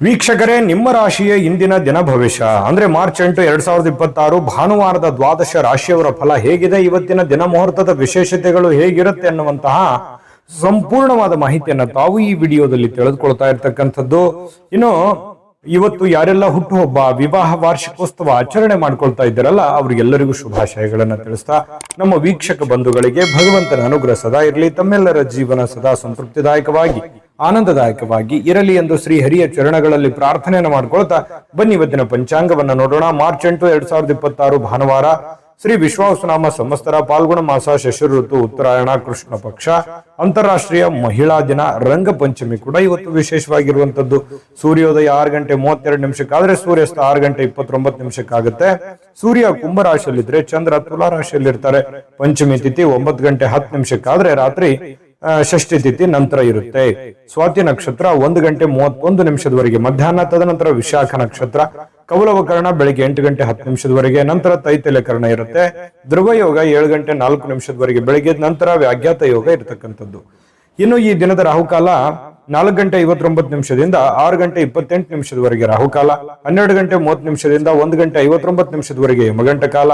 ವೀಕ್ಷಕರೇ, ನಿಮ್ಮ ರಾಶಿಯ ಇಂದಿನ ದಿನ ಭವಿಷ್ಯ ಅಂದ್ರೆ ಮಾರ್ಚ್ 8, 2026 ಭಾನುವಾರದ ದ್ವಾದಶ ರಾಶಿಯವರ ಫಲ ಹೇಗಿದೆ, ಇವತ್ತಿನ ದಿನ ಮುಹೂರ್ತದ ವಿಶೇಷತೆಗಳು ಹೇಗಿರುತ್ತೆ ಅನ್ನುವಂತಹ ಸಂಪೂರ್ಣವಾದ ಮಾಹಿತಿಯನ್ನು ತಾವು ಈ ವಿಡಿಯೋದಲ್ಲಿ ತಿಳಿದುಕೊಳ್ತಾ ಇರ್ತಕ್ಕಂಥದ್ದು. ಇನ್ನು ಇವತ್ತು ಯಾರೆಲ್ಲ ಹುಟ್ಟುಹಬ್ಬ, ವಿವಾಹ ವಾರ್ಷಿಕೋತ್ಸವ ಆಚರಣೆ ಮಾಡ್ಕೊಳ್ತಾ ಇದ್ದಾರಲ್ಲ ಅವರಿಗೆಲ್ಲರಿಗೂ ಶುಭಾಶಯಗಳನ್ನ ತಿಳಿಸ್ತಾ ನಮ್ಮ ವೀಕ್ಷಕ ಬಂಧುಗಳಿಗೆ ಭಗವಂತನ ಅನುಗ್ರಹ ಸದಾ ಇರಲಿ, ತಮ್ಮೆಲ್ಲರ ಜೀವನ ಸದಾ ಸಂತೃಪ್ತಿದಾಯಕವಾಗಿ ಆನಂದದಾಯಕವಾಗಿ ಇರಲಿ ಎಂದು ಶ್ರೀ ಹರಿಯ ಚರಣಗಳಲ್ಲಿ ಪ್ರಾರ್ಥನೆಯನ್ನು ಮಾಡ್ಕೊಳ್ತಾ ಬನ್ನಿ ಇವತ್ತಿನ ಪಂಚಾಂಗವನ್ನ ನೋಡೋಣ. ಮಾರ್ಚ್ 8, 2026 ಭಾನುವಾರ, ಶ್ರೀ ವಿಶ್ವಾವಸುನಾಮ ಸಂವತ್ಸರ, ಪಾಲ್ಗುಣ ಮಾಸ, ಶಶಿರ ಋತು, ಉತ್ತರಾಯಣ, ಕೃಷ್ಣ ಪಕ್ಷ, ಅಂತಾರಾಷ್ಟ್ರೀಯ ಮಹಿಳಾ ದಿನ, ರಂಗ ಪಂಚಮಿ ಕೂಡ ಇವತ್ತು ವಿಶೇಷವಾಗಿರುವಂತದ್ದು. ಸೂರ್ಯೋದಯ 6:32 ಆದ್ರೆ ಸೂರ್ಯಾಸ್ತ 6:29 ಸೂರ್ಯ ಕುಂಭರಾಶಿಯಲ್ಲಿದ್ರೆ ಚಂದ್ರ ತುಲಾ ರಾಶಿಯಲ್ಲಿರ್ತಾರೆ. ಪಂಚಮಿ ತಿಥಿ 9:10 ಆದ್ರೆ ರಾತ್ರಿ ಷಷ್ಠಿ ತಿಥಿ ನಂತರ ಇರುತ್ತೆ. ಸ್ವಾತಿ ನಕ್ಷತ್ರ 1:31 ಮಧ್ಯಾಹ್ನ, ತದನಂತರ ವಿಶಾಖ ನಕ್ಷತ್ರ, ಕೌಲವಕರಣ ಬೆಳಿಗ್ಗೆ 8:10 ನಂತರ ತೈತಲ್ಯಕರಣ ಇರುತ್ತೆ. ಧ್ರುವ ಯೋಗ 7:04 ಬೆಳಿಗ್ಗೆ, ನಂತರ ವ್ಯಾಘಾತ ಯೋಗ ಇರತಕ್ಕಂಥದ್ದು. ಇನ್ನು ಈ ದಿನದ ರಾಹುಕಾಲ 4:59 6:28 ರಾಹುಕಾಲ, 12:30 1:59 ಯಮಗಂಟ ಕಾಲ,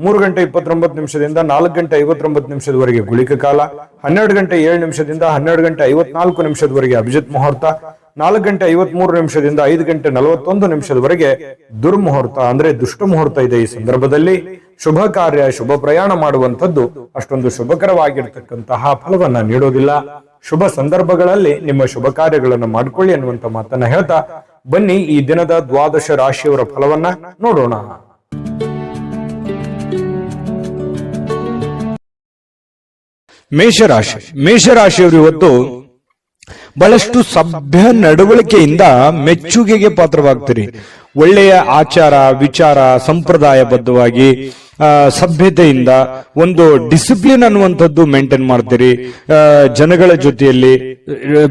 3:29 4:59 ಗುಳಿಕ ಕಾಲ, 12:07 12:54 ಅಭಿಜಿತ್ ಮುಹೂರ್ತ, 4:53 5:41 ದುರ್ಮುಹೂರ್ತ ಅಂದ್ರೆ ದುಷ್ಟ ಮುಹೂರ್ತ ಇದೆ. ಈ ಸಂದರ್ಭದಲ್ಲಿ ಶುಭ ಕಾರ್ಯ, ಶುಭ ಪ್ರಯಾಣ ಮಾಡುವಂಥದ್ದು ಅಷ್ಟೊಂದು ಶುಭಕರವಾಗಿರ್ತಕ್ಕಂತಹ ಫಲವನ್ನ ನೀಡೋದಿಲ್ಲ. ಶುಭ ಸಂದರ್ಭಗಳಲ್ಲಿ ನಿಮ್ಮ ಶುಭ ಕಾರ್ಯಗಳನ್ನು ಮಾಡಿಕೊಳ್ಳಿ ಅನ್ನುವಂತ ಮಾತನ್ನ ಹೇಳ್ತಾ ಬನ್ನಿ ಈ ದಿನದ ದ್ವಾದಶ ರಾಶಿಯವರ ಫಲವನ್ನ ನೋಡೋಣ. ಮೇಷರಾಶಿಯವರು ಇವತ್ತು ಬಹಳಷ್ಟು ಸಭ್ಯ ನಡವಳಿಕೆಯಿಂದ ಮೆಚ್ಚುಗೆಗೆ ಪಾತ್ರವಾಗ್ತೀರಿ. ಒಳ್ಳೆಯ ಆಚಾರ ವಿಚಾರ ಸಂಪ್ರದಾಯಬದ್ಧವಾಗಿ ಸಭ್ಯತೆಯಿಂದ ಒಂದು ಡಿಸಿಪ್ಲಿನ್ ಅನ್ನುವಂಥದ್ದು ಮೇಂಟೈನ್ ಮಾಡ್ತೀರಿ. ಜನಗಳ ಜೊತೆಯಲ್ಲಿ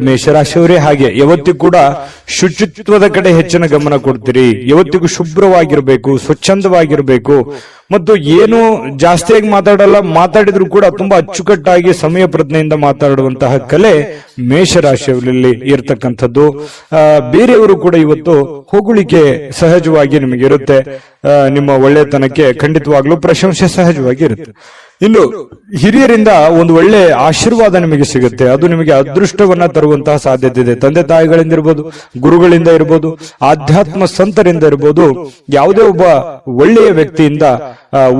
ಮೇಷರಾಶಿಯವರೇ ಹಾಗೆ ಯಾವತ್ತಿಗೂ ಕೂಡ ಶುಚಿತ್ವದ ಕಡೆ ಹೆಚ್ಚಿನ ಗಮನ ಕೊಡ್ತೀರಿ. ಯಾವತ್ತಿಗೂ ಶುಭ್ರವಾಗಿರ್ಬೇಕು, ಸ್ವಚ್ಛಂದವಾಗಿರ್ಬೇಕು ಮತ್ತು ಏನು ಜಾಸ್ತಿಯಾಗಿ ಮಾತಾಡಲ್ಲ, ಮಾತಾಡಿದ್ರು ಕೂಡ ತುಂಬಾ ಅಚ್ಚುಕಟ್ಟಾಗಿ ಸಮಯ ಪ್ರಜ್ಞೆಯಿಂದ ಮಾತಾಡುವಂತಹ ಕಲೆ ಮೇಷರಾಶಿಯವರಲ್ಲಿ ಇರತಕ್ಕಂಥದ್ದು. ಬೇರೆಯವರು ಕೂಡ ಇವತ್ತು ಹೊಗಳಿಕೆ ಸಹಜವಾಗಿ ನಿಮಗೆ ಇರುತ್ತೆ. ನಿಮ್ಮ ಒಳ್ಳೆತನಕ್ಕೆ ಖಂಡಿತವಾಗ್ಲೂ ಪ್ರಶಂಸೆ ಸಹಜವಾಗಿ ಇರುತ್ತೆ. ಇನ್ನು ಹಿರಿಯರಿಂದ ಒಂದು ಒಳ್ಳೆ ಆಶೀರ್ವಾದ ನಿಮಗೆ ಸಿಗುತ್ತೆ. ಅದು ನಿಮಗೆ ಅದೃಷ್ಟವನ್ನ ತರುವಂತಹ ಸಾಧ್ಯತೆ ಇದೆ. ತಂದೆ ತಾಯಿಗಳಿಂದ ಇರ್ಬೋದು, ಗುರುಗಳಿಂದ ಇರ್ಬೋದು, ಆಧ್ಯಾತ್ಮ ಸಂತರಿಂದ ಇರ್ಬೋದು, ಯಾವುದೇ ಒಬ್ಬ ಒಳ್ಳೆಯ ವ್ಯಕ್ತಿಯಿಂದ,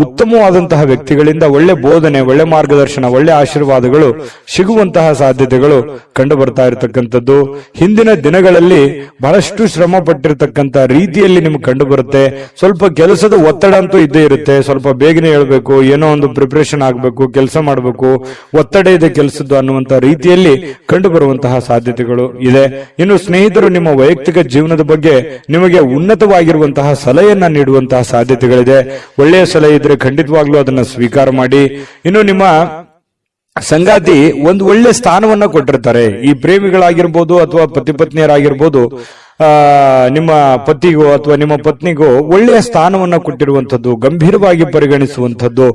ಉತ್ತಮವಾದಂತಹ ವ್ಯಕ್ತಿಗಳಿಂದ ಒಳ್ಳೆ ಬೋಧನೆ, ಒಳ್ಳೆ ಮಾರ್ಗದರ್ಶನ, ಒಳ್ಳೆ ಆಶೀರ್ವಾದಗಳು ಸಿಗುವಂತಹ ಸಾಧ್ಯತೆಗಳು ಕಂಡು ಬರ್ತಾ ಇರತಕ್ಕಂಥದ್ದು. ಹಿಂದಿನ ದಿನಗಳಲ್ಲಿ ಬಹಳಷ್ಟು ಶ್ರಮ ಪಟ್ಟಿರ್ತಕ್ಕಂಥ ರೀತಿಯಲ್ಲಿ ನಿಮ್ಗೆ ಕಂಡು ಬರುತ್ತೆ. ಸ್ವಲ್ಪ ಕೆಲಸದ ಒತ್ತಡ ಅಂತೂ ಇದ್ದೇ ಇರುತ್ತೆ. ಸ್ವಲ್ಪ ಬೇಗನೆ ಹೇಳ್ಬೇಕು, ಏನೋ ಒಂದು ಪ್ರಿಪರೇಷನ್ ಆಗ್ಬೇಕು, ಕೆಲಸ ಮಾಡಬೇಕು, ಒತ್ತಡ ಇದೆ ಕೆಲಸದ್ದು ಅನ್ನುವಂತ ರೀತಿಯಲ್ಲಿ ಕಂಡು ಬರುವಂತಹ ಸಾಧ್ಯತೆಗಳು ಇದೆ. ಇನ್ನು ಸ್ನೇಹಿತರು ನಿಮ್ಮ ವೈಯಕ್ತಿಕ ಜೀವನದ ಬಗ್ಗೆ ನಿಮಗೆ ಉನ್ನತವಾಗಿರುವಂತಹ ಸಲಹೆಯನ್ನ ನೀಡುವಂತಹ ಸಾಧ್ಯತೆಗಳಿದೆ. ಒಳ್ಳೆಯ ಸಲಹೆ ಇದ್ರೆ ಖಂಡಿತವಾಗ್ಲೂ ಅದನ್ನ ಸ್ವೀಕಾರ ಮಾಡಿ. ಇನ್ನು ನಿಮ್ಮ ಸಂಗಾತಿ ಒಂದು ಒಳ್ಳೆ ಸ್ಥಾನವನ್ನ ಕೊಟ್ಟಿರ್ತಾರೆ. ಈ ಪ್ರೇಮಿಗಳಾಗಿರ್ಬೋದು ಅಥವಾ ಪತಿ ಪತ್ನಿಯರಾಗಿರ್ಬೋದು, ನಿಮ್ಮ ಪತಿಗೋ ಅಥವಾ ನಿಮ್ಮ ಪತ್ನಿಗೋ ಒಳ್ಳೆಯ ಸ್ಥಾನವನ್ನ ಕೊಟ್ಟಿರುವಂಥದ್ದು, ಗಂಭೀರವಾಗಿ ಪರಿಗಣಿಸುವಂಥದ್ದು,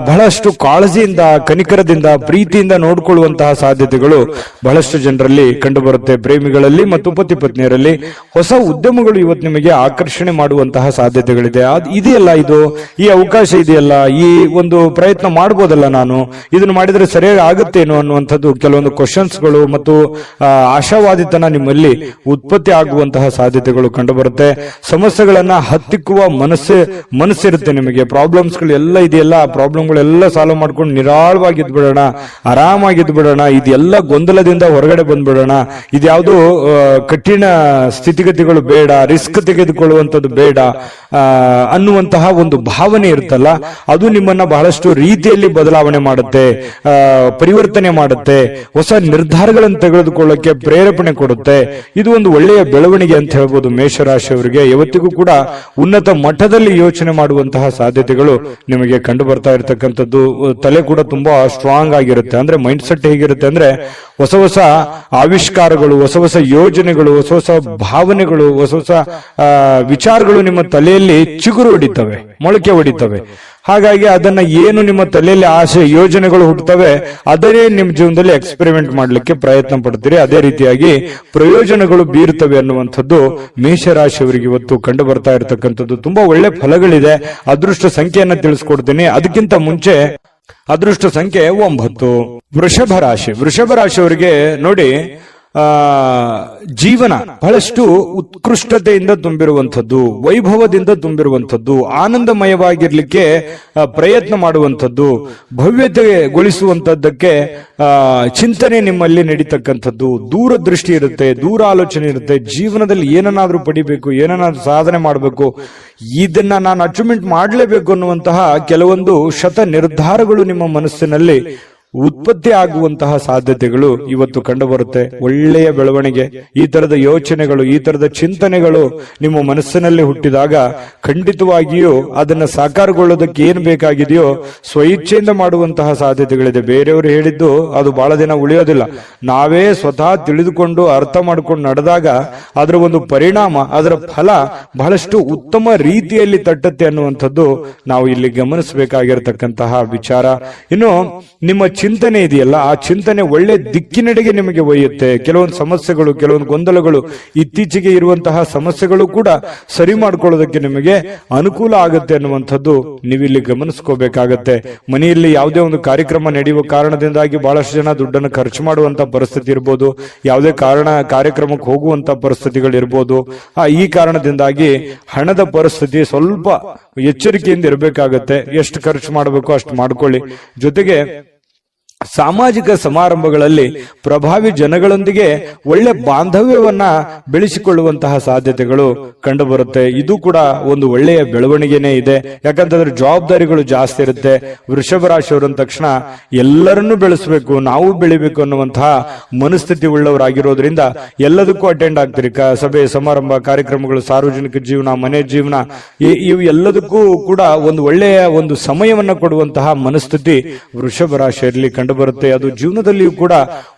ಬಹಳಷ್ಟು ಕಾಳಜಿಯಿಂದ, ಕನಿಕರದಿಂದ, ಪ್ರೀತಿಯಿಂದ ನೋಡಿಕೊಳ್ಳುವಂತಹ ಸಾಧ್ಯತೆಗಳು ಬಹಳಷ್ಟು ಜನರಲ್ಲಿ ಕಂಡುಬರುತ್ತೆ. ಪ್ರೇಮಿಗಳಲ್ಲಿ ಮತ್ತು ಪತಿ ಪತ್ನಿಯರಲ್ಲಿ ಹೊಸ ಉದ್ಯಮಗಳು ಇವತ್ತು ನಿಮಗೆ ಆಕರ್ಷಣೆ ಮಾಡುವಂತಹ ಸಾಧ್ಯತೆಗಳಿದೆ. ಇದೆಯಲ್ಲ, ಇದು ಈ ಅವಕಾಶ ಇದೆಯಲ್ಲ, ಈ ಒಂದು ಪ್ರಯತ್ನ ಮಾಡಬಹುದಲ್ಲ, ನಾನು ಇದನ್ನು ಮಾಡಿದ್ರೆ ಸರಿಯಾಗಿ ಆಗುತ್ತೇನೋ ಅನ್ನುವಂಥದ್ದು ಕೆಲವೊಂದು ಕ್ವಶನ್ಸ್ಗಳು ಮತ್ತು ಆಶಾವಾದಿತನ ನಿಮ್ಮಲ್ಲಿ ಉತ್ಪತ್ತಿ ಆಗುವಂತಹ ಸಾಧ್ಯತೆಗಳು ಕಂಡುಬರುತ್ತೆ. ಸಮಸ್ಯೆಗಳನ್ನ ಹತ್ತಿಕ್ಕುವ ಮನಸ್ಸಿರುತ್ತೆ ನಿಮಗೆ. ಪ್ರಾಬ್ಲಮ್ಸ್ ಗಳು ಎಲ್ಲ ಇದೆಯಲ್ಲ, ಆ ಪ್ರಾಬ್ಲಮ್ಗಳೆಲ್ಲ ಸಾಲ್ವ್ ಮಾಡ್ಕೊಂಡು ನಿರಾಳವಾಗಿದ್ದು ಬಿಡೋಣ, ಆರಾಮಾಗಿದ್ದು ಬಿಡೋಣ, ಇದೆಲ್ಲ ಗೊಂದಲದಿಂದ ಹೊರಗಡೆ ಬಂದ್ಬಿಡೋಣ, ಇದ್ಯಾವುದೋ ಕಠಿಣ ಸ್ಥಿತಿಗತಿಗಳು ಬೇಡ, ರಿಸ್ಕ್ ತೆಗೆದುಕೊಳ್ಳುವಂಥದ್ದು ಬೇಡ ಅನ್ನುವಂತಹ ಒಂದು ಭಾವನೆ ಇರುತ್ತಲ್ಲ, ಅದು ನಿಮ್ಮನ್ನ ಬಹಳಷ್ಟು ರೀತಿಯಲ್ಲಿ ಬದಲಾವಣೆ ಮಾಡುತ್ತೆ, ಪರಿವರ್ತನೆ ಮಾಡುತ್ತೆ, ಹೊಸ ನಿರ್ಧಾರಗಳನ್ನು ತೆಗೆದುಕೊಳ್ಳಕ್ಕೆ ಪ್ರೇರೇಪಣೆ ಕೊಡುತ್ತೆ. ಇದು ಒಂದು ಒಳ್ಳೆಯ ಬೆಳವಣಿಗೆ ಅಂತ ಹೇಳ್ಬೋದು. ಮೇಷರಾಶಿಯವರಿಗೆ ಯಾವತ್ತಿಗೂ ಕೂಡ ಉನ್ನತ ಮಟ್ಟದಲ್ಲಿ ಯೋಚನೆ ಮಾಡುವಂತಹ ಸಾಧ್ಯತೆಗಳು ನಿಮಗೆ ಕಂಡು ಬರ್ತಾ ಇರತಕ್ಕಂಥದ್ದು. ತಲೆ ಕೂಡ ತುಂಬಾ ಸ್ಟ್ರಾಂಗ್ ಆಗಿರುತ್ತೆ. ಅಂದ್ರೆ ಮೈಂಡ್ ಸೆಟ್ ಹೇಗಿರುತ್ತೆ ಅಂದ್ರೆ ಹೊಸ ಹೊಸ ಆವಿಷ್ಕಾರಗಳು, ಹೊಸ ಹೊಸ ಯೋಜನೆಗಳು, ಹೊಸ ಹೊಸ ಭಾವನೆಗಳು, ಹೊಸ ಹೊಸ ವಿಚಾರಗಳು ನಿಮ್ಮ ತಲೆಯಲ್ಲಿ ಚಿಗುರು ಹೊಡಿತವೆ, ಮೊಳಕೆ ಹೊಡಿತವೆ. ಹಾಗಾಗಿ ಅದನ್ನ ಏನು ನಿಮ್ಮ ತಲೆಯಲ್ಲಿ ಆಸೆ ಯೋಜನೆಗಳು ಹುಟ್ಟುತ್ತವೆ ಅದೇ ನಿಮ್ಮ ಜೀವನದಲ್ಲಿ ಎಕ್ಸ್ಪೆರಿಮೆಂಟ್ ಮಾಡ್ಲಿಕ್ಕೆ ಪ್ರಯತ್ನ ಪಡ್ತೀರಿ, ಅದೇ ರೀತಿಯಾಗಿ ಪ್ರಯೋಜನಗಳು ಬೀರುತ್ತವೆ ಅನ್ನುವಂಥದ್ದು ಮೇಷರಾಶಿಯವರಿಗೆ ಇವತ್ತು ಕಂಡು ಬರ್ತಾ ಇರತಕ್ಕಂಥದ್ದು. ತುಂಬಾ ಒಳ್ಳೆ ಫಲಗಳಿದೆ. ಅದೃಷ್ಟ ಸಂಖ್ಯೆಯನ್ನ ತಿಳಿಸ್ಕೊಡ್ತೀನಿ. ಅದಕ್ಕಿಂತ ಮುಂಚೆ ಅದೃಷ್ಟ ಸಂಖ್ಯೆ 9. ವೃಷಭ ರಾಶಿಯವರಿಗೆ ನೋಡಿ, ಜೀವನ ಬಹಳಷ್ಟು ಉತ್ಕೃಷ್ಟತೆಯಿಂದ ತುಂಬಿರುವಂಥದ್ದು, ವೈಭವದಿಂದ ತುಂಬಿರುವಂಥದ್ದು, ಆನಂದಮಯವಾಗಿರ್ಲಿಕ್ಕೆ ಪ್ರಯತ್ನ ಮಾಡುವಂಥದ್ದು, ಭವ್ಯತೆಗೊಳಿಸುವಂತದ್ದಕ್ಕೆ ಚಿಂತನೆ ನಿಮ್ಮಲ್ಲಿ ನಡೀತಕ್ಕಂಥದ್ದು, ದೂರದೃಷ್ಟಿ ಇರುತ್ತೆ, ದೂರ ಆಲೋಚನೆ ಇರುತ್ತೆ. ಜೀವನದಲ್ಲಿ ಏನನ್ನಾದ್ರೂ ಪಡಿಬೇಕು, ಏನನ್ನಾದ್ರೂ ಸಾಧನೆ ಮಾಡಬೇಕು, ಇದನ್ನ ನಾನು ಅಚೀವ್ಮೆಂಟ್ ಮಾಡಲೇಬೇಕು ಅನ್ನುವಂತಹ ಕೆಲವೊಂದು ಶತ ನಿರ್ಧಾರಗಳು ನಿಮ್ಮ ಮನಸ್ಸಿನಲ್ಲಿ ಉತ್ಪತ್ತಿ ಆಗುವಂತಹ ಸಾಧ್ಯತೆಗಳು ಇವತ್ತು ಕಂಡು ಬರುತ್ತೆ. ಒಳ್ಳೆಯ ಬೆಳವಣಿಗೆ, ಈ ತರದ ಯೋಚನೆಗಳು, ಈ ತರದ ಚಿಂತನೆಗಳು ನಿಮ್ಮ ಮನಸ್ಸಿನಲ್ಲಿ ಹುಟ್ಟಿದಾಗ ಖಂಡಿತವಾಗಿಯೂ ಅದನ್ನ ಸಾಕಾರಗೊಳ್ಳೋದಕ್ಕೆ ಏನ್ ಬೇಕಾಗಿದೆಯೋ ಸ್ವಇಚ್ಛೆಯಿಂದ ಮಾಡುವಂತಹ ಸಾಧ್ಯತೆಗಳಿದೆ. ಬೇರೆಯವರು ಹೇಳಿದ್ದು ಅದು ಬಹಳ ದಿನ ಉಳಿಯೋದಿಲ್ಲ. ನಾವೇ ಸ್ವತಃ ತಿಳಿದುಕೊಂಡು ಅರ್ಥ ಮಾಡ್ಕೊಂಡು ನಡೆದಾಗ ಅದರ ಒಂದು ಪರಿಣಾಮ, ಅದರ ಫಲ ಬಹಳಷ್ಟು ಉತ್ತಮ ರೀತಿಯಲ್ಲಿ ತಟ್ಟತ್ತೆ ಅನ್ನುವಂಥದ್ದು ನಾವು ಇಲ್ಲಿ ಗಮನಿಸಬೇಕಾಗಿರತಕ್ಕಂತಹ ವಿಚಾರ. ಇನ್ನು ನಿಮ್ಮ ಚಿಂತನೆ ಇದೆಯಲ್ಲ, ಆ ಚಿಂತನೆ ಒಳ್ಳೆ ದಿಕ್ಕಿನೆಡೆಗೆ ನಿಮಗೆ ಒಯ್ಯುತ್ತೆ. ಕೆಲವೊಂದು ಸಮಸ್ಯೆಗಳು, ಕೆಲವೊಂದು ಗೊಂದಲಗಳು, ಇತ್ತೀಚೆಗೆ ಇರುವಂತಹ ಸಮಸ್ಯೆಗಳು ಕೂಡ ಸರಿ ಮಾಡ್ಕೊಳ್ಳೋದಕ್ಕೆ ನಿಮಗೆ ಅನುಕೂಲ ಆಗುತ್ತೆ ಅನ್ನುವಂಥದ್ದು ನೀವಿಲ್ಲಿ ಗಮನಿಸ್ಕೋಬೇಕಾಗತ್ತೆ. ಮನೆಯಲ್ಲಿ ಯಾವುದೇ ಒಂದು ಕಾರ್ಯಕ್ರಮ ನಡೆಯುವ ಕಾರಣದಿಂದಾಗಿ ಬಹಳಷ್ಟು ಜನ ದುಡ್ಡನ್ನು ಖರ್ಚು ಮಾಡುವಂತ ಪರಿಸ್ಥಿತಿ ಇರ್ಬೋದು, ಯಾವುದೇ ಕಾರ್ಯಕ್ರಮಕ್ಕೆ ಹೋಗುವಂತ ಪರಿಸ್ಥಿತಿಗಳಿರ್ಬೋದು. ಈ ಕಾರಣದಿಂದಾಗಿ ಹಣದ ಪರಿಸ್ಥಿತಿ ಸ್ವಲ್ಪ ಎಚ್ಚರಿಕೆಯಿಂದ ಇರಬೇಕಾಗತ್ತೆ. ಎಷ್ಟು ಖರ್ಚು ಮಾಡಬೇಕು ಅಷ್ಟು ಮಾಡ್ಕೊಳ್ಳಿ. ಜೊತೆಗೆ ಸಾಮಾಜಿಕ ಸಮಾರಂಭಗಳಲ್ಲಿ ಪ್ರಭಾವಿ ಜನಗಳೊಂದಿಗೆ ಒಳ್ಳೆ ಬಾಂಧವ್ಯವನ್ನ ಬೆಳೆಸಿಕೊಳ್ಳುವಂತಹ ಸಾಧ್ಯತೆಗಳು ಕಂಡು ಬರುತ್ತೆ. ಇದು ಕೂಡ ಒಂದು ಒಳ್ಳೆಯ ಬೆಳವಣಿಗೆನೇ ಇದೆ. ಯಾಕಂತಂದ್ರೆ ಜವಾಬ್ದಾರಿಗಳು ಜಾಸ್ತಿ ಇರುತ್ತೆ. ವೃಷಭ ರಾಶಿಯವರು ಅಂದ ತಕ್ಷಣ ಎಲ್ಲರನ್ನೂ ಬೆಳೆಸಬೇಕು, ನಾವು ಬೆಳಿಬೇಕು ಅನ್ನುವಂತಹ ಮನಸ್ಥಿತಿ ಉಳ್ಳವರಾಗಿರೋದ್ರಿಂದ ಎಲ್ಲದಕ್ಕೂ ಅಟೆಂಡ್ ಆಗ್ತೀರಿ. ಸಭೆ ಸಮಾರಂಭ, ಕಾರ್ಯಕ್ರಮಗಳು, ಸಾರ್ವಜನಿಕ ಜೀವನ, ಮನೆ ಜೀವನ, ಇವು ಎಲ್ಲದಕ್ಕೂ ಕೂಡ ಒಂದು ಒಳ್ಳೆಯ ಒಂದು ಸಮಯವನ್ನ ಕೊಡುವಂತಹ ಮನಸ್ಥಿತಿ ವೃಷಭ ರಾಶಿಯಲ್ಲಿ ಕಂಡು ಬರುತ್ತೆ. ಅದು ಜೀವನದಲ್ಲಿಯೂ ಕೂಡ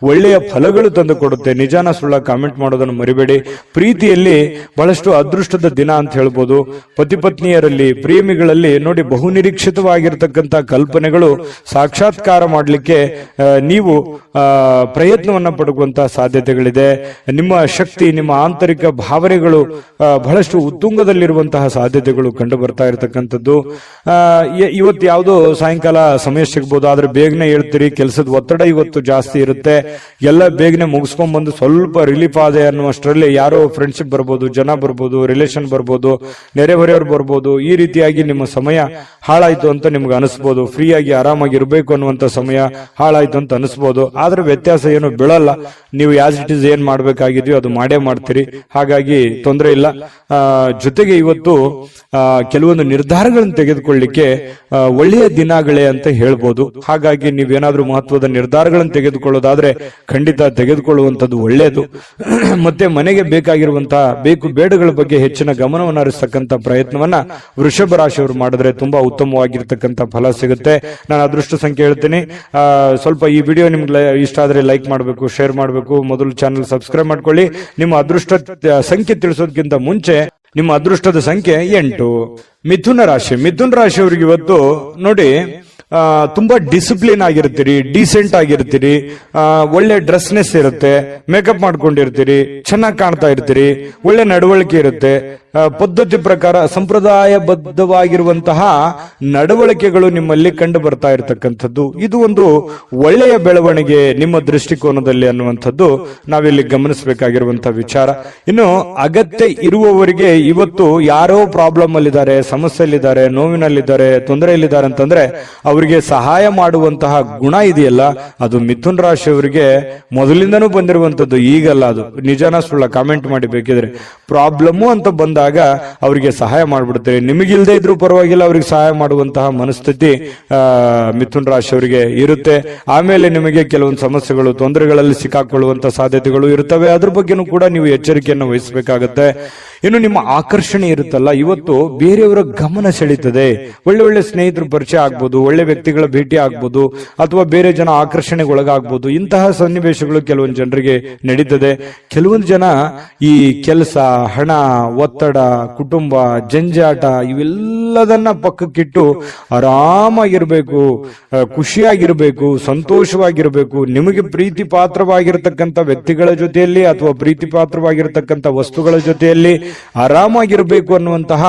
ಒಳ್ಳೆಯ ಫಲಗಳು ತಂದು ಕೊಡುತ್ತೆ. ನಿಜಾನ ಸುಳ್ಳ ಕಾಮೆಂಟ್ ಮಾಡೋದನ್ನು ಮರಿಬೇಡಿ. ಪ್ರೀತಿಯಲ್ಲಿ ಬಹಳಷ್ಟು ಅದೃಷ್ಟದ ದಿನ ಅಂತ ಹೇಳ್ಬೋದು. ಪತಿ ಪತ್ನಿಯರಲ್ಲಿ, ಪ್ರೇಮಿಗಳಲ್ಲಿ ನೋಡಿ, ಬಹುನಿರೀಕ್ಷಿತವಾಗಿರತಕ್ಕಂತ ಕಲ್ಪನೆಗಳು ಸಾಕ್ಷಾತ್ಕಾರ ಮಾಡಲಿಕ್ಕೆ ನೀವು ಪ್ರಯತ್ನವನ್ನ ಪಡುವಂತಹ ಸಾಧ್ಯತೆಗಳಿದೆ. ನಿಮ್ಮ ಶಕ್ತಿ, ನಿಮ್ಮ ಆಂತರಿಕ ಭಾವನೆಗಳು ಬಹಳಷ್ಟು ಉತ್ತುಂಗದಲ್ಲಿರುವಂತಹ ಸಾಧ್ಯತೆಗಳು ಕಂಡು ಬರ್ತಾ ಇರತಕ್ಕಂಥದ್ದು. ಇವತ್ತು ಯಾವುದೋ ಸಾಯಂಕಾಲ ಸಮಯ ಸಿಗ್ಬೋದು, ಆದ್ರೆ ಬೇಗನೆ ಹೇಳ್ತೀರಿ. ಕೆಲಸದ ಒತ್ತಡ ಇವತ್ತು ಜಾಸ್ತಿ ಇರುತ್ತೆ. ಎಲ್ಲ ಬೇಗನೆ ಮುಗಿಸ್ಕೊಂಡ್ ಬಂದು ಸ್ವಲ್ಪ ರಿಲೀಫ್ ಆದೆ ಅನ್ನುವಷ್ಟರಲ್ಲಿ ಯಾರೋ ಫ್ರೆಂಡ್ಶಿಪ್ ಬರ್ಬೋದು, ಜನ ಬರ್ಬೋದು, ರಿಲೇಷನ್ ಬರ್ಬೋದು, ನೆರೆಹೊರೆಯವರು ಬರ್ಬೋದು. ಈ ರೀತಿಯಾಗಿ ನಿಮ್ಮ ಸಮಯ ಹಾಳಾಯ್ತು ಅಂತ ನಿಮ್ಗೆ ಅನಿಸ್ಬೋದು. ಫ್ರೀ ಆಗಿ ಆರಾಮಾಗಿ ಇರಬೇಕು ಅನ್ನುವಂತ ಸಮಯ ಹಾಳಾಯ್ತು ಅಂತ ಅನಿಸ್ಬೋದು. ಆದ್ರೆ ವ್ಯತ್ಯಾಸ ಏನು ಬೀಳಲ್ಲ. ನೀವು ಆಸ್ ಇಟ್ ಇಸ್ ಏನ್ ಮಾಡ್ಬೇಕಾಗಿದೆಯೋ ಅದು ಮಾಡೇ ಮಾಡ್ತೀರಿ. ಹಾಗಾಗಿ ತೊಂದರೆ ಇಲ್ಲ. ಜೊತೆಗೆ ಇವತ್ತು ಕೆಲವೊಂದು ನಿರ್ಧಾರಗಳನ್ನು ತೆಗೆದುಕೊಳ್ಳಿಕ್ಕೆ ಒಳ್ಳೆಯ ದಿನಗಳೇ ಅಂತ ಹೇಳ್ಬೋದು. ಹಾಗಾಗಿ ನೀವೇನಾದ್ರೂ ಮಹತ್ವದ ನಿರ್ಧಾರಗಳನ್ನು ತೆಗೆದುಕೊಳ್ಳೋದಾದ್ರೆ ಖಂಡಿತ ತೆಗೆದುಕೊಳ್ಳುವಂಥದ್ದು ಒಳ್ಳೆಯದು. ಮತ್ತೆ ಮನೆಗೆ ಬೇಕಾಗಿರುವಂತಹ ಬೇಕು ಬೇಡಗಳ ಬಗ್ಗೆ ಹೆಚ್ಚಿನ ಗಮನವನ್ನು ಹರಿಸತಕ್ಕಂತ ಪ್ರಯತ್ನವನ್ನ ವೃಷಭ ರಾಶಿಯವರು ಮಾಡಿದ್ರೆ ತುಂಬಾ ಉತ್ತಮವಾಗಿರ್ತಕ್ಕಂಥ ಫಲ ಸಿಗುತ್ತೆ. ನಾನು ಅದೃಷ್ಟ ಸಂಖ್ಯೆ ಹೇಳ್ತೀನಿ. ಸ್ವಲ್ಪ ಈ ವಿಡಿಯೋ ನಿಮ್ಗೆ ಇಷ್ಟ ಆದ್ರೆ ಲೈಕ್ ಮಾಡಬೇಕು, ಶೇರ್ ಮಾಡಬೇಕು. ಮೊದಲು ಚಾನೆಲ್ ಸಬ್ಸ್ಕ್ರೈಬ್ ಮಾಡ್ಕೊಳ್ಳಿ. ನಿಮ್ಮ ಅದೃಷ್ಟ ಸಂಖ್ಯೆ ತಿಳಿಸೋದಕ್ಕಿಂತ ಮುಂಚೆ ನಿಮ್ಮ ಅದೃಷ್ಟದ ಸಂಖ್ಯೆ 8. ಮಿಥುನ ರಾಶಿಯವರಿಗೆ ಇವತ್ತು ನೋಡಿ, ತುಂಬಾ ಡಿಸಿಪ್ಲಿನ್ ಆಗಿರ್ತೀರಿ, ಡೀಸೆಂಟ್ ಆಗಿರ್ತೀರಿ, ಒಳ್ಳೆ ಡ್ರೆಸ್ನೆಸ್ ಇರುತ್ತೆ, ಮೇಕಪ್ ಮಾಡ್ಕೊಂಡಿರ್ತೀರಿ, ಚೆನ್ನಾಗಿ ಕಾಣ್ತಾ ಇರ್ತೀರಿ, ಒಳ್ಳೆ ನಡವಳಿಕೆ ಇರುತ್ತೆ. ಪದ್ಧತಿ ಪ್ರಕಾರ ಸಂಪ್ರದಾಯಬದ್ಧವಾಗಿರುವಂತಹ ನಡವಳಿಕೆಗಳು ನಿಮ್ಮಲ್ಲಿ ಕಂಡು ಬರ್ತಾ ಇರತಕ್ಕಂಥದ್ದು. ಇದು ಒಂದು ಒಳ್ಳೆಯ ಬೆಳವಣಿಗೆ ನಿಮ್ಮ ದೃಷ್ಟಿಕೋನದಲ್ಲಿ ಅನ್ನುವಂಥದ್ದು ನಾವಿಲ್ಲಿ ಗಮನಿಸಬೇಕಾಗಿರುವಂತಹ ವಿಚಾರ. ಇನ್ನು ಅಗತ್ಯ ಇರುವವರಿಗೆ ಇವತ್ತು ಯಾರೋ ಪ್ರಾಬ್ಲಮ್ ಅಲ್ಲಿದ್ದಾರೆ, ಸಮಸ್ಯೆಯಲ್ಲಿದ್ದಾರೆ, ನೋವಿನಲ್ಲಿದ್ದಾರೆ, ತೊಂದರೆಯಲ್ಲಿದ್ದಾರೆ ಅಂತಂದ್ರೆ ಅವರಿಗೆ ಸಹಾಯ ಮಾಡುವಂತಹ ಗುಣ ಇದೆಯಲ್ಲ, ಅದು ಮಿಥುನ್ ರಾಶಿಯವರಿಗೆ ಮೊದಲಿಂದನೂ ಬಂದಿರುವಂತದ್ದು, ಈಗಲ್ಲ. ಅದು ನಿಜಾನ ಸುಳ್ಳ ಕಾಮೆಂಟ್ ಮಾಡಿ ಬೇಕಿದ್ರೆ. ಪ್ರಾಬ್ಲಮ್ ಅಂತ ಬಂದಾಗ ಅವರಿಗೆ ಸಹಾಯ ಮಾಡ್ಬಿಡ್ತಾರೆ. ನಿಮಗಿಲ್ದೇ ಇದ್ರೂ ಪರವಾಗಿಲ್ಲ, ಅವರಿಗೆ ಸಹಾಯ ಮಾಡುವಂತಹ ಮನಸ್ಥಿತಿ ಮಿಥುನ್ ರಾಶಿಯವರಿಗೆ ಇರುತ್ತೆ. ಆಮೇಲೆ ನಿಮಗೆ ಕೆಲವೊಂದು ಸಮಸ್ಯೆಗಳು, ತೊಂದರೆಗಳಲ್ಲಿ ಸಿಕ್ಕಾಕೊಳ್ಳುವಂತ ಸಾಧ್ಯತೆಗಳು ಇರ್ತವೆ. ಅದ್ರ ಬಗ್ಗೆನೂ ಕೂಡ ನೀವು ಎಚ್ಚರಿಕೆಯನ್ನು ವಹಿಸಬೇಕಾಗತ್ತೆ. ಇನ್ನು ನಿಮ್ಮ ಆಕರ್ಷಣೆ ಇರುತ್ತಲ್ಲ, ಇವತ್ತು ಬೇರೆಯವರ ಗಮನ ಸೆಳೀತದೆ. ಒಳ್ಳೆ ಒಳ್ಳೆ ಸ್ನೇಹಿತರು ಪರಿಚಯ ಆಗ್ಬೋದು, ಒಳ್ಳೆ ವ್ಯಕ್ತಿಗಳ ಭೇಟಿ ಆಗ್ಬೋದು, ಅಥವಾ ಬೇರೆ ಜನ ಆಕರ್ಷಣೆಗೆ ಒಳಗಾಗ್ಬೋದು. ಇಂತಹ ಸನ್ನಿವೇಶಗಳು ಕೆಲವೊಂದು ಜನರಿಗೆ ನಡೀತದೆ. ಕೆಲವೊಂದು ಜನ ಈ ಕೆಲಸ, ಹಣ, ಒತ್ತಡ, ಕುಟುಂಬ, ಜಂಜಾಟ ಇವೆಲ್ಲದನ್ನ ಪಕ್ಕಕ್ಕಿಟ್ಟು ಆರಾಮಾಗಿರ್ಬೇಕು, ಖುಷಿಯಾಗಿರ್ಬೇಕು, ಸಂತೋಷವಾಗಿರ್ಬೇಕು, ನಿಮಗೆ ಪ್ರೀತಿ ಪಾತ್ರವಾಗಿರ್ತಕ್ಕಂಥ ವ್ಯಕ್ತಿಗಳ ಜೊತೆಯಲ್ಲಿ ಅಥವಾ ಪ್ರೀತಿ ಪಾತ್ರವಾಗಿರ್ತಕ್ಕಂಥ ವಸ್ತುಗಳ ಜೊತೆಯಲ್ಲಿ ಆರಾಮಾಗಿರ್ಬೇಕು ಅನ್ನುವಂತಹ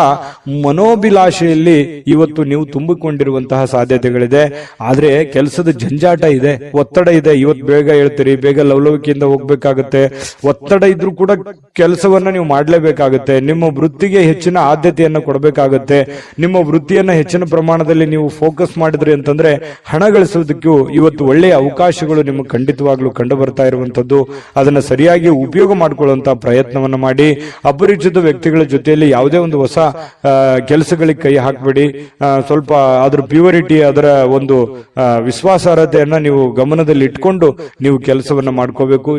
ಮನೋಭಿಲಾಷೆಯಲ್ಲಿ ಇವತ್ತು ನೀವು ತುಂಬಿಕೊಂಡಿರುವಂತಹ ಸಾಧ್ಯತೆಗಳಿದೆ. ಆದ್ರೆ ಕೆಲಸದ ಜಂಜಾಟ ಇದೆ, ಒತ್ತಡ ಇದೆ. ಇವತ್ತು ಬೇಗ ಹೇಳ್ತೀರಿ, ಬೇಗ ಲವಲವಿಕೆಯಿಂದ ಹೋಗ್ಬೇಕಾಗತ್ತೆ. ಒತ್ತಡ ಇದ್ರೂ ಕೂಡ ಕೆಲಸವನ್ನ ನೀವು ಮಾಡ್ಲೇಬೇಕಾಗತ್ತೆ. ನಿಮ್ಮ ವೃತ್ತಿಗೆ ಹೆಚ್ಚಿನ ಆದ್ಯತೆಯನ್ನು ಕೊಡಬೇಕಾಗತ್ತೆ. ನಿಮ್ಮ ವೃತ್ತಿಯನ್ನ ಹೆಚ್ಚಿನ ಪ್ರಮಾಣದಲ್ಲಿ ನೀವು ಫೋಕಸ್ ಮಾಡಿದ್ರಿ ಅಂತಂದ್ರೆ ಹಣ ಗಳಿಸೋದಕ್ಕೂ ಇವತ್ತು ಒಳ್ಳೆಯ ಅವಕಾಶಗಳು ನಿಮಗೆ ಖಂಡಿತವಾಗ್ಲೂ ಕಂಡು ಬರ್ತಾ ಇರುವಂತದ್ದು. ಅದನ್ನ ಸರಿಯಾಗಿ ಉಪಯೋಗ ಮಾಡಿಕೊಳ್ಳುವಂತಹ ಪ್ರಯತ್ನವನ್ನ ಮಾಡಿ. ಅಪರಿಚಿತ ವ್ಯಕ್ತಿಗಳ ಜೊತೆಯಲ್ಲಿ ಯಾವುದೇ ಒಂದು ಹೊಸ ಕೆಲಸಗಳಿಗೆ ಕೈ ಹಾಕಬೇಡಿ. ಸ್ವಲ್ಪ ಅದರ ಪ್ಯೂರಿಟಿ, ಅದರ ಒಂದು ವಿಶ್ವಾಸಾರ್ಹತೆಯನ್ನ ನೀವು ಗಮನದಲ್ಲಿ ಇಟ್ಕೊಂಡು ನೀವು ಕೆಲಸವನ್ನ ಮಾಡ್ಕೋಬೇಕು.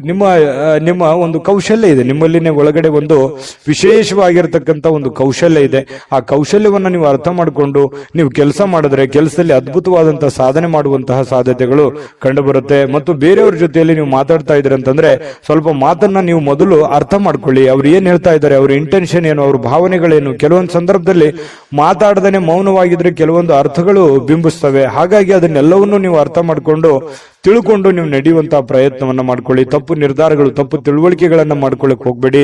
ನಿಮ್ಮ ಒಂದು ಕೌಶಲ್ಯ ಇದೆ, ನಿಮ್ಮಲ್ಲಿನೇ ಒಳಗಡೆ ಒಂದು ವಿಶೇಷವಾಗಿರತಕ್ಕಂತ ಒಂದು ಕೌಶಲ್ಯ ಇದೆ. ಆ ಕೌಶಲ್ಯವನ್ನ ನೀವು ಅರ್ಥ ಮಾಡಿಕೊಂಡು ನೀವು ಕೆಲಸ ಮಾಡಿದ್ರೆ ಕೆಲಸದಲ್ಲಿ ಅದ್ಭುತವಾದಂತಹ ಸಾಧನೆ ಮಾಡುವಂತಹ ಸಾಧ್ಯತೆಗಳು ಕಂಡು ಬರುತ್ತೆ. ಮತ್ತು ಬೇರೆಯವ್ರ ಜೊತೆಯಲ್ಲಿ ನೀವು ಮಾತಾಡ್ತಾ ಇದ್ರೆ ಅಂತಂದ್ರೆ ಸ್ವಲ್ಪ ಮಾತನ್ನ ನೀವು ಮೊದಲು ಅರ್ಥ ಮಾಡ್ಕೊಳ್ಳಿ. ಅವ್ರು ಏನ್ ಹೇಳ್ತಾ ಇದ್ದಾರೆ, ಅವ್ರ ಇಂಟೆನ್ಷನ್ ಏನು, ಅವ್ರ ಭಾವನೆಗಳೇನು. ಕೆಲವೊಂದು ಸಂದರ್ಭದಲ್ಲಿ ಮಾತಾಡದೇನೆ ಮೌನವಾಗಿದ್ರೆ ಕೆಲವೊಂದು ಅರ್ಥಗಳು ಬಿಂಬಿಸ್ತವೆ. ಹಾಗಾಗಿ ಅದನ್ನೆಲ್ಲವನ್ನೂ ನೀವು ಅರ್ಥ ಮಾಡಿಕೊಂಡು ತಿಳ್ಕೊಂಡು ನೀವು ನಡೆಯುವಂತಹ ಪ್ರಯತ್ನವನ್ನ ಮಾಡ್ಕೊಳ್ಳಿ. ತಪ್ಪು ನಿರ್ಧಾರಗಳು, ತಪ್ಪು ತಿಳುವಳಿಕೆಗಳನ್ನ ಮಾಡ್ಕೊಳ್ಳಿಕ್ ಹೋಗ್ಬೇಡಿ.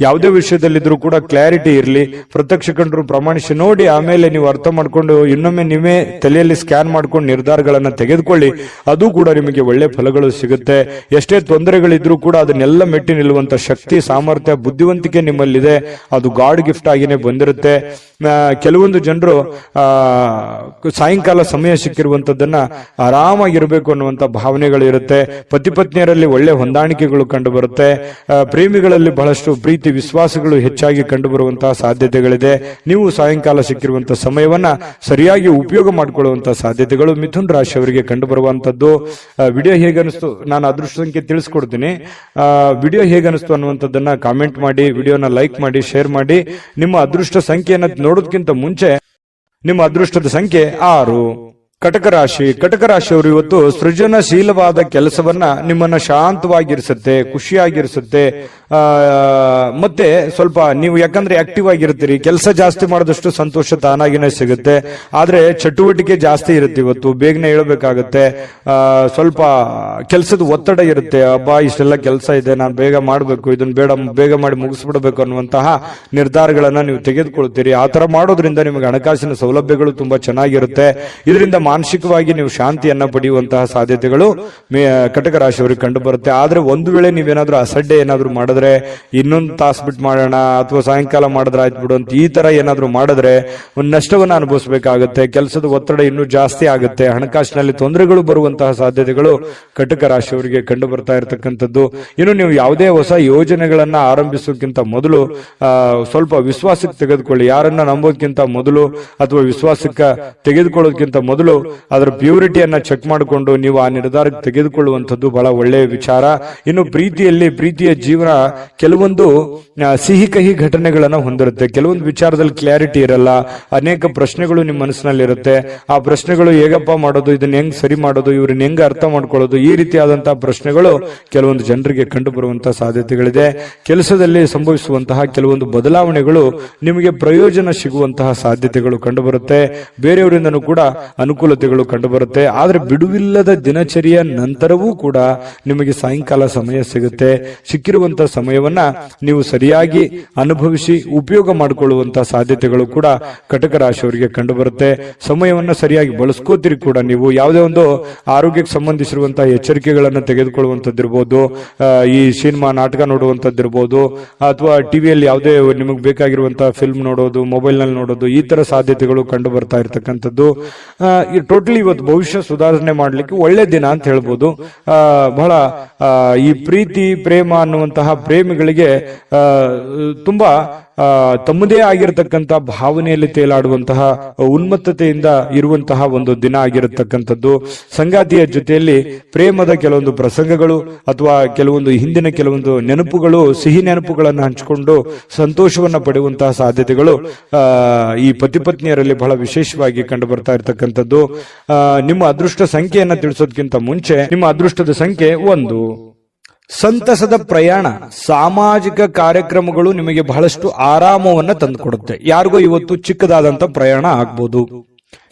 ಯಾವುದೇ ವಿಷಯದಲ್ಲಿದ್ರೂ ಕೂಡ ಕ್ಲಾರಿಟಿ ಇರಲಿ. ಪ್ರತ್ಯಕ್ಷ ಕಂಡ್ರು ಪ್ರಮಾಣಿಸಿ ನೋಡಿ, ಆಮೇಲೆ ನೀವು ಅರ್ಥ ಮಾಡ್ಕೊಂಡು ಇನ್ನೊಮ್ಮೆ ನೀವೇ ತಲೆಯಲ್ಲಿ ಸ್ಕ್ಯಾನ್ ಮಾಡ್ಕೊಂಡು ನಿರ್ಧಾರಗಳನ್ನ ತೆಗೆದುಕೊಳ್ಳಿ. ಅದು ಕೂಡ ನಿಮಗೆ ಒಳ್ಳೆ ಫಲಗಳು ಸಿಗುತ್ತೆ. ಎಷ್ಟೇ ತೊಂದರೆಗಳಿದ್ರೂ ಕೂಡ ಅದನ್ನೆಲ್ಲ ಮೆಟ್ಟಿ ನಿಲ್ಲುವಂತ ಶಕ್ತಿ, ಸಾಮರ್ಥ್ಯ, ಬುದ್ಧಿವಂತಿಕೆ ನಿಮ್ಮಲ್ಲಿದೆ. ಅದು ಗಾಡ್ ಗಿಫ್ಟ್ ಆಗಿನೇ ಬಂದಿರುತ್ತೆ. ಕೆಲವೊಂದು ಜನರು ಸಾಯಂಕಾಲ ಸಮಯ ಸಿಕ್ಕಿರುವಂತದ್ದನ್ನ ಆರಾಮಾಗಿರ್ಬೇಕು ಅನ್ನುವಂತ ಭಾವನೆಗಳು ಇರುತ್ತೆ. ಪತಿ ಪತ್ನಿಯರಲ್ಲಿ ಒಳ್ಳೆ ಹೊಂದಾಣಿಕೆಗಳು ಕಂಡು ಬರುತ್ತೆ. ಪ್ರೇಮಿಗಳಲ್ಲಿ ಬಹಳಷ್ಟು ಪ್ರೀತಿ ವಿಶ್ವಾಸಗಳು ಹೆಚ್ಚಾಗಿ ಕಂಡು ಬರುವಂತಹ ಸಾಧ್ಯತೆಗಳಿದೆ. ನೀವು ಸಾಯಂಕಾಲ ಸಿಕ್ಕಿರುವಂತಹ ಸಮಯವನ್ನ ಸರಿಯಾಗಿ ಉಪಯೋಗ ಮಾಡಿಕೊಳ್ಳುವಂತಹ ಸಾಧ್ಯತೆಗಳು ಮಿಥುನ್ ರಾಶಿಯವರಿಗೆ ಕಂಡು ಬರುವಂತದ್ದು. ವಿಡಿಯೋ ಹೇಗನಿಸ್ತು, ನಾನು ಅದೃಷ್ಟ ಸಂಖ್ಯೆ ತಿಳಿಸ್ಕೊಡ್ತೀನಿ. ವಿಡಿಯೋ ಹೇಗನಿಸ್ತು ಅನ್ನುವಂಥದ್ದನ್ನ ಕಾಮೆಂಟ್ ಮಾಡಿ, ವಿಡಿಯೋನ ಲೈಕ್ ಮಾಡಿ, ಶೇರ್ ಮಾಡಿ. ನಿಮ್ಮ ಅದೃಷ್ಟ ಸಂಖ್ಯೆಯನ್ನು ನೋಡೋದಕ್ಕಿಂತ ಮುಂಚೆ ನಿಮ್ಮ ಅದೃಷ್ಟದ ಸಂಖ್ಯೆ 6. ಕಟಕ ರಾಶಿ. ಕಟಕ ರಾಶಿಯವರು ಇವತ್ತು ಸೃಜನಶೀಲವಾದ ಕೆಲಸವನ್ನ ನಿಮ್ಮನ್ನ ಶಾಂತವಾಗಿರಿಸುತ್ತೆ, ಖುಷಿಯಾಗಿರಿಸುತ್ತೆ. ಮತ್ತೆ ಸ್ವಲ್ಪ ನೀವು ಯಾಕಂದ್ರೆ ಆಕ್ಟಿವ್ ಆಗಿರ್ತೀರಿ, ಕೆಲಸ ಜಾಸ್ತಿ ಮಾಡಿದಷ್ಟು ಸಂತೋಷ ತಾನಾಗಿನೇ ಸಿಗುತ್ತೆ. ಆದ್ರೆ ಚಟುವಟಿಕೆ ಜಾಸ್ತಿ ಇರುತ್ತೆ. ಇವತ್ತು ಬೇಗನೆ ಹೇಳಬೇಕಾಗತ್ತೆ. ಸ್ವಲ್ಪ ಕೆಲಸದ ಒತ್ತಡ ಇರುತ್ತೆ. ಅಬ್ಬಾ ಇಷ್ಟೆಲ್ಲ ಕೆಲಸ ಇದೆ, ನಾನು ಬೇಗ ಮಾಡಬೇಕು, ಇದನ್ನ ಬೇಗ ಮಾಡಿ ಮುಗಿಸ್ಬಿಡ್ಬೇಕು ಅನ್ನುವಂತಹ ನಿರ್ಧಾರಗಳನ್ನ ನೀವು ತೆಗೆದುಕೊಳ್ತೀರಿ. ಆ ತರ ಮಾಡೋದ್ರಿಂದ ನಿಮಗೆ ಹಣಕಾಸಿನ ಸೌಲಭ್ಯಗಳು ತುಂಬಾ ಚೆನ್ನಾಗಿರುತ್ತೆ. ಇದರಿಂದ ಮಾನಸಿಕವಾಗಿ ನೀವು ಶಾಂತಿಯನ್ನ ಪಡೆಯುವಂತಹ ಸಾಧ್ಯತೆಗಳು ಕಟಕ ರಾಶಿಯವರಿಗೆ ಕಂಡು ಬರುತ್ತೆ. ಆದ್ರೆ ಒಂದು ವೇಳೆ ನೀವೇನಾದ್ರೂ ಅಸಡ್ಡೆ ಏನಾದ್ರೂ ಮಾಡಿದ್ರೆ, ಇನ್ನೊಂದು ತಾಸು ಬಿಟ್ಟು ಮಾಡೋಣ ಅಥವಾ ಸಾಯಂಕಾಲ ಮಾಡಿದ್ರೆ ಆಯ್ತು ಬಿಡು ಅಂತ ಈ ತರ ಏನಾದ್ರೂ ಮಾಡಿದ್ರೆ ಒಂದು ನಷ್ಟವನ್ನ ಅನುಭವಿಸಬೇಕಾಗುತ್ತೆ. ಕೆಲಸದ ಒತ್ತಡ ಇನ್ನೂ ಜಾಸ್ತಿ ಆಗುತ್ತೆ. ಹಣಕಾಸಿನಲ್ಲಿ ತೊಂದರೆಗಳು ಬರುವಂತಹ ಸಾಧ್ಯತೆಗಳು ಕಟಕ ರಾಶಿಯವರಿಗೆ ಕಂಡು ಬರ್ತಾ ಇರತಕ್ಕಂಥದ್ದು. ಇನ್ನು ನೀವು ಯಾವುದೇ ಹೊಸ ಯೋಜನೆಗಳನ್ನ ಆರಂಭಿಸೋಕ್ಕಿಂತ ಮೊದಲು ಸ್ವಲ್ಪ ವಿಶ್ವಾಸಕ್ಕೆ ತೆಗೆದುಕೊಳ್ಳಿ. ಯಾರನ್ನ ನಂಬೋದಕ್ಕಿಂತ ಮೊದಲು ಅಥವಾ ವಿಶ್ವಾಸಕ್ಕೆ ತೆಗೆದುಕೊಳ್ಳೋದಕ್ಕಿಂತ ಮೊದಲು ಅದರ ಪ್ಯೂರಿಟಿಯನ್ನ ಚೆಕ್ ಮಾಡಿಕೊಂಡು ನೀವು ಆ ನಿರ್ಧಾರಕ್ಕೆ ತೆಗೆದುಕೊಳ್ಳುವಂಥದ್ದು ಬಹಳ ಒಳ್ಳೆಯ ವಿಚಾರ. ಇನ್ನು ಪ್ರೀತಿಯ ಜೀವನ ಕೆಲವೊಂದು ಸಿಹಿ ಕಹಿ ಘಟನೆಗಳನ್ನ ಹೊಂದಿರುತ್ತೆ. ಕೆಲವೊಂದು ವಿಚಾರದಲ್ಲಿ ಕ್ಲಾರಿಟಿ ಇರಲ್ಲ. ಅನೇಕ ಪ್ರಶ್ನೆಗಳು ನಿಮ್ಮ ಮನಸ್ಸಿನಲ್ಲಿ ಇರುತ್ತೆ. ಆ ಪ್ರಶ್ನೆಗಳು ಹೇಗಪ್ಪ ಮಾಡೋದು, ಇದನ್ನ ಹೆಂಗ್ ಸರಿ ಮಾಡೋದು, ಇವ್ರನ್ನ ಹೆಂಗ್ ಅರ್ಥ ಮಾಡ್ಕೊಳ್ಳೋದು, ಈ ರೀತಿಯಾದಂತಹ ಪ್ರಶ್ನೆಗಳು ಕೆಲವೊಂದು ಜನರಿಗೆ ಕಂಡು ಬರುವಂತಹ ಸಾಧ್ಯತೆಗಳಿದೆ. ಕೆಲಸದಲ್ಲಿ ಸಂಭವಿಸುವಂತಹ ಕೆಲವೊಂದು ಬದಲಾವಣೆಗಳು ನಿಮಗೆ ಪ್ರಯೋಜನ ಸಿಗುವಂತಹ ಸಾಧ್ಯತೆಗಳು ಕಂಡು ಬರುತ್ತೆ. ಬೇರೆಯವರಿಂದನೂ ಕೂಡ ಅನುಕೂಲತೆಗಳು ಕಂಡು ಬರುತ್ತೆ. ಆದ್ರೆ ಬಿಡುವಿಲ್ಲದ ದಿನಚರಿಯ ನಂತರವೂ ಕೂಡ ನಿಮಗೆ ಸಾಯಂಕಾಲ ಸಮಯ ಸಿಗುತ್ತೆ. ಸಿಕ್ಕಿರುವಂತಹ ಸಮಯವನ್ನ ನೀವು ಸರಿಯಾಗಿ ಅನುಭವಿಸಿ ಉಪಯೋಗ ಮಾಡಿಕೊಳ್ಳುವಂತಹ ಸಾಧ್ಯತೆಗಳು ಕೂಡ ಕಟಕ ರಾಶಿಯವರಿಗೆ ಕಂಡು ಬರುತ್ತೆ. ಸಮಯವನ್ನ ಸರಿಯಾಗಿ ಬಳಸ್ಕೋತೀರಿ ಕೂಡ. ನೀವು ಯಾವುದೇ ಒಂದು ಆರೋಗ್ಯಕ್ಕೆ ಸಂಬಂಧಿಸಿರುವಂತಹ ಎಚ್ಚರಿಕೆಗಳನ್ನು ತೆಗೆದುಕೊಳ್ಳುವಂತದ್ದಿರ್ಬೋದು, ಈ ಸಿನಿಮಾ ನಾಟಕ ನೋಡುವಂತದ್ದಿರ್ಬೋದು, ಅಥವಾ ಟಿವಿಯಲ್ಲಿ ಯಾವುದೇ ನಿಮಗೆ ಬೇಕಾಗಿರುವಂತಹ ಫಿಲ್ಮ್ ನೋಡೋದು, ಮೊಬೈಲ್ ನಲ್ಲಿ ನೋಡೋದು, ಈ ತರ ಸಾಧ್ಯತೆಗಳು ಕಂಡು ಬರ್ತಾ ಇರತಕ್ಕಂಥದ್ದು. ಟೋಟಲಿ ಇವತ್ತು ಭವಿಷ್ಯ ಸುಧಾರಣೆ ಮಾಡ್ಲಿಕ್ಕೆ ಒಳ್ಳೆ ದಿನ ಅಂತ ಹೇಳ್ಬೋದು. ಬಹಳ ಈ ಪ್ರೀತಿ ಪ್ರೇಮ ಅನ್ನುವಂತಹ ಪ್ರೇಮಿಗಳಿಗೆ ತುಂಬಾ ತಮ್ಮದೇ ಆಗಿರತಕ್ಕಂತ ಭಾವನೆಯಲ್ಲಿ ತೇಲಾಡುವಂತಹ ಉನ್ಮತ್ತತೆಯಿಂದ ಇರುವಂತಹ ಒಂದು ದಿನ ಆಗಿರತಕ್ಕಂಥದ್ದು. ಸಂಗಾತಿಯ ಜೊತೆಯಲ್ಲಿ ಪ್ರೇಮದ ಕೆಲವೊಂದು ಪ್ರಸಂಗಗಳು ಅಥವಾ ಕೆಲವೊಂದು ಹಿಂದಿನ ಕೆಲವೊಂದು ನೆನಪುಗಳು, ಸಿಹಿ ನೆನಪುಗಳನ್ನು ಹಂಚಿಕೊಂಡು ಸಂತೋಷವನ್ನ ಪಡೆಯುವಂತಹ ಸಾಧ್ಯತೆಗಳು ಈ ಪತಿ ಪತ್ನಿಯರಲ್ಲಿ ಬಹಳ ವಿಶೇಷವಾಗಿ ಕಂಡು ಬರ್ತಾ ಇರತಕ್ಕಂಥದ್ದು. ನಿಮ್ಮ ಅದೃಷ್ಟ ಸಂಖ್ಯೆಯನ್ನ ತಿಳಿಸೋದಕ್ಕಿಂತ ಮುಂಚೆ ನಿಮ್ಮ ಅದೃಷ್ಟದ ಸಂಖ್ಯೆ 1. ಸಂತಸದ ಪ್ರಯಾಣ, ಸಾಮಾಜಿಕ ಕಾರ್ಯಕ್ರಮಗಳು ನಿಮಗೆ ಬಹಳಷ್ಟು ಆರಾಮವನ್ನ ತಂದುಕೊಡುತ್ತೆ. ಯಾರಿಗೋ ಇವತ್ತು ಚಿಕ್ಕದಾದಂತ ಪ್ರಯಾಣ ಆಗ್ಬೋದು,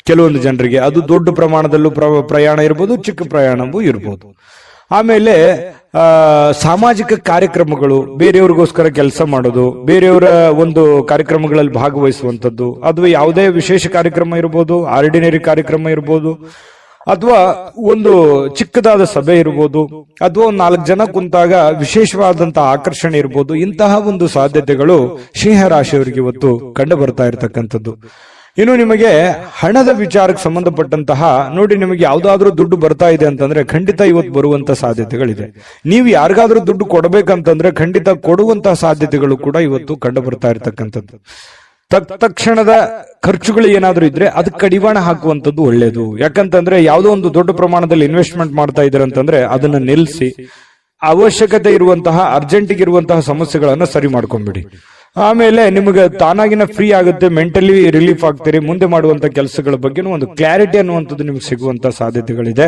ಕೆಲವೊಂದು ಜನರಿಗೆ ಅದು ದೊಡ್ಡ ಪ್ರಮಾಣದಲ್ಲೂ ಪ್ರಯಾಣ ಇರ್ಬೋದು, ಚಿಕ್ಕ ಪ್ರಯಾಣವೂ ಇರ್ಬೋದು. ಆಮೇಲೆ ಸಾಮಾಜಿಕ ಕಾರ್ಯಕ್ರಮಗಳು, ಬೇರೆಯವ್ರಿಗೋಸ್ಕರ ಕೆಲಸ ಮಾಡೋದು, ಬೇರೆಯವರ ಒಂದು ಕಾರ್ಯಕ್ರಮಗಳಲ್ಲಿ ಭಾಗವಹಿಸುವಂಥದ್ದು, ಅಥವಾ ಯಾವುದೇ ವಿಶೇಷ ಕಾರ್ಯಕ್ರಮ ಇರ್ಬೋದು, ಆರ್ಡಿನರಿ ಕಾರ್ಯಕ್ರಮ ಇರ್ಬೋದು, ಅಥವಾ ಒಂದು ಚಿಕ್ಕದಾದ ಸಭೆ ಇರ್ಬೋದು, ಅಥವಾ ಒಂದು 4 ಜನ ಕುಂತಾಗ ವಿಶೇಷವಾದಂತಹ ಆಕರ್ಷಣೆ ಇರ್ಬೋದು. ಇಂತಹ ಒಂದು ಸಾಧ್ಯತೆಗಳು ಸಿಂಹ ರಾಶಿಯವರಿಗೆ ಇವತ್ತು ಕಂಡು ಬರ್ತಾ ಇರತಕ್ಕಂಥದ್ದು. ಇನ್ನು ನಿಮಗೆ ಹಣದ ವಿಚಾರಕ್ಕೆ ಸಂಬಂಧಪಟ್ಟಂತಹ ನೋಡಿ, ನಿಮಗೆ ಯಾವ್ದಾದ್ರೂ ದುಡ್ಡು ಬರ್ತಾ ಇದೆ ಅಂತಂದ್ರೆ ಖಂಡಿತ ಇವತ್ತು ಬರುವಂತ ಸಾಧ್ಯತೆಗಳಿದೆ. ನೀವು ಯಾರಿಗಾದ್ರೂ ದುಡ್ಡು ಕೊಡಬೇಕಂತಂದ್ರೆ ಖಂಡಿತ ಕೊಡುವಂತಹ ಸಾಧ್ಯತೆಗಳು ಕೂಡ ಇವತ್ತು ಕಂಡು ಬರ್ತಾ ಇರತಕ್ಕಂಥದ್ದು. ತಕ್ಷಣದ ಖರ್ಚುಗಳು ಏನಾದ್ರೂ ಇದ್ರೆ ಅದಕ್ಕೆ ಕಡಿವಾಣ ಹಾಕುವಂಥದ್ದು ಒಳ್ಳೇದು. ಯಾಕಂತಂದ್ರೆ ಯಾವುದೋ ಒಂದು ದೊಡ್ಡ ಪ್ರಮಾಣದಲ್ಲಿ ಇನ್ವೆಸ್ಟ್ಮೆಂಟ್ ಮಾಡ್ತಾ ಇದ್ದಾರೆ ಅಂತಂದ್ರೆ ಅದನ್ನ ನಿಲ್ಲಿಸಿ ಅವಶ್ಯಕತೆ ಇರುವಂತಹ ಅರ್ಜೆಂಟಿಗೆ ಇರುವಂತಹ ಸಮಸ್ಯೆಗಳನ್ನ ಸರಿ ಮಾಡ್ಕೊಂಡ್ಬಿಡಿ. ಆಮೇಲೆ ನಿಮಗೆ ತಾನಾಗಿನ ಫ್ರೀ ಆಗುತ್ತೆ, ಮೆಂಟಲಿ ರಿಲೀಫ್ ಆಗ್ತೀರಿ. ಮುಂದೆ ಮಾಡುವಂತ ಕೆಲಸಗಳ ಬಗ್ಗೆ ಒಂದು ಕ್ಲಾರಿಟಿ ಅನ್ನುವಂಥದ್ದು ನಿಮ್ಗೆ ಸಿಗುವಂತ ಸಾಧ್ಯತೆಗಳಿದೆ.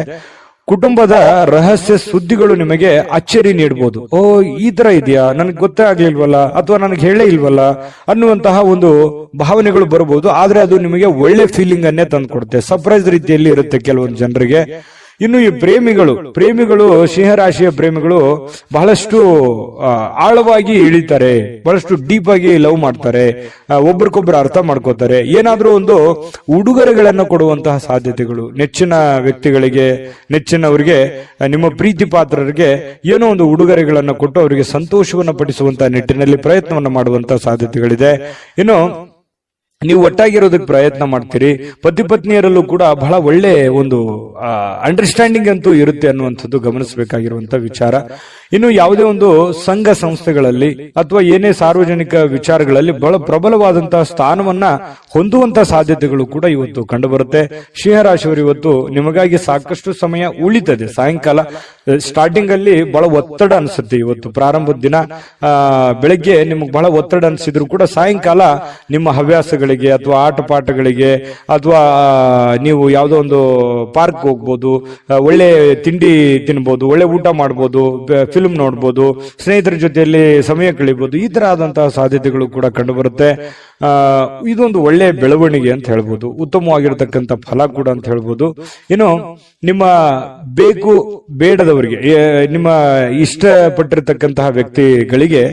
ಕುಟುಂಬದ ರಹಸ್ಯ ಸುದ್ದಿಗಳು ನಿಮಗೆ ಅಚ್ಚರಿ ನೀಡಬಹುದು. ಓ, ಈ ತರ ಇದೆಯಾ, ನನಗೆ ಗೊತ್ತೇ ಆಗ್ಲಿಲ್ವಲ್ಲ, ಅಥವಾ ನನಗೆ ಹೇಳೇ ಇಲ್ವಲ್ಲ ಅನ್ನುವಂತಹ ಒಂದು ಭಾವನೆಗಳು ಬರಬಹುದು. ಆದ್ರೆ ಅದು ನಿಮಗೆ ಒಳ್ಳೆ ಫೀಲಿಂಗ್ ಅನ್ನೇ ತಂದುಕೊಡುತ್ತೆ. ಸರ್ಪ್ರೈಸ್ ರೀತಿಯಲ್ಲಿ ಇರುತ್ತೆ ಕೆಲವೊಂದು ಜನರಿಗೆ. ಇನ್ನು ಈ ಪ್ರೇಮಿಗಳು ಸಿಂಹರಾಶಿಯ ಪ್ರೇಮಿಗಳು ಬಹಳಷ್ಟು ಆಳವಾಗಿ ಇಳಿತಾರೆ, ಬಹಳಷ್ಟು ಡೀಪ್ ಆಗಿ ಲವ್ ಮಾಡ್ತಾರೆ, ಒಬ್ರಿಗೊಬ್ರು ಅರ್ಥ ಮಾಡ್ಕೋತಾರೆ. ಏನಾದ್ರೂ ಒಂದು ಉಡುಗೊರೆಗಳನ್ನು ಕೊಡುವಂತಹ ಸಾಧ್ಯತೆಗಳು, ನೆಚ್ಚಿನ ವ್ಯಕ್ತಿಗಳಿಗೆ, ನೆಚ್ಚಿನವರಿಗೆ, ನಿಮ್ಮ ಪ್ರೀತಿ ಪಾತ್ರರಿಗೆ ಏನೋ ಒಂದು ಉಡುಗೊರೆಗಳನ್ನು ಕೊಟ್ಟು ಅವರಿಗೆ ಸಂತೋಷವನ್ನು ಪಡಿಸುವಂತಹ ನಿಟ್ಟಿನಲ್ಲಿ ಪ್ರಯತ್ನವನ್ನು ಮಾಡುವಂತಹ ಸಾಧ್ಯತೆಗಳಿದೆ. ಇನ್ನು ನೀವು ಒಟ್ಟಾಗಿರೋದಕ್ಕೆ ಪ್ರಯತ್ನ ಮಾಡ್ತೀರಿ. ಪತಿ ಪತ್ನಿಯರಲ್ಲೂ ಕೂಡ ಬಹಳ ಒಳ್ಳೆ ಒಂದು ಅಂಡರ್ಸ್ಟ್ಯಾಂಡಿಂಗ್ ಅಂತೂ ಇರುತ್ತೆ ಅನ್ನುವಂಥದ್ದು ಗಮನಿಸಬೇಕಾಗಿರುವಂತಹ ವಿಚಾರ. ಇನ್ನು ಯಾವುದೇ ಒಂದು ಸಂಘ ಸಂಸ್ಥೆಗಳಲ್ಲಿ ಅಥವಾ ಏನೇ ಸಾರ್ವಜನಿಕ ವಿಚಾರಗಳಲ್ಲಿ ಬಹಳ ಪ್ರಬಲವಾದಂತಹ ಸ್ಥಾನವನ್ನ ಹೊಂದುವಂತಹ ಸಾಧ್ಯತೆಗಳು ಕೂಡ ಇವತ್ತು ಕಂಡು ಬರುತ್ತೆ. ಸಿಂಹರಾಶಿಯವರು ಇವತ್ತು ನಿಮಗಾಗಿ ಸಾಕಷ್ಟು ಸಮಯ ಉಳಿತದೆ. ಸಾಯಂಕಾಲ ಸ್ಟಾರ್ಟಿಂಗ್ ಅಲ್ಲಿ ಬಹಳ ಒತ್ತಡ ಅನ್ಸುತ್ತೆ. ಇವತ್ತು ಪ್ರಾರಂಭದ ದಿನ ಬೆಳಗ್ಗೆ ನಿಮಗೆ ಬಹಳ ಒತ್ತಡ ಅನ್ಸಿದ್ರು ಕೂಡ ಸಾಯಂಕಾಲ ನಿಮ್ಮ ಹವ್ಯಾಸಗಳಿಗೆ ಅಥವಾ ಆಟ ಪಾಠಗಳಿಗೆ ಅಥವಾ ನೀವು ಯಾವುದೋ ಒಂದು ಪಾರ್ಕ್ ಹೋಗ್ಬೋದು, ಒಳ್ಳೆ ತಿಂಡಿ ತಿನ್ಬೋದು, ಒಳ್ಳೆ ಊಟ ಮಾಡ್ಬೋದು, ಫಿಲ್ಮ್ ನೋಡ್ಬೋದು, ಸ್ನೇಹಿತರ ಜೊತೆಯಲ್ಲಿ ಸಮಯ ಕಳಿಬಹುದು. ಈ ತರ ಆದಂತಹ ಸಾಧ್ಯತೆಗಳು ಕೂಡ ಕಂಡು ಬರುತ್ತೆ. ಇದೊಂದು ಒಳ್ಳೆ ಬೆಳವಣಿಗೆ ಅಂತ ಹೇಳ್ಬೋದು, ಉತ್ತಮವಾಗಿರತಕ್ಕಂಥ ಫಲ ಕೂಡ ಅಂತ ಹೇಳ್ಬೋದು. ಇನ್ನು ನಿಮ್ಮ ಬೇಕು ಬೇಡದವರಿಗೆ, ನಿಮ್ಮ ಇಷ್ಟಪಟ್ಟಿರತಕ್ಕಂತಹ ವ್ಯಕ್ತಿಗಳಿಗೆ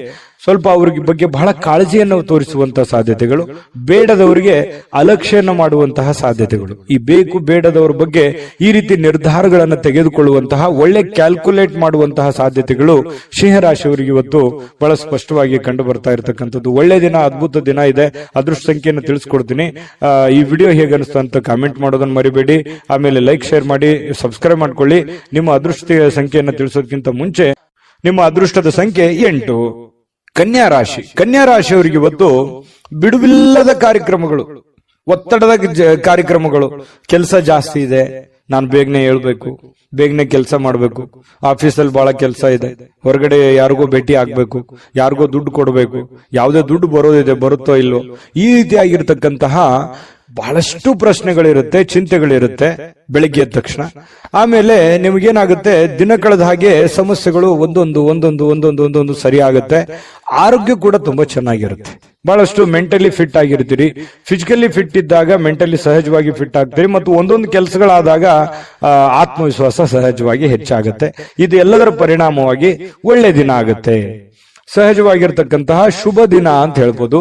ಸ್ವಲ್ಪ ಅವ್ರಿಗೆ ಬಗ್ಗೆ ಬಹಳ ಕಾಳಜಿಯನ್ನು ತೋರಿಸುವಂತಹ ಸಾಧ್ಯತೆಗಳು, ಬೇಡದವರಿಗೆ ಅಲಕ್ಷ್ಯನ ಮಾಡುವಂತಹ ಸಾಧ್ಯತೆಗಳು. ಈ ಬೇಕು ಬೇಡದವರ ಬಗ್ಗೆ ಈ ರೀತಿ ನಿರ್ಧಾರಗಳನ್ನು ತೆಗೆದುಕೊಳ್ಳುವಂತಹ, ಒಳ್ಳೆ ಕ್ಯಾಲ್ಕುಲೇಟ್ ಮಾಡುವಂತಹ ಸಾಧ್ಯತೆಗಳು ಸಿಂಹರಾಶಿಯವರಿಗೆ ಇವತ್ತು ಬಹಳ ಸ್ಪಷ್ಟವಾಗಿ ಕಂಡು ಬರ್ತಾ ಇರತಕ್ಕಂಥದ್ದು. ಒಳ್ಳೆ ದಿನ, ಅದ್ಭುತ ದಿನ ಇದೆ. ಅದೃಷ್ಟ ಸಂಖ್ಯೆಯನ್ನು ತಿಳಿಸ್ಕೊಡ್ತೀನಿ. ಈ ವಿಡಿಯೋ ಹೇಗೆ ಅನಿಸ್ತು ಅಂತ ಕಾಮೆಂಟ್ ಮಾಡೋದನ್ನ ಮರಿಬೇಡಿ. ಆಮೇಲೆ ಲೈಕ್, ಶೇರ್ ಮಾಡಿ, ಸಬ್ಸ್ಕ್ರೈಬ್ ಮಾಡ್ಕೊಳ್ಳಿ. ನಿಮ್ಮ ಅದೃಷ್ಟ ಸಂಖ್ಯೆಯನ್ನು ತಿಳಿಸೋದಕ್ಕಿಂತ ಮುಂಚೆ ನಿಮ್ಮ ಅದೃಷ್ಟದ ಸಂಖ್ಯೆ 8. ಕನ್ಯಾ ರಾಶಿಯವರಿಗೆ ಇವತ್ತು ಬಿಡುವಿಲ್ಲದ ಕಾರ್ಯಕ್ರಮಗಳು, ಒತ್ತಡದ ಕಾರ್ಯಕ್ರಮಗಳು, ಕೆಲಸ ಜಾಸ್ತಿ ಇದೆ, ನಾನು ಬೇಗನೆ ಹೇಳ್ಬೇಕು, ಬೇಗನೆ ಕೆಲಸ ಮಾಡ್ಬೇಕು, ಆಫೀಸಲ್ಲಿ ಬಹಳ ಕೆಲಸ ಇದೆ, ಹೊರಗಡೆ ಯಾರಿಗೋ ಭೇಟಿ ಆಗ್ಬೇಕು, ಯಾರಿಗೋ ದುಡ್ಡು ಕೊಡ್ಬೇಕು, ಯಾವುದೇ ದುಡ್ಡು ಬರೋದಿದೆ, ಬರುತ್ತೋ ಇಲ್ವೋ, ಈ ರೀತಿಯಾಗಿರ್ತಕ್ಕಂತಹ ಬಹಳಷ್ಟು ಪ್ರಶ್ನೆಗಳಿರುತ್ತೆ, ಚಿಂತೆಗಳಿರುತ್ತೆ ಬೆಳಿಗ್ಗೆ ಎದ್ದ ತಕ್ಷಣ. ಆಮೇಲೆ ನಿಮಗೇನಾಗುತ್ತೆ, ದಿನ ಕಳೆದ ಹಾಗೆ ಸಮಸ್ಯೆಗಳು ಒಂದೊಂದು ಸರಿ ಆಗುತ್ತೆ. ಆರೋಗ್ಯ ಕೂಡ ತುಂಬಾ ಚೆನ್ನಾಗಿರುತ್ತೆ. ಬಹಳಷ್ಟು ಮೆಂಟಲಿ ಫಿಟ್ ಆಗಿರ್ತೀರಿ. ಫಿಸಿಕಲಿ ಫಿಟ್ ಇದ್ದಾಗ ಮೆಂಟಲಿ ಸಹಜವಾಗಿ ಫಿಟ್ ಆಗ್ತೀರಿ. ಮತ್ತು ಒಂದೊಂದು ಕೆಲಸಗಳಾದಾಗ ಆತ್ಮವಿಶ್ವಾಸ ಸಹಜವಾಗಿ ಹೆಚ್ಚಾಗುತ್ತೆ. ಇದು ಎಲ್ಲದರ ಪರಿಣಾಮವಾಗಿ ಒಳ್ಳೆ ದಿನ ಆಗುತ್ತೆ. ಸಹಜವಾಗಿರ್ತಕ್ಕಂತಹ ಶುಭ ದಿನ ಅಂತ ಹೇಳ್ಬೋದು.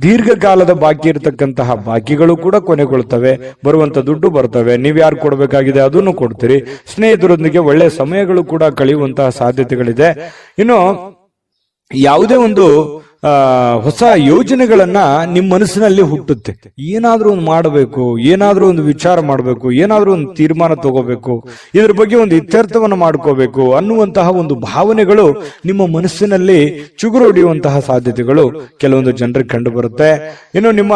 ದೀರ್ಘಕಾಲದ ಬಾಕಿ ಇರತಕ್ಕಂತಹ ಬಾಕಿಗಳು ಕೂಡ ಕೊನೆಗೊಳ್ತವೆ. ಬರುವಂತ ದುಡ್ಡು ಬರ್ತವೆ. ನೀವ್ ಯಾರು ಕೊಡಬೇಕಾಗಿದೆ ಅದನ್ನು ಕೊಡ್ತೀರಿ. ಸ್ನೇಹಿತರೊಂದಿಗೆ ಒಳ್ಳೆ ಸಮಯಗಳು ಕೂಡ ಕಳೆಯುವಂತಹ ಸಾಧ್ಯತೆಗಳಿದೆ. ಇನ್ನು ಯಾವುದೇ ಒಂದು ಹೊಸ ಯೋಜನೆಗಳನ್ನ ನಿಮ್ಮ ಮನಸ್ಸಿನಲ್ಲಿ ಹುಟ್ಟುತ್ತೆ. ಏನಾದ್ರೂ ಒಂದು ಮಾಡಬೇಕು, ಏನಾದ್ರೂ ಒಂದು ವಿಚಾರ ಮಾಡಬೇಕು, ಏನಾದ್ರೂ ಒಂದು ತೀರ್ಮಾನ ತಗೋಬೇಕು, ಇದ್ರ ಬಗ್ಗೆ ಒಂದು ಇತ್ಯರ್ಥವನ್ನು ಮಾಡ್ಕೋಬೇಕು ಅನ್ನುವಂತಹ ಒಂದು ಭಾವನೆಗಳು ನಿಮ್ಮ ಮನಸ್ಸಿನಲ್ಲಿ ಚುಗುರೊಡೆಯುವಂತಹ ಸಾಧ್ಯತೆಗಳು ಕೆಲವೊಂದು ಜನರಿಗೆ ಕಂಡು ಬರುತ್ತೆ. ಇನ್ನು ನಿಮ್ಮ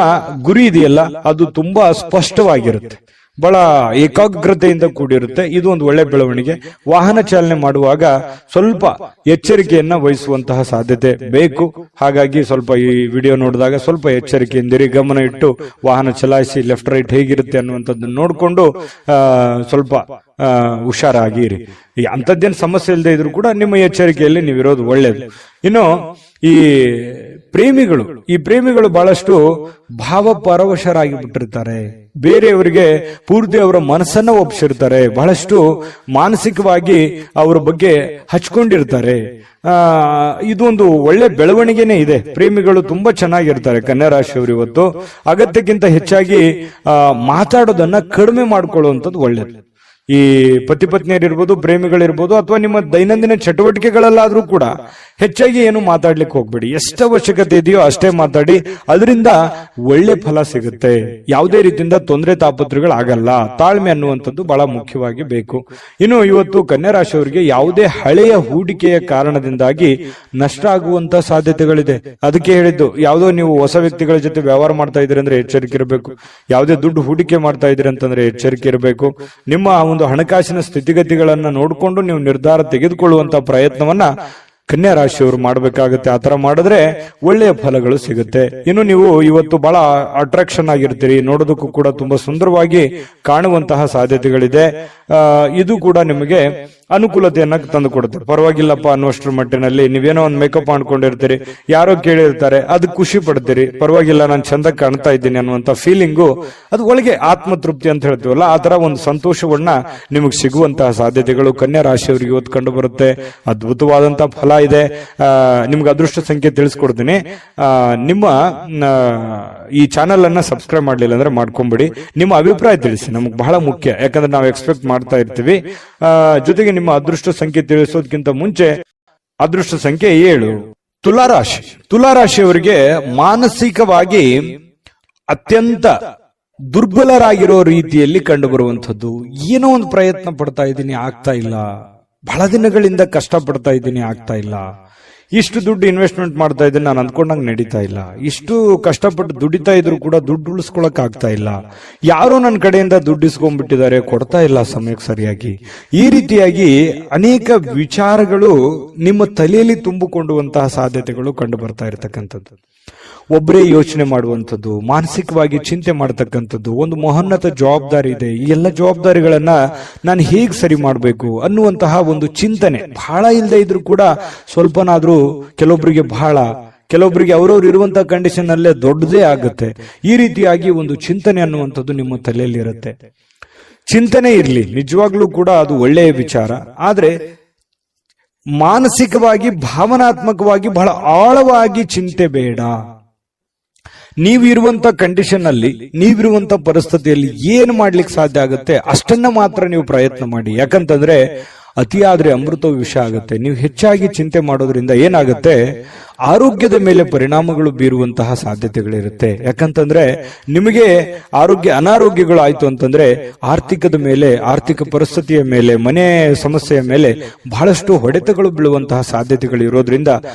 ಗುರಿ ಇದೆಯಲ್ಲ, ಅದು ತುಂಬಾ ಸ್ಪಷ್ಟವಾಗಿರುತ್ತೆ, ಬಹಳ ಏಕಾಗ್ರತೆಯಿಂದ ಕೂಡಿರುತ್ತೆ. ಇದು ಒಂದು ಒಳ್ಳೆ ಬೆಳವಣಿಗೆ. ವಾಹನ ಚಾಲನೆ ಮಾಡುವಾಗ ಸ್ವಲ್ಪ ಎಚ್ಚರಿಕೆಯನ್ನ ವಹಿಸುವಂತಹ ಸಾಧ್ಯತೆ ಬೇಕು. ಹಾಗಾಗಿ ಸ್ವಲ್ಪ ಈ ವಿಡಿಯೋ ನೋಡಿದಾಗ ಸ್ವಲ್ಪ ಎಚ್ಚರಿಕೆಯಿಂದಿರಿ, ಗಮನ ಇಟ್ಟು ವಾಹನ ಚಲಾಯಿಸಿ. ಲೆಫ್ಟ್ ರೈಟ್ ಹೇಗಿರುತ್ತೆ ಅನ್ನುವಂಥದ್ದನ್ನು ನೋಡಿಕೊಂಡು ಸ್ವಲ್ಪ ಹುಷಾರಾಗಿರಿ. ಅಂಥದ್ದೇನು ಸಮಸ್ಯೆ ಇಲ್ಲದೆ ಇದ್ರೂ ಕೂಡ ನಿಮ್ಮ ಎಚ್ಚರಿಕೆಯಲ್ಲಿ ನೀವಿರೋದು ಒಳ್ಳೇದು. ಇನ್ನು ಈ ಪ್ರೇಮಿಗಳು ಬಹಳಷ್ಟು ಭಾವಪರವಶರಾಗಿ ಬಿಟ್ಟಿರ್ತಾರೆ. ಬೇರೆಯವರಿಗೆ ಪೂರ್ತಿ ಅವರ ಮನಸ್ಸನ್ನ ಒಪ್ಪಿಸಿರ್ತಾರೆ. ಬಹಳಷ್ಟು ಮಾನಸಿಕವಾಗಿ ಅವರ ಬಗ್ಗೆ ಹಚ್ಕೊಂಡಿರ್ತಾರೆ. ಇದು ಒಂದು ಒಳ್ಳೆ ಬೆಳವಣಿಗೆನೇ ಇದೆ. ಪ್ರೇಮಿಗಳು ತುಂಬಾ ಚೆನ್ನಾಗಿರ್ತಾರೆ. ಕನ್ಯಾ ರಾಶಿಯವರು ಇವತ್ತು ಅಗತ್ಯಕ್ಕಿಂತ ಹೆಚ್ಚಾಗಿ ಮಾತಾಡೋದನ್ನ ಕಡಿಮೆ ಮಾಡ್ಕೊಳ್ಳುವಂಥದ್ದು ಒಳ್ಳೇದು. ಈ ಪತಿ ಪತ್ನಿಯರಿರ್ಬೋದು, ಪ್ರೇಮಿಗಳಿರ್ಬೋದು, ಅಥವಾ ನಿಮ್ಮ ದೈನಂದಿನ ಚಟುವಟಿಕೆಗಳಲ್ಲಾದ್ರೂ ಕೂಡ ಹೆಚ್ಚಾಗಿ ಏನು ಮಾತಾಡ್ಲಿಕ್ಕೆ ಹೋಗ್ಬೇಡಿ. ಎಷ್ಟು ಅವಶ್ಯಕತೆ ಇದೆಯೋ ಅಷ್ಟೇ ಮಾತಾಡಿ. ಅದರಿಂದ ಒಳ್ಳೆ ಫಲ ಸಿಗುತ್ತೆ. ಯಾವುದೇ ರೀತಿಯಿಂದ ತೊಂದರೆ ತಾಪತ್ರಗಳಾಗಲ್ಲ. ತಾಳ್ಮೆ ಅನ್ನುವಂಥದ್ದು ಬಹಳ ಮುಖ್ಯವಾಗಿ ಬೇಕು. ಇನ್ನು ಇವತ್ತು ಕನ್ಯಾ ರಾಶಿಯವರಿಗೆ ಯಾವುದೇ ಹಳೆಯ ಹೂಡಿಕೆಯ ಕಾರಣದಿಂದಾಗಿ ನಷ್ಟ ಆಗುವಂತ ಸಾಧ್ಯತೆಗಳಿದೆ. ಅದಕ್ಕೆ ಹೇಳಿದ್ದು, ಯಾವುದೋ ನೀವು ಹೊಸ ವ್ಯಕ್ತಿಗಳ ಜೊತೆ ವ್ಯವಹಾರ ಮಾಡ್ತಾ ಇದ್ದೀರಿ ಅಂದ್ರೆ ಎಚ್ಚರಿಕೆ ಇರಬೇಕು. ಯಾವುದೇ ದುಡ್ಡು ಹೂಡಿಕೆ ಮಾಡ್ತಾ ಇದ್ದೀರಿ ಅಂತಂದ್ರೆ ಎಚ್ಚರಿಕೆ ಇರಬೇಕು. ನಿಮ್ಮ ಒಂದು ಹಣಕಾಸಿನ ಸ್ಥಿತಿಗತಿಗಳನ್ನ ನೋಡಿಕೊಂಡು ನೀವು ನಿರ್ಧಾರ ತೆಗೆದುಕೊಳ್ಳುವಂತ ಪ್ರಯತ್ನವನ್ನ ಕನ್ಯಾ ರಾಶಿಯವರು ಮಾಡಬೇಕಾಗುತ್ತೆ. ಆತರ ಮಾಡಿದ್ರೆ ಒಳ್ಳೆಯ ಫಲಗಳು ಸಿಗುತ್ತೆ. ಇನ್ನು ನೀವು ಇವತ್ತು ಬಹಳ ಅಟ್ರಾಕ್ಷನ್ ಆಗಿರ್ತೀರಿ, ನೋಡೋದಕ್ಕೂ ಕೂಡ ತುಂಬಾ ಸುಂದರವಾಗಿ ಕಾಣುವಂತಹ ಸಾಧ್ಯತೆಗಳಿದೆ. ಇದು ಕೂಡ ನಿಮಗೆ ಅನುಕೂಲತೆಯನ್ನ ತಂದು ಕೊಡುತ್ತೆ. ಪರವಾಗಿಲ್ಲಪ್ಪ ಅನ್ನುವಷ್ಟರ ಮಟ್ಟಿನಲ್ಲಿ ನೀವೇನೋ ಒಂದು ಮೇಕಪ್ ಮಾಡ್ಕೊಂಡಿರ್ತೀರಿ, ಯಾರೋ ಕೇಳಿರ್ತಾರೆ, ಅದು ಖುಷಿ ಪಡ್ತೀರಿ. ಪರವಾಗಿಲ್ಲ, ನಾನು ಚಂದ ಕಾಣ್ತಾ ಇದ್ದೀನಿ ಅನ್ನುವಂತ ಫೀಲಿಂಗು, ಅದು ಒಳಗೆ ಆತ್ಮತೃಪ್ತಿ ಅಂತ ಹೇಳ್ತೀವಲ್ಲ, ಆ ತರ ಒಂದು ಸಂತೋಷವನ್ನ ನಿಮಗೆ ಸಿಗುವಂತಹ ಸಾಧ್ಯತೆಗಳು ಕನ್ಯಾ ರಾಶಿಯವರಿಗೆ ಇವತ್ತು ಕಂಡು ಬರುತ್ತೆ. ಅದ್ಭುತವಾದಂತಹ ಫಲ ಇದೆ. ನಿಮ್ಗೆ ಅದೃಷ್ಟ ಸಂಖ್ಯೆ ತಿಳಿಸ್ಕೊಡ್ತೀನಿ. ನಿಮ್ಮ ಈ ಚಾನೆಲ್ ಅನ್ನ ಸಬ್ಸ್ಕ್ರೈಬ್ ಮಾಡ್ಲಿಲ್ಲ ಅಂದ್ರೆ ಮಾಡ್ಕೊಂಬಿಡಿ. ನಿಮ್ಮ ಅಭಿಪ್ರಾಯ ತಿಳಿಸಿ, ನಮ್ಗೆ ಬಹಳ ಮುಖ್ಯ. ಯಾಕಂದ್ರೆ ನಾವು ಎಕ್ಸ್ಪೆಕ್ಟ್ ಮಾಡ್ತಾ ಇರ್ತೀವಿ. ಜೊತೆಗೆ ನಿಮ್ಮ ಅದೃಷ್ಟ ಸಂಖ್ಯೆ ತಿಳಿಸೋದಕ್ಕಿಂತ ಮುಂಚೆ ಅದೃಷ್ಟ ಸಂಖ್ಯೆ 7, ತುಲಾರಾಶಿಯವರಿಗೆ ಮಾನಸಿಕವಾಗಿ ಅತ್ಯಂತ ದುರ್ಬಲರಾಗಿರೋ ರೀತಿಯಲ್ಲಿ ಕಂಡು ಬರುವಂತದ್ದು. ಏನೋ ಒಂದು ಪ್ರಯತ್ನ ಪಡ್ತಾ ಇದ್ದೀನಿ, ಆಗ್ತಾ ಇಲ್ಲ. ಬಹಳ ದಿನಗಳಿಂದ ಕಷ್ಟ ಪಡ್ತಾ ಇದ್ದೀನಿ, ಆಗ್ತಾ ಇಲ್ಲ. ಇಷ್ಟು ದುಡ್ಡು ಇನ್ವೆಸ್ಟ್ಮೆಂಟ್ ಮಾಡ್ತಾ ಇದ್ದೀನಿ, ನಾನು ಅಂದ್ಕೊಂಡಂಗೆ ನಡೀತಾ ಇಲ್ಲ. ಇಷ್ಟು ಕಷ್ಟಪಟ್ಟು ದುಡಿತಾ ಇದ್ರು ಕೂಡ ದುಡ್ಡು ಉಳಿಸ್ಕೊಳಕ್ ಆಗ್ತಾ ಇಲ್ಲ. ಯಾರೋ ನನ್ನ ಕಡೆಯಿಂದ ದುಡ್ಡು ಇಸ್ಕೊಂಡ್ಬಿಟ್ಟಿದ್ದಾರೆ, ಕೊಡ್ತಾ ಇಲ್ಲ ಸಮಯಕ್ಕೆ ಸರಿಯಾಗಿ. ಈ ರೀತಿಯಾಗಿ ಅನೇಕ ವಿಚಾರಗಳು ನಿಮ್ಮ ತಲೆಯಲ್ಲಿ ತುಂಬಿಕೊಂಡುವಂತಹ ಸಾಧ್ಯತೆಗಳು ಕಂಡು ಬರ್ತಾ ಇರತಕ್ಕಂಥದ್ದು. ಒಬ್ಬರೇ ಯೋಚನೆ ಮಾಡುವಂಥದ್ದು, ಮಾನಸಿಕವಾಗಿ ಚಿಂತೆ ಮಾಡತಕ್ಕಂಥದ್ದು, ಒಂದು ಮಹೋನ್ನತ ಜವಾಬ್ದಾರಿ ಇದೆ, ಈ ಎಲ್ಲ ಜವಾಬ್ದಾರಿಗಳನ್ನ ನಾನು ಹೇಗೆ ಸರಿ ಮಾಡಬೇಕು ಅನ್ನುವಂತಹ ಒಂದು ಚಿಂತನೆ ಬಹಳ ಇಲ್ಲದೆ ಇದ್ರೂ ಕೂಡ ಸ್ವಲ್ಪನಾದ್ರೂ ಕೆಲವೊಬ್ಬರಿಗೆ ಅವರವ್ರು ಇರುವಂತಹ ಕಂಡೀಷನ್ ಅಲ್ಲೇ ದೊಡ್ಡದೇ ಆಗುತ್ತೆ. ಈ ರೀತಿಯಾಗಿ ಒಂದು ಚಿಂತನೆ ಅನ್ನುವಂಥದ್ದು ನಿಮ್ಮ ತಲೆಯಲ್ಲಿ ಇರುತ್ತೆ. ಚಿಂತನೆ ಇರಲಿ, ನಿಜವಾಗ್ಲೂ ಕೂಡ ಅದು ಒಳ್ಳೆಯ ವಿಚಾರ. ಆದ್ರೆ ಮಾನಸಿಕವಾಗಿ ಭಾವನಾತ್ಮಕವಾಗಿ ಬಹಳ ಆಳವಾಗಿ ಚಿಂತೆ ಬೇಡ. ನೀವಿರುವಂತ ಕಂಡೀಷನ್ ಅಲ್ಲಿ, ನೀವಿರುವಂತ ಪರಿಸ್ಥಿತಿಯಲ್ಲಿ ಏನು ಮಾಡ್ಲಿಕ್ಕೆ ಸಾಧ್ಯ ಆಗುತ್ತೆ ಅಷ್ಟನ್ನ ಮಾತ್ರ ನೀವು ಪ್ರಯತ್ನ ಮಾಡಿ. ಯಾಕಂತಂದ್ರೆ ಅತಿಯಾದ್ರೆ ಅಮೃತ ವಿಷ ಆಗುತ್ತೆ. ನೀವು ಹೆಚ್ಚಾಗಿ ಚಿಂತೆ ಮಾಡೋದ್ರಿಂದ ಏನಾಗುತ್ತೆ, ಆರೋಗ್ಯದ ಮೇಲೆ ಪರಿಣಾಮಗಳು ಬೀರುವಂತಹ ಸಾಧ್ಯತೆಗಳಿರುತ್ತೆ. ಯಾಕಂತಂದ್ರೆ ನಿಮಗೆ ಅನಾರೋಗ್ಯಗಳು ಆಯ್ತು ಅಂತಂದ್ರೆ ಆರ್ಥಿಕದ ಮೇಲೆ, ಆರ್ಥಿಕ ಪರಿಸ್ಥಿತಿಯ ಮೇಲೆ, ಮನೆ ಸಮಸ್ಯೆಯ ಮೇಲೆ ಬಹಳಷ್ಟು ಹೊಡೆತಗಳು ಬೀಳುವಂತಹ ಸಾಧ್ಯತೆಗಳು ಇರೋದ್ರಿಂದ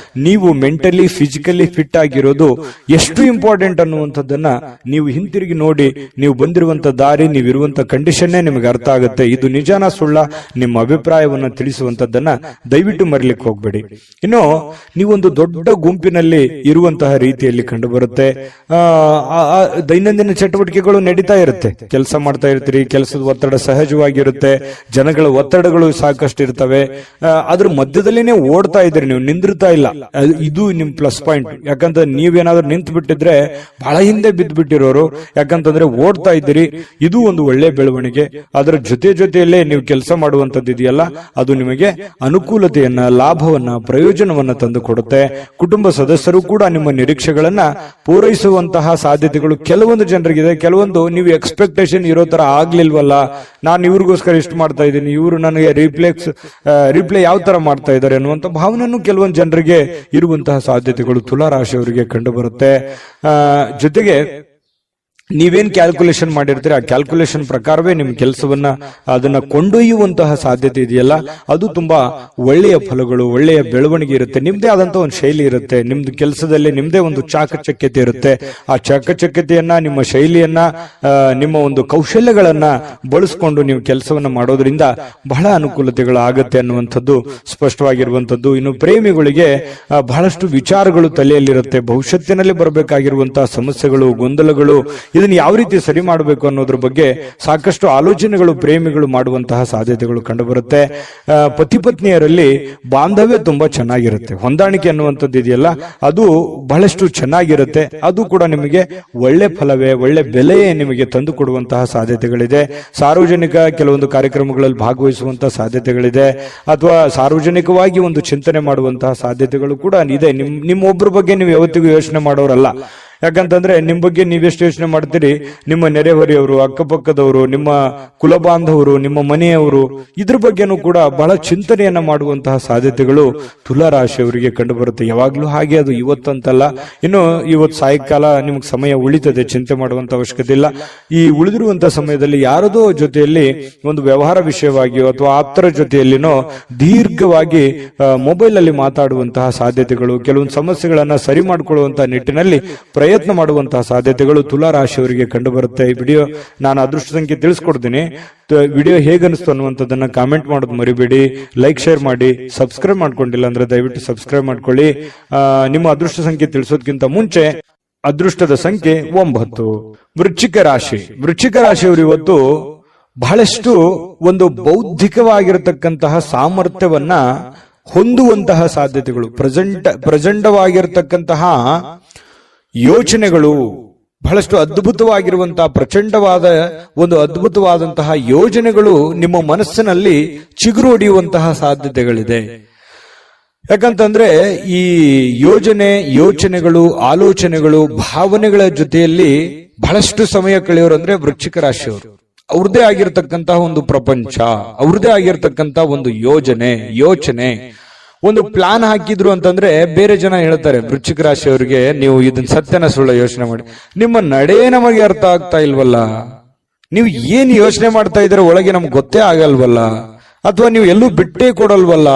ನೀವು ಮೆಂಟಲಿ ಫಿಸಿಕಲಿ ಫಿಟ್ ಆಗಿರೋದು ಎಷ್ಟು ಇಂಪಾರ್ಟೆಂಟ್ ಅನ್ನುವಂಥದ್ದನ್ನ ನೀವು ಹಿಂತಿರುಗಿ ನೋಡಿ. ನೀವು ಬಂದಿರುವಂತ ದಾರಿ, ನೀವಿರುವಂತ ಕಂಡೀಷನ್ನೇ ನಿಮಗೆ ಅರ್ಥ ಆಗುತ್ತೆ. ಇದು ನಿಜಾನ ಸುಳ್ಳ, ನಿಮ್ಮ ಅಭಿಪ್ರಾಯವನ್ನ ತಿಳಿಸುವಂತದ್ದನ್ನ ದಯವಿಟ್ಟು ಮರಿಲಿಕ್ಕೆ ಹೋಗ್ಬೇಡಿ. ಇನ್ನು ನೀವೊಂದು ದೊಡ್ಡ ಗುಂಪಿನಲ್ಲಿ ಇರುವಂತಹ ರೀತಿಯಲ್ಲಿ ಕಂಡು ಬರುತ್ತೆ. ದೈನಂದಿನ ಚಟುವಟಿಕೆಗಳು ನಡೀತಾ ಇರುತ್ತೆ, ಕೆಲಸ ಮಾಡ್ತಾ ಇರ್ತೀರಿ, ಕೆಲಸದ ಒತ್ತಡ ಸಹಜವಾಗಿರುತ್ತೆ, ಜನಗಳ ಒತ್ತಡಗಳು ಸಾಕಷ್ಟು ಇರ್ತವೆ. ಅದ್ರ ಮಧ್ಯದಲ್ಲಿನೇ ಓಡ್ತಾ ಇದ್ದೀರಿ, ನೀವು ನಿಂದಿರ್ತಾ ಇಲ್ಲ. ಇದು ನಿಮ್ ಪ್ಲಸ್ ಪಾಯಿಂಟ್. ಯಾಕಂದ್ರೆ ನೀವೇನಾದ್ರೂ ನಿಂತು ಬಿಟ್ಟಿದ್ರೆ ಬಹಳ ಹಿಂದೆ ಬಿದ್ದು ಬಿಟ್ಟಿರೋರು. ಯಾಕಂತಂದ್ರೆ ಓಡ್ತಾ ಇದ್ದೀರಿ, ಇದು ಒಂದು ಒಳ್ಳೆ ಬೆಳವಣಿಗೆ. ಅದರ ಜೊತೆಯಲ್ಲೇ ನೀವು ಕೆಲಸ ಮಾಡುವಂತದ್ದು ಇದೆಯಲ್ಲ, ಅದು ನಿಮಗೆ ಅನುಕೂಲತೆಯನ್ನ, ಲಾಭವನ್ನ, ಪ್ರಯೋಜನವನ್ನ ತಂದು ಕೊಡುತ್ತೆ. ಕುಟುಂಬ ಸದಸ್ಯರು ಕೂಡ ನಿಮ್ಮ ನಿರೀಕ್ಷೆಗಳನ್ನ ಪೂರೈಸುವಂತಹ ಸಾಧ್ಯತೆಗಳು ಕೆಲವೊಂದು ಜನರಿಗಿದೆ. ಕೆಲವೊಂದು ನೀವು ಎಕ್ಸ್ಪೆಕ್ಟೇಷನ್ ಇರೋ ತರ ಆಗ್ಲಿಲ್ವಲ್ಲ, ನಾನು ಇವ್ರಿಗೋಸ್ಕರ ಇಷ್ಟು ಮಾಡ್ತಾ ಇದ್ದೀನಿ, ಇವರು ನನಗೆ ರಿಪ್ಲೈ ಯಾವ ತರ ಮಾಡ್ತಾ ಇದ್ದಾರೆ ಅನ್ನುವಂತ ಭಾವನೆಯನ್ನು ಕೆಲವೊಂದು ಜನರಿಗೆ ಇರುವಂತಹ ಸಾಧ್ಯತೆಗಳು ತುಲಾ ರಾಶಿಯವರಿಗೆ ಕಂಡು ಬರುತ್ತೆ. ಜೊತೆಗೆ ನೀವೇನ್ ಕ್ಯಾಲ್ಕುಲೇಷನ್ ಮಾಡಿರ್ತೀರಿ ಆ ಕ್ಯಾಲ್ಕುಲೇಷನ್ ಪ್ರಕಾರವೇ ನಿಮ್ ಕೆಲಸವನ್ನ ಅದನ್ನ ಕೊಂಡೊಯ್ಯುವಂತಹ ಸಾಧ್ಯತೆ ಇದೆಯಲ್ಲ, ಅದು ತುಂಬಾ ಒಳ್ಳೆಯ ಫಲಗಳು, ಒಳ್ಳೆಯ ಬೆಳವಣಿಗೆ ಇರುತ್ತೆ. ನಿಮ್ದೇ ಆದಂತಹ ಒಂದು ಶೈಲಿ ಇರುತ್ತೆ, ನಿಮ್ದು ಕೆಲಸದಲ್ಲಿ ನಿಮ್ದೇ ಒಂದು ಚಾಕಚಕ್ಯತೆ ಇರುತ್ತೆ. ಆ ಚಾಕಚಕ್ಯತೆಯನ್ನ, ನಿಮ್ಮ ಶೈಲಿಯನ್ನ, ನಿಮ್ಮ ಒಂದು ಕೌಶಲ್ಯಗಳನ್ನ ಬಳಸ್ಕೊಂಡು ನೀವು ಕೆಲಸವನ್ನ ಮಾಡೋದ್ರಿಂದ ಬಹಳ ಅನುಕೂಲತೆಗಳು ಆಗತ್ತೆ ಅನ್ನುವಂಥದ್ದು ಸ್ಪಷ್ಟವಾಗಿರುವಂತದ್ದು. ಇನ್ನು ಪ್ರೇಮಿಗಳಿಗೆ ಬಹಳಷ್ಟು ವಿಚಾರಗಳು ತಲೆಯಲ್ಲಿರುತ್ತೆ. ಭವಿಷ್ಯತ್ತಿನಲ್ಲಿ ಬರಬೇಕಾಗಿರುವಂತಹ ಸಮಸ್ಯೆಗಳು, ಗೊಂದಲಗಳು, ಇದನ್ನ ಯಾವ ರೀತಿ ಸರಿ ಮಾಡಬೇಕು ಅನ್ನೋದ್ರ ಬಗ್ಗೆ ಸಾಕಷ್ಟು ಆಲೋಚನೆಗಳು ಪ್ರೇಮಿಗಳು ಮಾಡುವಂತಹ ಸಾಧ್ಯತೆಗಳು ಕಂಡುಬರುತ್ತೆ. ಪತಿ ಪತ್ನಿಯರಲ್ಲಿ ಬಾಂಧವ್ಯ ತುಂಬಾ ಚೆನ್ನಾಗಿರುತ್ತೆ. ಹೊಂದಾಣಿಕೆ ಅನ್ನುವಂಥದ್ದು ಇದೆಯಲ್ಲ, ಅದು ಬಹಳಷ್ಟು ಚೆನ್ನಾಗಿರುತ್ತೆ. ಅದು ಕೂಡ ನಿಮಗೆ ಒಳ್ಳೆ ಫಲವೇ, ಒಳ್ಳೆ ಬೆಲೆಯೇ ನಿಮಗೆ ತಂದು ಕೊಡುವಂತಹ ಸಾಧ್ಯತೆಗಳಿದೆ. ಸಾರ್ವಜನಿಕ ಕೆಲವೊಂದು ಕಾರ್ಯಕ್ರಮಗಳಲ್ಲಿ ಭಾಗವಹಿಸುವಂತಹ ಸಾಧ್ಯತೆಗಳಿದೆ, ಅಥವಾ ಸಾರ್ವಜನಿಕವಾಗಿ ಒಂದು ಚಿಂತನೆ ಮಾಡುವಂತಹ ಸಾಧ್ಯತೆಗಳು ಕೂಡ ಇದೆ. ನಿಮ್ಮೊಬ್ಬರ ಬಗ್ಗೆ ನೀವು ಯಾವತ್ತಿಗೂ ಯೋಚನೆ ಮಾಡೋರಲ್ಲ. ಯಾಕಂತಂದ್ರೆ ನಿಮ್ ಬಗ್ಗೆ ನೀವೆಷ್ಟು ಯೋಚನೆ ಮಾಡ್ತೀರಿ, ನಿಮ್ಮ ನೆರೆಹೊರೆಯವರು, ಅಕ್ಕಪಕ್ಕದವರು, ನಿಮ್ಮ ಕುಲಬಾಂಧವರು, ನಿಮ್ಮ ಮನೆಯವರು, ಇದ್ರ ಬಗ್ಗೆನೂ ಕೂಡ ಬಹಳ ಚಿಂತನೆಯನ್ನ ಮಾಡುವಂತಹ ಸಾಧ್ಯತೆಗಳು ತುಲಾ ರಾಶಿಯವರಿಗೆ ಕಂಡು ಬರುತ್ತೆ. ಯಾವಾಗ್ಲೂ ಹಾಗೆ, ಅದು ಇವತ್ತಂತಲ್ಲ. ಇನ್ನು ಇವತ್ತು ಸಾಯಂಕಾಲ ನಿಮ್ಗೆ ಸಮಯ ಉಳಿತದೆ, ಚಿಂತೆ ಮಾಡುವಂತ ಅವಶ್ಯಕತೆ ಇಲ್ಲ. ಈ ಉಳಿದಿರುವಂತಹ ಸಮಯದಲ್ಲಿ ಯಾರದೋ ಜೊತೆಯಲ್ಲಿ ಒಂದು ವ್ಯವಹಾರ ವಿಷಯವಾಗಿಯೋ ಅಥವಾ ಆಪ್ತರ ಜೊತೆಯಲ್ಲಿನೋ ದೀರ್ಘವಾಗಿ ಮೊಬೈಲ್ ಅಲ್ಲಿ ಮಾತಾಡುವಂತಹ ಸಾಧ್ಯತೆಗಳು, ಕೆಲವೊಂದು ಸಮಸ್ಯೆಗಳನ್ನ ಸರಿ ಮಾಡಿಕೊಳ್ಳುವಂತಹ ನಿಟ್ಟಿನಲ್ಲಿ ಪ್ರಯತ್ನ ಮಾಡುವಂತಹ ಸಾಧ್ಯತೆಗಳು ತುಲಾ ರಾಶಿಯವರಿಗೆ ಕಂಡು ಬರುತ್ತೆ. ಈ ವಿಡಿಯೋ ನಾನು ಅದೃಷ್ಟ ಸಂಖ್ಯೆ ತಿಳಿಸ್ಕೊಡ್ತೀನಿ. ವಿಡಿಯೋ ಹೇಗನಿಸ್ತು ಅನ್ನುವಂಥದ್ದನ್ನ ಕಾಮೆಂಟ್ ಮಾಡೋದು ಮರಿಬೇಡಿ. ಲೈಕ್, ಶೇರ್ ಮಾಡಿ. ಸಬ್ಸ್ಕ್ರೈಬ್ ಮಾಡ್ಕೊಂಡಿಲ್ಲ ಅಂದ್ರೆ ದಯವಿಟ್ಟು ಸಬ್ಸ್ಕ್ರೈಬ್ ಮಾಡ್ಕೊಳ್ಳಿ. ನಿಮ್ಮ ಅದೃಷ್ಟ ಸಂಖ್ಯೆ ತಿಳಿಸೋದಕ್ಕಿಂತ ಮುಂಚೆ ಅದೃಷ್ಟದ ಸಂಖ್ಯೆ 9. ವೃಶ್ಚಿಕ ರಾಶಿ. ವೃಶ್ಚಿಕ ರಾಶಿಯವರು ಇವತ್ತು ಬಹಳಷ್ಟು ಒಂದು ಬೌದ್ಧಿಕವಾಗಿರತಕ್ಕಂತಹ ಸಾಮರ್ಥ್ಯವನ್ನ ಹೊಂದುವಂತಹ ಸಾಧ್ಯತೆಗಳು, ಪ್ರಚಂಡವಾಗಿರತಕ್ಕಂತಹ ಯೋಚನೆಗಳು, ಬಹಳಷ್ಟು ಅದ್ಭುತವಾಗಿರುವಂತಹ ಪ್ರಚಂಡವಾದ ಒಂದು ಅದ್ಭುತವಾದಂತಹ ಯೋಜನೆಗಳು ನಿಮ್ಮ ಮನಸ್ಸಿನಲ್ಲಿ ಚಿಗುರು ಹೊಡೆಯುವಂತಹ ಸಾಧ್ಯತೆಗಳಿದೆ. ಯಾಕಂತಂದ್ರೆ ಈ ಯೋಚನೆಗಳು, ಆಲೋಚನೆಗಳು, ಭಾವನೆಗಳ ಜೊತೆಯಲ್ಲಿ ಬಹಳಷ್ಟು ಸಮಯ ಕಳೆಯೋರು ಅಂದ್ರೆ ವೃಶ್ಚಿಕ ರಾಶಿಯವರು. ಅವ್ರದೇ ಆಗಿರ್ತಕ್ಕಂತಹ ಒಂದು ಪ್ರಪಂಚ, ಅವ್ರದೇ ಆಗಿರ್ತಕ್ಕಂತಹ ಒಂದು ಯೋಚನೆ, ಒಂದು ಪ್ಲಾನ್ ಹಾಕಿದ್ರು ಅಂತಂದ್ರೆ ಬೇರೆ ಜನ ಹೇಳ್ತಾರೆ ವೃಶ್ಚಿಕ ರಾಶಿಯವರಿಗೆ, ನೀವು ಇದನ್ನ ಸತ್ಯನ ಸುಳ್ಳ ಯೋಚನೆ ಮಾಡಿ, ನಿಮ್ಮ ನಡೆ ನಮಗೆ ಅರ್ಥ ಆಗ್ತಾ ಇಲ್ವಲ್ಲ, ನೀವು ಏನ್ ಯೋಚನೆ ಮಾಡ್ತಾ ಇದ್ರೆ ಒಳಗೆ ನಮ್ಗೆ ಗೊತ್ತೇ ಆಗಲ್ವಲ್ಲ, ಅಥವಾ ನೀವು ಎಲ್ಲೂ ಬಿಟ್ಟೇ ಕೊಡಲ್ವಲ್ಲ,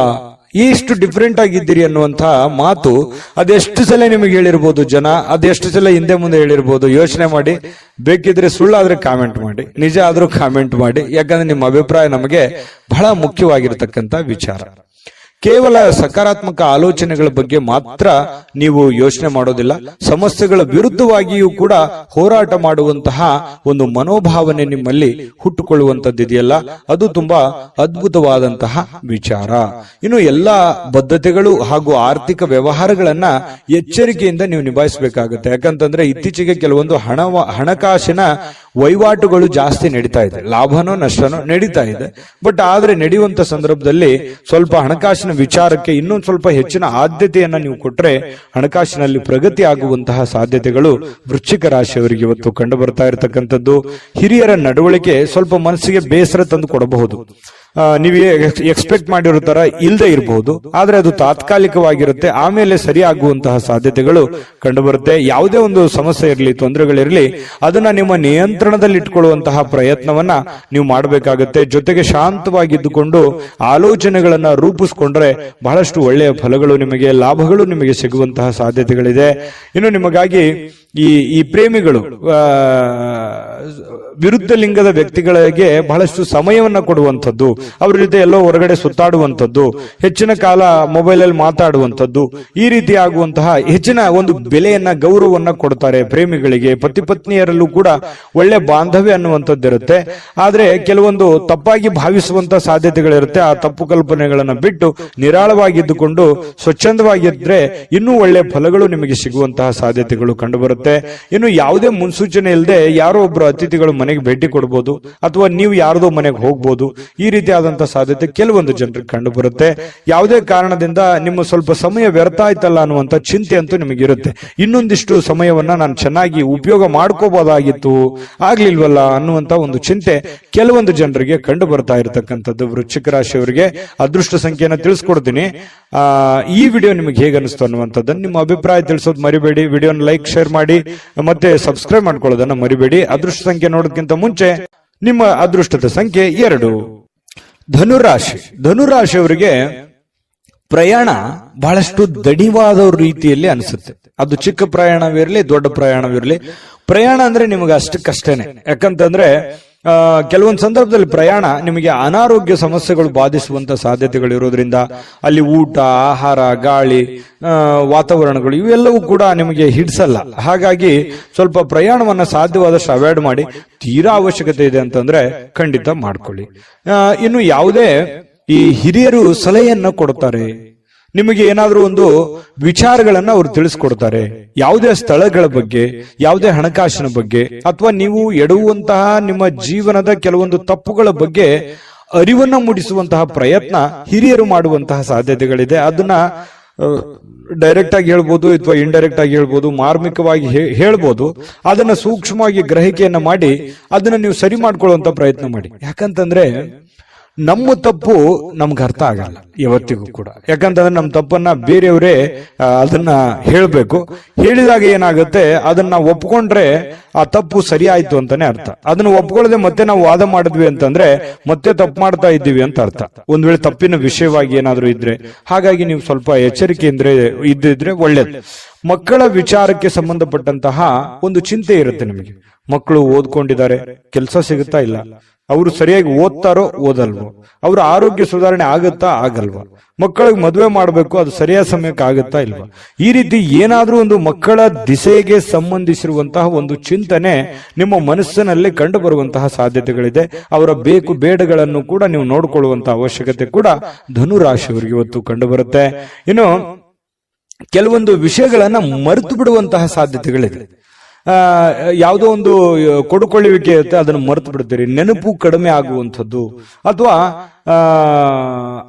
ಎಷ್ಟು ಡಿಫ್ರೆಂಟ್ ಆಗಿದ್ದೀರಿ ಅನ್ನುವಂತ ಮಾತು ಅದೆಷ್ಟು ಸಲ ನಿಮಗೆ ಹೇಳಿರ್ಬೋದು ಜನ, ಅದೆಷ್ಟು ಸಲ ಹಿಂದೆ ಮುಂದೆ ಹೇಳಿರ್ಬೋದು. ಯೋಚನೆ ಮಾಡಿ, ಬೇಕಿದ್ರೆ ಸುಳ್ಳಾದ್ರೆ ಕಾಮೆಂಟ್ ಮಾಡಿ, ನಿಜ ಆದ್ರೂ ಕಾಮೆಂಟ್ ಮಾಡಿ. ಯಾಕಂದ್ರೆ ನಿಮ್ಮ ಅಭಿಪ್ರಾಯ ನಮಗೆ ಬಹಳ ಮುಖ್ಯವಾಗಿರತಕ್ಕಂತ ವಿಚಾರ. ಕೇವಲ ಸಕಾರಾತ್ಮಕ ಆಲೋಚನೆಗಳ ಬಗ್ಗೆ ಮಾತ್ರ ನೀವು ಯೋಚನೆ ಮಾಡೋದಿಲ್ಲ, ಸಮಸ್ಯೆಗಳ ವಿರುದ್ಧವಾಗಿಯೂ ಕೂಡ ಹೋರಾಟ ಮಾಡುವಂತಹ ಒಂದು ಮನೋಭಾವನೆ ನಿಮ್ಮಲ್ಲಿ ಹುಟ್ಟುಕೊಳ್ಳುವಂತದ್ದಿದೆಯಲ್ಲ, ಅದು ತುಂಬಾ ಅದ್ಭುತವಾದಂತಹ ವಿಚಾರ. ಇನ್ನು ಎಲ್ಲಾ ಬದ್ಧತೆಗಳು ಹಾಗೂ ಆರ್ಥಿಕ ವ್ಯವಹಾರಗಳನ್ನ ಎಚ್ಚರಿಕೆಯಿಂದ ನೀವು ನಿಭಾಯಿಸಬೇಕಾಗುತ್ತೆ. ಯಾಕಂತಂದ್ರೆ ಇತ್ತೀಚೆಗೆ ಕೆಲವೊಂದು ಹಣಕಾಸಿನ ವಹಿವಾಟುಗಳು ಜಾಸ್ತಿ ನಡೀತಾ ಇದೆ, ಲಾಭನೋ ನಷ್ಟನೋ ನಡೀತಾ ಇದೆ. ಬಟ್ ಆದ್ರೆ ನಡೆಯುವಂತ ಸಂದರ್ಭದಲ್ಲಿ ಸ್ವಲ್ಪ ಹಣಕಾಸಿನ ವಿಚಾರಕ್ಕೆ ಇನ್ನೊಂದು ಸ್ವಲ್ಪ ಹೆಚ್ಚಿನ ಆದ್ಯತೆಯನ್ನ ನೀವು ಕೊಟ್ರೆ ಹಣಕಾಸಿನಲ್ಲಿ ಪ್ರಗತಿ ಆಗುವಂತಹ ಸಾಧ್ಯತೆಗಳು ವೃಶ್ಚಿಕ ರಾಶಿಯವರಿಗೆ ಇವತ್ತು ಕಂಡು ಬರ್ತಾ ಇರತಕ್ಕಂಥದ್ದು. ಹಿರಿಯರ ನಡವಳಿಕೆ ಸ್ವಲ್ಪ ಮನಸ್ಸಿಗೆ ಬೇಸರ ತಂದು ಕೊಡಬಹುದು. ನೀವು ಎಕ್ಸ್ಪೆಕ್ಟ್ ಮಾಡಿರೋ ತರ ಇಲ್ಲದೆ ಇರಬಹುದು, ಆದ್ರೆ ಅದು ತಾತ್ಕಾಲಿಕವಾಗಿರುತ್ತೆ, ಆಮೇಲೆ ಸರಿಯಾಗುವಂತಹ ಸಾಧ್ಯತೆಗಳು ಕಂಡುಬರುತ್ತೆ. ಯಾವುದೇ ಒಂದು ಸಮಸ್ಯೆ ಇರಲಿ, ತೊಂದರೆಗಳಿರಲಿ, ಅದನ್ನ ನಿಮ್ಮ ನಿಯಂತ್ರಣದಲ್ಲಿ ಇಟ್ಕೊಳ್ಳುವಂತಹ ಪ್ರಯತ್ನವನ್ನ ನೀವು ಮಾಡಬೇಕಾಗುತ್ತೆ. ಜೊತೆಗೆ ಶಾಂತವಾಗಿದ್ದುಕೊಂಡು ಆಲೋಚನೆಗಳನ್ನ ರೂಪಿಸ್ಕೊಂಡ್ರೆ ಬಹಳಷ್ಟು ಒಳ್ಳೆಯ ಫಲಗಳು ನಿಮಗೆ, ಲಾಭಗಳು ನಿಮಗೆ ಸಿಗುವಂತಹ ಸಾಧ್ಯತೆಗಳಿದೆ. ಇನ್ನು ನಿಮಗಾಗಿ ಈ ಪ್ರೇಮಿಗಳು ವಿರುದ್ಧ ಲಿಂಗದ ವ್ಯಕ್ತಿಗಳಿಗೆ ಬಹಳಷ್ಟು ಸಮಯವನ್ನ ಕೊಡುವಂಥದ್ದು, ಅವ್ರ ಜೊತೆ ಎಲ್ಲೋ ಹೊರಗಡೆ ಸುತ್ತಾಡುವಂಥದ್ದು, ಹೆಚ್ಚಿನ ಕಾಲ ಮೊಬೈಲ್ ಅಲ್ಲಿ ಮಾತಾಡುವಂಥದ್ದು, ಈ ರೀತಿ ಆಗುವಂತಹ ಹೆಚ್ಚಿನ ಒಂದು ಬೆಲೆಯನ್ನ, ಗೌರವವನ್ನ ಕೊಡ್ತಾರೆ ಪ್ರೇಮಿಗಳಿಗೆ. ಪತಿ ಪತ್ನಿಯರಲ್ಲೂ ಕೂಡ ಒಳ್ಳೆ ಬಾಂಧವ್ಯ ಅನ್ನುವಂಥದ್ದಿರುತ್ತೆ. ಆದ್ರೆ ಕೆಲವೊಂದು ತಪ್ಪಾಗಿ ಭಾವಿಸುವಂತಹ ಸಾಧ್ಯತೆಗಳಿರುತ್ತೆ. ಆ ತಪ್ಪು ಕಲ್ಪನೆಗಳನ್ನ ಬಿಟ್ಟು ನಿರಾಳವಾಗಿದ್ದುಕೊಂಡು ಸ್ವಚ್ಛಂದವಾಗಿದ್ರೆ ಇನ್ನೂ ಒಳ್ಳೆ ಫಲಗಳು ನಿಮಗೆ ಸಿಗುವಂತಹ ಸಾಧ್ಯತೆಗಳು ಕಂಡುಬರುತ್ತೆ. ಬರುತ್ತೆ. ಇನ್ನು ಯಾವುದೇ ಮುನ್ಸೂಚನೆ ಇಲ್ಲದೆ ಯಾರೋ ಒಬ್ರು ಅತಿಥಿಗಳು ಮನೆಗೆ ಭೇಟಿ ಕೊಡಬಹುದು, ಅಥವಾ ನೀವು ಯಾರದೋ ಮನೆಗೆ ಹೋಗ್ಬೋದು. ಈ ರೀತಿಯಾದಂತಹ ಸಾಧ್ಯತೆ ಕೆಲವೊಂದು ಜನರಿಗೆ ಕಂಡು ಬರುತ್ತೆ. ಯಾವುದೇ ಕಾರಣದಿಂದ ನಿಮ್ಮ ಸ್ವಲ್ಪ ಸಮಯ ವ್ಯರ್ಥ ಆಯ್ತಲ್ಲ ಅನ್ನುವಂತ ಚಿಂತೆ ಅಂತೂ ನಿಮಗಿರುತ್ತೆ. ಇನ್ನೊಂದಿಷ್ಟು ಸಮಯವನ್ನ ನಾನು ಚೆನ್ನಾಗಿ ಉಪಯೋಗ ಮಾಡ್ಕೋಬಹುದಾಗಿತ್ತು, ಆಗ್ಲಿಲ್ವಲ್ಲ ಅನ್ನುವಂತ ಒಂದು ಚಿಂತೆ ಕೆಲವೊಂದು ಜನರಿಗೆ ಕಂಡು ಬರ್ತಾ ಇರತಕ್ಕಂಥದ್ದು. ವೃಶ್ಚಿಕ ರಾಶಿಯವರಿಗೆ ಅದೃಷ್ಟ ಸಂಖ್ಯೆಯನ್ನು ತಿಳಿಸ್ಕೊಡ್ತೀನಿ. ಈ ವಿಡಿಯೋ ನಿಮಗೆ ಹೇಗೆ ಅನಿಸ್ತು ಅನ್ನುವಂಥದ್ದನ್ನು ನಿಮ್ಮ ಅಭಿಪ್ರಾಯ ತಿಳಿಸೋದು ಮರಿಬೇಡಿ. ವಿಡಿಯೋನ ಲೈಕ್, ಶೇರ್ ಮಾಡಿ, ಮತ್ತೆ ಸಬ್ಸ್ಕ್ರೈಬ್ ಮಾಡ್ಕೊಳ್ಳೋದನ್ನ ಮರಿಬೇಡಿ. ಅದೃಷ್ಟ ಸಂಖ್ಯೆ ನೋಡೋದಕ್ಕಿಂತ ಮುಂಚೆ ನಿಮ್ಮ ಅದೃಷ್ಟದ ಸಂಖ್ಯೆ 2. ಧನುರಾಶಿ. ಧನುರಾಶಿಯವರಿಗೆ ಪ್ರಯಾಣ ಬಹಳಷ್ಟು ದಣಿವಾದ ರೀತಿಯಲ್ಲಿ ಅನಿಸುತ್ತೆ. ಅದು ಚಿಕ್ಕ ಪ್ರಯಾಣವಿರಲಿ, ದೊಡ್ಡ ಪ್ರಯಾಣವಿರಲಿ, ಪ್ರಯಾಣ ಅಂದ್ರೆ ನಿಮಗೆ ಅಷ್ಟಕ್ಕಷ್ಟೇನೆ. ಯಾಕಂತಂದ್ರೆ ಕೆಲವೊಂದು ಸಂದರ್ಭದಲ್ಲಿ ಪ್ರಯಾಣ ನಿಮಗೆ ಅನಾರೋಗ್ಯ ಸಮಸ್ಯೆಗಳು ಬಾಧಿಸುವಂತ ಸಾಧ್ಯತೆಗಳು ಇರೋದ್ರಿಂದ ಅಲ್ಲಿ ಊಟ, ಆಹಾರ, ಗಾಳಿ, ವಾತಾವರಣಗಳು ಇವೆಲ್ಲವೂ ಕೂಡ ನಿಮಗೆ ಹಿಡಿಸಲ್ಲ. ಹಾಗಾಗಿ ಸ್ವಲ್ಪ ಪ್ರಯಾಣವನ್ನ ಸಾಧ್ಯವಾದಷ್ಟು ಅವಾಯ್ಡ್ ಮಾಡಿ. ತೀರಾ ಅವಶ್ಯಕತೆ ಇದೆ ಅಂತಂದ್ರೆ ಖಂಡಿತ ಮಾಡ್ಕೊಳ್ಳಿ. ಇನ್ನು ಯಾವುದೇ ಈ ಹಿರಿಯರು ಸಲಹೆಯನ್ನ ಕೊಡ್ತಾರೆ, ನಿಮಗೆ ಏನಾದ್ರೂ ಒಂದು ವಿಚಾರಗಳನ್ನ ಅವರು ತಿಳಿಸ್ಕೊಡ್ತಾರೆ. ಯಾವುದೇ ಸ್ಥಳಗಳ ಬಗ್ಗೆ, ಯಾವುದೇ ಹಣಕಾಸಿನ ಬಗ್ಗೆ, ಅಥವಾ ನೀವು ಎಡುವಂತಹ ನಿಮ್ಮ ಜೀವನದ ಕೆಲವೊಂದು ತಪ್ಪುಗಳ ಬಗ್ಗೆ ಅರಿವನ್ನ ಮೂಡಿಸುವಂತಹ ಪ್ರಯತ್ನ ಹಿರಿಯರು ಮಾಡುವಂತಹ ಸಾಧ್ಯತೆಗಳಿದೆ. ಅದನ್ನ ಡೈರೆಕ್ಟ್ ಆಗಿ ಹೇಳ್ಬೋದು, ಅಥವಾ ಇಂಡೈರೆಕ್ಟ್ ಆಗಿ ಹೇಳ್ಬೋದು, ಮಾರ್ಮಿಕವಾಗಿ ಹೇಳ್ಬೋದು. ಅದನ್ನ ಸೂಕ್ಷ್ಮವಾಗಿ ಗ್ರಹಿಕೆಯನ್ನ ಮಾಡಿ ಅದನ್ನ ನೀವು ಸರಿ ಮಾಡ್ಕೊಳ್ಳುವಂತ ಪ್ರಯತ್ನ ಮಾಡಿ. ಯಾಕಂತಂದ್ರೆ ನಮ್ಮ ತಪ್ಪು ನಮ್ಗೆ ಅರ್ಥ ಆಗಲ್ಲ ಯಾವತ್ತಿಗೂ ಕೂಡ. ಯಾಕಂತಂದ್ರೆ ನಮ್ಮ ತಪ್ಪನ್ನ ಬೇರೆಯವರೇ ಅದನ್ನ ಹೇಳ್ಬೇಕು. ಹೇಳಿದಾಗ ಏನಾಗುತ್ತೆ, ಅದನ್ನ ಒಪ್ಕೊಂಡ್ರೆ ಆ ತಪ್ಪು ಸರಿ ಆಯ್ತು ಅಂತಾನೆ ಅರ್ಥ. ಅದನ್ನ ಒಪ್ಕೊಳ್ಳದೆ ಮತ್ತೆ ನಾವು ವಾದ ಮಾಡಿದ್ವಿ ಅಂತಂದ್ರೆ ಮತ್ತೆ ತಪ್ಪು ಮಾಡ್ತಾ ಇದ್ದೀವಿ ಅಂತ ಅರ್ಥ, ಒಂದ್ ವೇಳೆ ತಪ್ಪಿನ ವಿಷಯವಾಗಿ ಏನಾದ್ರೂ ಇದ್ರೆ. ಹಾಗಾಗಿ ನೀವು ಸ್ವಲ್ಪ ಎಚ್ಚರಿಕೆಯಿಂದ ಇದ್ದಿದ್ರೆ ಒಳ್ಳೇದು. ಮಕ್ಕಳ ವಿಚಾರಕ್ಕೆ ಸಂಬಂಧಪಟ್ಟಂತಹ ಒಂದು ಚಿಂತೆ ಇರುತ್ತೆ ನಿಮಗೆ. ಮಕ್ಕಳು ಓದ್ಕೊಂಡಿದ್ದಾರೆ, ಕೆಲಸ ಸಿಗುತ್ತಾ ಇಲ್ಲ, ಅವರು ಸರಿಯಾಗಿ ಓದ್ತಾರೋ ಓದಲ್ವೋ, ಅವ್ರ ಆರೋಗ್ಯ ಸುಧಾರಣೆ ಆಗುತ್ತಾ ಆಗಲ್ವಾ, ಮಕ್ಕಳಿಗೆ ಮದುವೆ ಮಾಡಬೇಕು, ಅದು ಸರಿಯಾದ ಸಮಯಕ್ಕೆ ಆಗುತ್ತಾ ಇಲ್ವಾ, ಈ ರೀತಿ ಏನಾದ್ರೂ ಒಂದು ಮಕ್ಕಳ ದಿಸೆಗೆ ಸಂಬಂಧಿಸಿರುವಂತಹ ಒಂದು ಚಿಂತನೆ ನಿಮ್ಮ ಮನಸ್ಸಿನಲ್ಲಿ ಕಂಡು ಬರುವಂತಹ ಸಾಧ್ಯತೆಗಳಿದೆ. ಅವರ ಬೇಕು ಬೇಡಗಳನ್ನು ಕೂಡ ನೀವು ನೋಡಿಕೊಳ್ಳುವಂತಹ ಅವಶ್ಯಕತೆ ಕೂಡ ಧನುರಾಶಿಯವರಿಗೆ ಇವತ್ತು ಕಂಡು ಬರುತ್ತೆ. ಇನ್ನು ಕೆಲವೊಂದು ವಿಷಯಗಳನ್ನ ಮರೆತು ಬಿಡುವಂತಹ ಸಾಧ್ಯತೆಗಳಿದೆ. ಯಾವುದೋ ಒಂದು ಕೊಡುಕೊಳ್ಳುವಿಕೆ ಇರುತ್ತೆ, ಅದನ್ನು ಮರೆತು ಬಿಡ್ತೀರಿ. ನೆನಪು ಕಡಿಮೆ ಆಗುವಂಥದ್ದು, ಅಥವಾ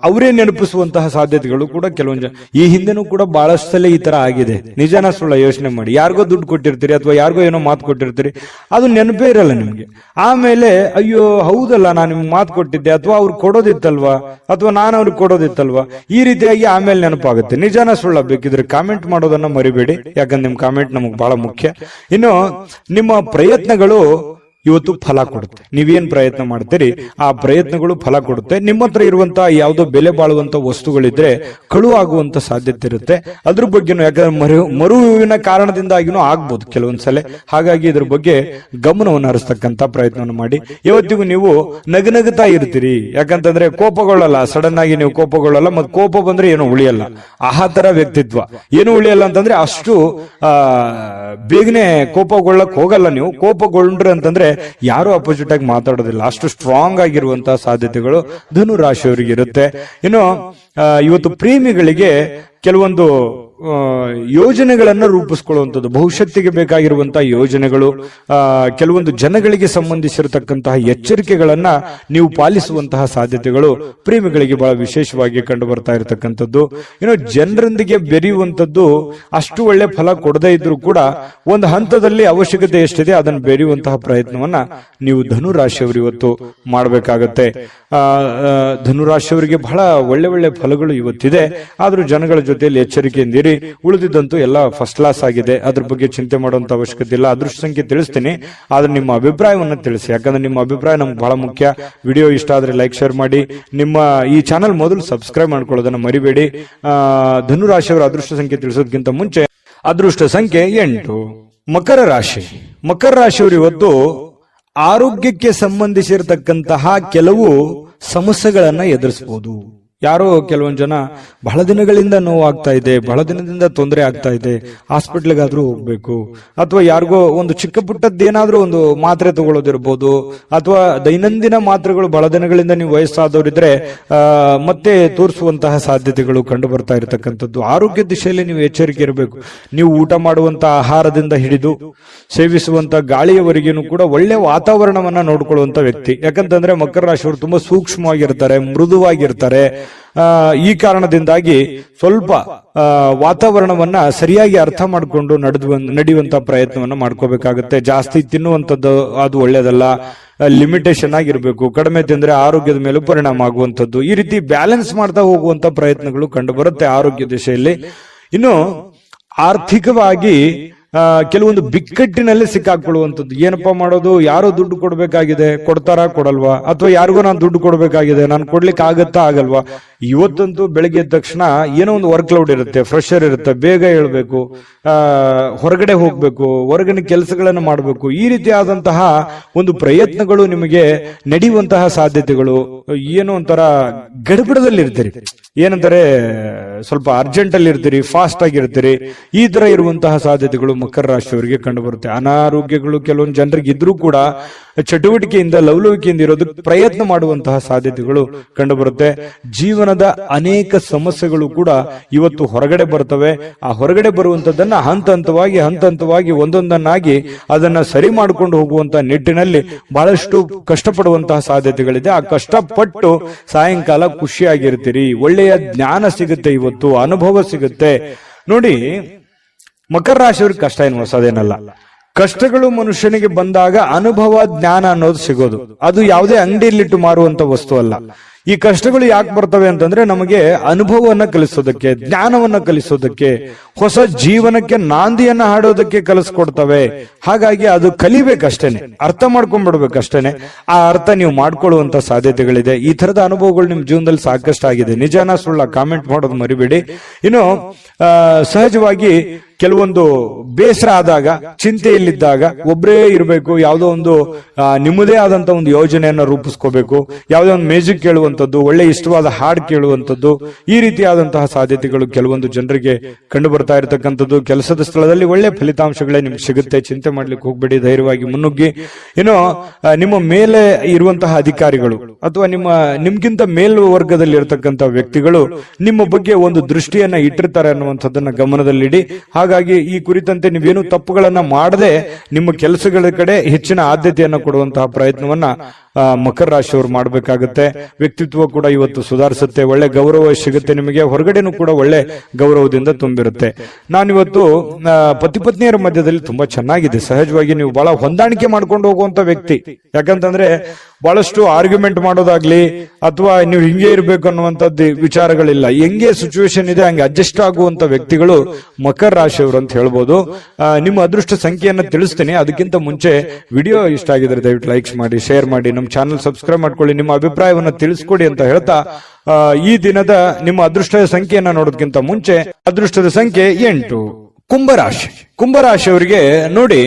ಅವರೇ ನೆನಪಿಸುವಂತಹ ಸಾಧ್ಯತೆಗಳು ಕೂಡ ಕೆಲವೊಂದು ಈ ಹಿಂದೆನೂ ಕೂಡ ಬಹಳಷ್ಟು ಸಲ ಈ ತರ ಆಗಿದೆ. ನಿಜಾನ ಸುಳ್ಳ ಯೋಚನೆ ಮಾಡಿ. ಯಾರಿಗೋ ದುಡ್ಡು ಕೊಟ್ಟಿರ್ತೀರಿ, ಅಥವಾ ಯಾರಿಗೋ ಏನೋ ಮಾತು ಕೊಟ್ಟಿರ್ತೀರಿ, ಅದು ನೆನಪೇ ಇರಲ್ಲ ನಿಮ್ಗೆ. ಆಮೇಲೆ ಅಯ್ಯೋ ಹೌದಲ್ಲ, ನಾನು ನಿಮ್ಗೆ ಮಾತು ಕೊಟ್ಟಿದ್ದೆ, ಅಥವಾ ಅವ್ರು ಕೊಡೋದಿತ್ತಲ್ವಾ, ಅಥವಾ ನಾನು ಅವ್ರಿಗೆ ಕೊಡೋದಿತ್ತಲ್ವಾ, ಈ ರೀತಿಯಾಗಿ ಆಮೇಲೆ ನೆನಪಾಗುತ್ತೆ. ನಿಜಾನ ಸುಳ್ಳ ಬೇಕಿದ್ರೆ ಕಾಮೆಂಟ್ ಮಾಡೋದನ್ನ ಮರಿಬೇಡಿ, ಯಾಕಂದ್ರೆ ನಿಮ್ ಕಾಮೆಂಟ್ ನಮಗ್ ಬಹಳ ಮುಖ್ಯ. ಇನ್ನು ನಿಮ್ಮ ಪ್ರಯತ್ನಗಳು ಇವತ್ತು ಫಲ ಕೊಡುತ್ತೆ. ನೀವೇನ್ ಪ್ರಯತ್ನ ಮಾಡ್ತೀರಿ ಆ ಪ್ರಯತ್ನಗಳು ಫಲ ಕೊಡುತ್ತೆ. ನಿಮ್ಮ ಹತ್ರ ಇರುವಂತಹ ಯಾವುದೋ ಬೆಲೆ ಬಾಳುವಂತ ವಸ್ತುಗಳಿದ್ರೆ ಕಳುವಾಗುವಂತ ಸಾಧ್ಯತೆ ಇರುತ್ತೆ. ಅದ್ರ ಬಗ್ಗೆನೂ, ಯಾಕಂದ್ರೆ ಮರುವಿನ ಕಾರಣದಿಂದಾಗಿನೂ ಆಗ್ಬೋದು ಕೆಲವೊಂದ್ಸಲ. ಹಾಗಾಗಿ ಇದ್ರ ಬಗ್ಗೆ ಗಮನವನ್ನು ಹರಿಸ್ತಕ್ಕಂತ ಪ್ರಯತ್ನವನ್ನು ಮಾಡಿ. ಇವತ್ತಿಗೂ ನೀವು ನಗನಗುತ್ತಾ ಇರ್ತೀರಿ, ಯಾಕಂತಂದ್ರೆ ಕೋಪಗೊಳ್ಳಲ್ಲ, ಸಡನ್ ಆಗಿ ನೀವು ಕೋಪಗೊಳ್ಳಲ್ಲ. ಮತ್ತೆ ಕೋಪ ಬಂದ್ರೆ ಏನು ಉಳಿಯಲ್ಲ, ಆ ತರ ವ್ಯಕ್ತಿತ್ವ. ಏನು ಉಳಿಯಲ್ಲ ಅಂತಂದ್ರೆ ಅಷ್ಟು ಬೇಗನೆ ಕೋಪಗೊಳ್ಳಕ್ ಹೋಗಲ್ಲ ನೀವು. ಕೋಪಗೊಂಡ್ರೆ ಅಂತಂದ್ರೆ ಯಾರು ಅಪೋಸಿಟ್ ಆಗಿ ಮಾತಾಡೋದಿಲ್ಲ, ಅಷ್ಟು ಸ್ಟ್ರಾಂಗ್ ಆಗಿರುವಂತಹ ಸಾಧ್ಯತೆಗಳು ಧನು ರಾಶಿಯವರಿಗೆ ಇರುತ್ತೆ. ಇನ್ನು ಇವತ್ತು ಪ್ರೇಮಿಗಳಿಗೆ ಕೆಲವೊಂದು ಯೋಜನೆಗಳನ್ನ ರೂಪಿಸ್ಕೊಳ್ಳುವಂಥದ್ದು, ಭವಿಷ್ಯತ್ತಿಗೆ ಬೇಕಾಗಿರುವಂತಹ ಯೋಜನೆಗಳು, ಕೆಲವೊಂದು ಜನಗಳಿಗೆ ಸಂಬಂಧಿಸಿರತಕ್ಕಂತಹ ಎಚ್ಚರಿಕೆಗಳನ್ನ ನೀವು ಪಾಲಿಸುವಂತಹ ಸಾಧ್ಯತೆಗಳು ಪ್ರೇಮಿಗಳಿಗೆ ಬಹಳ ವಿಶೇಷವಾಗಿ ಕಂಡು ಬರ್ತಾ ಇರತಕ್ಕಂಥದ್ದು. ಇನ್ನು ಜನರೊಂದಿಗೆ ಬೆರೆಯುವಂಥದ್ದು ಅಷ್ಟು ಒಳ್ಳೆ ಫಲ ಕೊಡದೇ ಇದ್ರೂ ಕೂಡ ಒಂದು ಹಂತದಲ್ಲಿ ಅವಶ್ಯಕತೆ ಎಷ್ಟಿದೆ ಅದನ್ನು ಬೆರೆಯುವಂತಹ ಪ್ರಯತ್ನವನ್ನ ನೀವು ಧನುರಾಶಿಯವರು ಇವತ್ತು ಮಾಡಬೇಕಾಗತ್ತೆ. ಧನುರಾಶಿಯವರಿಗೆ ಬಹಳ ಒಳ್ಳೆ ಒಳ್ಳೆ ಫಲಗಳು ಇವತ್ತಿದೆ. ಆದ್ರೂ ಜನಗಳ ಜೊತೆಯಲ್ಲಿ ಎಚ್ಚರಿಕೆಯಿಂದಿರಿ. ಉಳಿದಿದ್ದಂತೂ ಎಲ್ಲ ಫಸ್ಟ್ ಕ್ಲಾಸ್ ಆಗಿದೆ, ಅದ್ರ ಬಗ್ಗೆ ಚಿಂತೆ ಮಾಡುವಂತ ಅವಶ್ಯಕತೆ ಇಲ್ಲ. ಅದೃಷ್ಟ ಸಂಖ್ಯೆ ತಿಳಿಸ್ತೀನಿ, ಆದ್ರೆ ನಿಮ್ಮ ಅಭಿಪ್ರಾಯವನ್ನ ತಿಳಿಸಿ, ಯಾಕಂದ್ರೆ ನಿಮ್ಮ ಅಭಿಪ್ರಾಯ ನಮ್ಗೆ ಬಹಳ ಮುಖ್ಯ. ವಿಡಿಯೋ ಇಷ್ಟ ಆದ್ರೆ ಲೈಕ್, ಶೇರ್ ಮಾಡಿ. ನಿಮ್ಮ ಈ ಚಾನಲ್ ಮೊದಲು ಸಬ್ಸ್ಕ್ರೈಬ್ ಮಾಡ್ಕೊಳ್ಳೋದನ್ನ ಮರಿಬೇಡಿ. ಧನುರಾಶಿಯವರ ಅದೃಷ್ಟ ಸಂಖ್ಯೆ ತಿಳಿಸೋದಕ್ಕಿಂತ ಮುಂಚೆ ಅದೃಷ್ಟ ಸಂಖ್ಯೆ 8. ಮಕರ ರಾಶಿ. ಮಕರ ರಾಶಿಯವರು ಇವತ್ತು ಆರೋಗ್ಯಕ್ಕೆ ಸಂಬಂಧಿಸಿರತಕ್ಕಂತಹ ಕೆಲವು ಸಮಸ್ಯೆಗಳನ್ನ ಎದುರಿಸಬಹುದು. ಯಾರೋ ಕೆಲವೊಂದು ಜನ ಬಹಳ ದಿನಗಳಿಂದ ನೋವು ಆಗ್ತಾ ಇದೆ, ಬಹಳ ದಿನದಿಂದ ತೊಂದರೆ ಆಗ್ತಾ ಇದೆ, ಹಾಸ್ಪಿಟ್ಲಿಗಾದ್ರೂ ಹೋಗ್ಬೇಕು, ಅಥವಾ ಯಾರಿಗೋ ಒಂದು ಚಿಕ್ಕ ಪುಟ್ಟದ್ದು ಏನಾದ್ರೂ ಒಂದು ಮಾತ್ರೆ ತಗೊಳ್ಳೋದಿರ್ಬೋದು, ಅಥವಾ ದೈನಂದಿನ ಮಾತ್ರೆಗಳು ಬಹಳ ದಿನಗಳಿಂದ ನೀವು ವಯಸ್ಸಾದವರಿದ್ರೆ ಮತ್ತೆ ತೋರಿಸುವಂತಹ ಸಾಧ್ಯತೆಗಳು ಕಂಡು ಬರ್ತಾ ಇರತಕ್ಕಂಥದ್ದು. ಆರೋಗ್ಯ ದಿಶೆಯಲ್ಲಿ ನೀವು ಎಚ್ಚರಿಕೆ ಇರಬೇಕು. ನೀವು ಊಟ ಮಾಡುವಂತಹ ಆಹಾರದಿಂದ ಹಿಡಿದು ಸೇವಿಸುವಂತ ಗಾಳಿಯವರೆಗೂ ಕೂಡ ಒಳ್ಳೆ ವಾತಾವರಣವನ್ನ ನೋಡ್ಕೊಳ್ಳುವಂತ ವ್ಯಕ್ತಿ. ಯಾಕಂತಂದ್ರೆ ಮಕರ ರಾಶಿಯವರು ತುಂಬಾ ಸೂಕ್ಷ್ಮವಾಗಿರ್ತಾರೆ, ಮೃದುವಾಗಿರ್ತಾರೆ. ಈ ಕಾರಣದಿಂದಾಗಿ ಸ್ವಲ್ಪ ವಾತಾವರಣವನ್ನ ಸರಿಯಾಗಿ ಅರ್ಥ ಮಾಡಿಕೊಂಡು ನಡೆಯುವಂತ ಪ್ರಯತ್ನವನ್ನ ಮಾಡ್ಕೋಬೇಕಾಗುತ್ತೆ. ಜಾಸ್ತಿ ತಿನ್ನುವಂಥದ್ದು ಅದು ಒಳ್ಳೇದಲ್ಲ, ಲಿಮಿಟೇಷನ್ ಆಗಿರ್ಬೇಕು. ಕಡಿಮೆ ತಿಂದ್ರೆ ಆರೋಗ್ಯದ ಮೇಲೂ ಪರಿಣಾಮ ಆಗುವಂಥದ್ದು. ಈ ರೀತಿ ಬ್ಯಾಲೆನ್ಸ್ ಮಾಡ್ತಾ ಹೋಗುವಂತ ಪ್ರಯತ್ನಗಳು ಕಂಡು ಬರುತ್ತೆ ಆರೋಗ್ಯ ದಿಶೆಯಲ್ಲಿ. ಇನ್ನು ಆರ್ಥಿಕವಾಗಿ ಕೆಲವೊಂದು ಬಿಕ್ಕಟ್ಟಿನಲ್ಲಿ ಸಿಕ್ಕಾಕೊಳ್ಳುವಂಥದ್ದು. ಏನಪ್ಪಾ ಮಾಡೋದು, ಯಾರೋ ದುಡ್ಡು ಕೊಡ್ಬೇಕಾಗಿದೆ, ಕೊಡ್ತಾರಾ ಕೊಡಲ್ವಾ, ಅಥವಾ ಯಾರಿಗೂ ನಾನು ದುಡ್ಡು ಕೊಡ್ಬೇಕಾಗಿದೆ, ನಾನು ಕೊಡ್ಲಿಕ್ಕೆ ಆಗತ್ತಾ ಆಗಲ್ವಾ. ಇವತ್ತಂತೂ ಬೆಳಗ್ಗೆ ಎದ್ದ ತಕ್ಷಣ ಏನೋ ಒಂದು ವರ್ಕ್ ಲೋಡ್ ಇರುತ್ತೆ, ಫ್ರೆಶರ್ ಇರುತ್ತೆ, ಬೇಗ ಹೇಳ್ಬೇಕು, ಹೊರಗಡೆ ಹೋಗ್ಬೇಕು, ಹೊರಗಿನ ಕೆಲಸಗಳನ್ನು ಮಾಡಬೇಕು. ಈ ರೀತಿಯಾದಂತಹ ಒಂದು ಪ್ರಯತ್ನಗಳು ನಿಮಗೆ ನಡೆಯುವಂತಹ ಸಾಧ್ಯತೆಗಳು. ಏನೋ ಒಂಥರ ಗಡಬಡದಲ್ಲಿ ಇರ್ತೀರಿ, ಏನಂತಾರೆ ಸ್ವಲ್ಪ ಅರ್ಜೆಂಟ್ ಅಲ್ಲಿ ಇರ್ತೀರಿ, ಫಾಸ್ಟ್ ಆಗಿರ್ತೀರಿ. ಈ ತರ ಇರುವಂತಹ ಸಾಧ್ಯತೆಗಳು ಮಕರ ರಾಶಿಯವರಿಗೆ ಕಂಡು ಬರುತ್ತೆ. ಅನಾರೋಗ್ಯಗಳು ಕೆಲವೊಂದು ಜನರಿಗೆ ಇದ್ರೂ ಕೂಡ ಚಟುವಟಿಕೆಯಿಂದ ಲವಲವಿಕೆಯಿಂದ ಇರೋದಕ್ಕೆ ಪ್ರಯತ್ನ ಮಾಡುವಂತಹ ಸಾಧ್ಯತೆಗಳು ಕಂಡು ಬರುತ್ತೆ. ಜೀವನದ ಅನೇಕ ಸಮಸ್ಯೆಗಳು ಕೂಡ ಇವತ್ತು ಹೊರಗಡೆ ಬರ್ತವೆ. ಆ ಹೊರಗಡೆ ಬರುವಂತದ್ದನ್ನ ಹಂತ ಹಂತವಾಗಿ ಒಂದೊಂದನ್ನಾಗಿ ಅದನ್ನ ಸರಿ ಮಾಡಿಕೊಂಡು ಹೋಗುವಂತಹ ನಿಟ್ಟಿನಲ್ಲಿ ಬಹಳಷ್ಟು ಕಷ್ಟಪಡುವಂತಹ ಸಾಧ್ಯತೆಗಳಿದೆ. ಆ ಕಷ್ಟಪಟ್ಟು ಸಾಯಂಕಾಲ ಖುಷಿಯಾಗಿರ್ತೀರಿ, ಒಳ್ಳೆಯ ಜ್ಞಾನ ಸಿಗುತ್ತೆ, ಇವತ್ತು ಅನುಭವ ಸಿಗುತ್ತೆ. ನೋಡಿ, ಮಕರ ರಾಶಿಯವ್ರಿಗೆ ಕಷ್ಟ ಏನು ಹೊಸದೇನಲ್ಲ. ಕಷ್ಟಗಳು ಮನುಷ್ಯನಿಗೆ ಬಂದಾಗ ಅನುಭವ ಜ್ಞಾನ ಅನ್ನೋದು ಸಿಗೋದು. ಅದು ಯಾವುದೇ ಅಂಗಡಿಯಲ್ಲಿಟ್ಟು ಮಾರುವಂತ ವಸ್ತು ಅಲ್ಲ. ಈ ಕಷ್ಟಗಳು ಯಾಕೆ ಬರ್ತವೆ ಅಂತಂದ್ರೆ ನಮಗೆ ಅನುಭವವನ್ನ ಕಲಿಸೋದಕ್ಕೆ, ಜ್ಞಾನವನ್ನ ಕಲಿಸೋದಕ್ಕೆ, ಹೊಸ ಜೀವನಕ್ಕೆ ನಾಂದಿಯನ್ನ ಹಾಡೋದಕ್ಕೆ ಕಲಿಸ್ಕೊಡ್ತವೆ. ಹಾಗಾಗಿ ಅದು ಕಲಿಬೇಕಷ್ಟೇನೆ, ಅರ್ಥ ಮಾಡ್ಕೊಂಡ್ಬಿಡ್ಬೇಕಷ್ಟೇನೆ. ಆ ಅರ್ಥ ನೀವು ಮಾಡ್ಕೊಳ್ಳುವಂತ ಸಾಧ್ಯತೆಗಳಿದೆ. ಈ ತರದ ಅನುಭವಗಳು ನಿಮ್ ಜೀವನದಲ್ಲಿ ಸಾಕಷ್ಟು ಆಗಿದೆ. ನಿಜಾನ ಸುಳ್ಳ ಕಾಮೆಂಟ್ ಮಾಡೋದು ಮರಿಬೇಡಿ. ಇನ್ನು ಸಹಜವಾಗಿ ಕೆಲವೊಂದು ಬೇಸರ ಆದಾಗ, ಚಿಂತೆಯಲ್ಲಿದ್ದಾಗ ಒಬ್ಬರೇ ಇರಬೇಕು, ಯಾವುದೋ ಒಂದು ನಿಮ್ಮದೇ ಆದಂತ ಒಂದು ಯೋಜನೆಯನ್ನ ರೂಪಿಸ್ಕೋಬೇಕು, ಯಾವುದೋ ಒಂದು ಮ್ಯೂಸಿಕ್ ಕೇಳುವಂಥದ್ದು, ಒಳ್ಳೆ ಇಷ್ಟವಾದ ಹಾಡು ಕೇಳುವಂಥದ್ದು, ಈ ರೀತಿಯಾದಂತಹ ಸಾಧ್ಯತೆಗಳು ಕೆಲವೊಂದು ಜನರಿಗೆ ಕಂಡು ಬರ್ತಾ ಇರತಕ್ಕಂಥದ್ದು. ಕೆಲಸದ ಸ್ಥಳದಲ್ಲಿ ಒಳ್ಳೆ ಫಲಿತಾಂಶಗಳೇ ನಿಮ್ಗೆ ಸಿಗುತ್ತೆ, ಚಿಂತೆ ಮಾಡ್ಲಿಕ್ಕೆ ಹೋಗ್ಬೇಡಿ, ಧೈರ್ಯವಾಗಿ ಮುನ್ನುಗ್ಗಿ. ಇನ್ನು ನಿಮ್ಮ ಮೇಲೆ ಇರುವಂತಹ ಅಧಿಕಾರಿಗಳು ಅಥವಾ ನಿಮ್ಗಿಂತ ಮೇಲ್ವರ್ಗದಲ್ಲಿ ಇರತಕ್ಕಂತಹ ವ್ಯಕ್ತಿಗಳು ನಿಮ್ಮ ಬಗ್ಗೆ ಒಂದು ದೃಷ್ಟಿಯನ್ನ ಇಟ್ಟಿರ್ತಾರೆ ಅನ್ನುವಂಥದ್ದನ್ನ ಗಮನದಲ್ಲಿಡಿ. ಹಾಗಾಗಿ ಈ ಕುರಿತಂತೆ ನೀವೇನು ತಪ್ಪುಗಳನ್ನ ಮಾಡದೆ ನಿಮ್ಮ ಕೆಲಸಗಳ ಕಡೆ ಹೆಚ್ಚಿನ ಆದ್ಯತೆಯನ್ನು ಕೊಡುವಂತಹ ಪ್ರಯತ್ನವನ್ನ ಮಕರ ರಾಶಿಯವರು ಮಾಡಬೇಕಾಗುತ್ತೆ. ವ್ಯಕ್ತಿತ್ವ ಕೂಡ ಇವತ್ತು ಸುಧಾರಿಸುತ್ತೆ, ಒಳ್ಳೆ ಗೌರವ ಸಿಗುತ್ತೆ ನಿಮಗೆ, ಹೊರಗಡೆನೂ ಕೂಡ ಒಳ್ಳೆ ಗೌರವದಿಂದ ತುಂಬಿರುತ್ತೆ. ನಾನಿವತ್ತು ಪತಿ ಪತ್ನಿಯರ ಮಧ್ಯದಲ್ಲಿ ತುಂಬಾ ಚೆನ್ನಾಗಿದೆ. ಸಹಜವಾಗಿ ನೀವು ಬಹಳ ಹೊಂದಾಣಿಕೆ ಮಾಡ್ಕೊಂಡು ಹೋಗುವಂತ ವ್ಯಕ್ತಿ. ಯಾಕಂತಂದ್ರೆ ಬಹಳಷ್ಟು ಆರ್ಗ್ಯುಮೆಂಟ್ ಮಾಡೋದಾಗ್ಲಿ ಅಥವಾ ನೀವು ಹಿಂಗೆ ಇರ್ಬೇಕು ಅನ್ನುವಂಥದ್ದು ವಿಚಾರಗಳಿಲ್ಲ. ಹೆಂಗೆ ಸಿಚುವೇಶನ್ ಇದೆ ಹಂಗೆ ಅಡ್ಜಸ್ಟ್ ಆಗುವಂತ ವ್ಯಕ್ತಿಗಳು ಮಕರ ರಾಶಿಯವರು ಅಂತ ಹೇಳ್ಬೋದು. ನಿಮ್ಮ ಅದೃಷ್ಟ ಸಂಖ್ಯೆಯನ್ನು ತಿಳಿಸ್ತೀನಿ. ಅದಕ್ಕಿಂತ ಮುಂಚೆ ವಿಡಿಯೋ ಇಷ್ಟ ಆಗಿದ್ರೆ ದಯವಿಟ್ಟು ಲೈಕ್ಸ್ ಮಾಡಿ, ಶೇರ್ ಮಾಡಿ, ನಮ್ಮ ಚಾನಲ್ ಸಬ್ಸ್ಕ್ರೈಬ್ ಮಾಡ್ಕೊಳ್ಳಿ, ನಿಮ್ಮ ಅಭಿಪ್ರಾಯವನ್ನು ತಿಳಿಸ್ಕೊಡಿ ಅಂತ ಹೇಳ್ತಾ ಈ ದಿನದ ನಿಮ್ಮ ಅದೃಷ್ಟದ ಸಂಖ್ಯೆಯನ್ನ ನೋಡೋದಕ್ಕಿಂತ ಮುಂಚೆ ಅದೃಷ್ಟದ ಸಂಖ್ಯೆ 8. ಕುಂಭರಾಶಿ. ಕುಂಭರಾಶಿಯವರಿಗೆ ನೋಡಿ,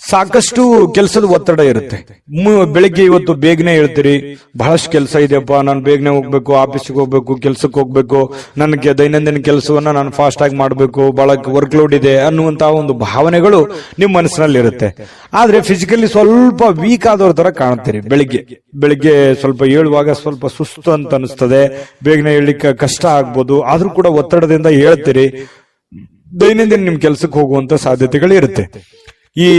ಸಾಕಷ್ಟು ಕೆಲಸದ ಒತ್ತಡ ಇರುತ್ತೆ. ಬೆಳಿಗ್ಗೆ ಇವತ್ತು ಬೇಗನೆ ಹೇಳ್ತೀರಿ, ಬಹಳಷ್ಟು ಕೆಲಸ ಇದೆಯಪ್ಪ, ನಾನು ಬೇಗನೆ ಹೋಗ್ಬೇಕು, ಆಫೀಸ್ಗೆ ಹೋಗ್ಬೇಕು, ಕೆಲ್ಸಕ್ಕೆ ಹೋಗ್ಬೇಕು, ನನಗೆ ದೈನಂದಿನ ಕೆಲಸವನ್ನ ನಾನು ಫಾಸ್ಟ್ ಆಗಿ ಮಾಡಬೇಕು, ಬಹಳ ವರ್ಕ್ ಲೋಡ್ ಇದೆ ಅನ್ನುವಂತಹ ಒಂದು ಭಾವನೆಗಳು ನಿಮ್ಮ ಮನಸ್ಸಿನಲ್ಲಿ ಇರುತ್ತೆ. ಆದ್ರೆ ಫಿಸಿಕಲಿ ಸ್ವಲ್ಪ ವೀಕ್ ಆದವ್ರ ತರ ಕಾಣ್ತೀರಿ. ಬೆಳಿಗ್ಗೆ ಸ್ವಲ್ಪ ಹೇಳುವಾಗ ಸ್ವಲ್ಪ ಸುಸ್ತು ಅಂತ ಅನಿಸ್ತದೆ, ಬೇಗನೆ ಹೇಳಲಿಕ್ಕೆ ಕಷ್ಟ ಆಗ್ಬೋದು. ಆದ್ರೂ ಕೂಡ ಒತ್ತಡದಿಂದ ಹೇಳ್ತೀರಿ. ದೈನಂದಿನ ನಿಮ್ ಕೆಲ್ಸಕ್ಕೆ ಹೋಗುವಂತ ಸಾಧ್ಯತೆಗಳು ಇರುತ್ತೆ. ಈ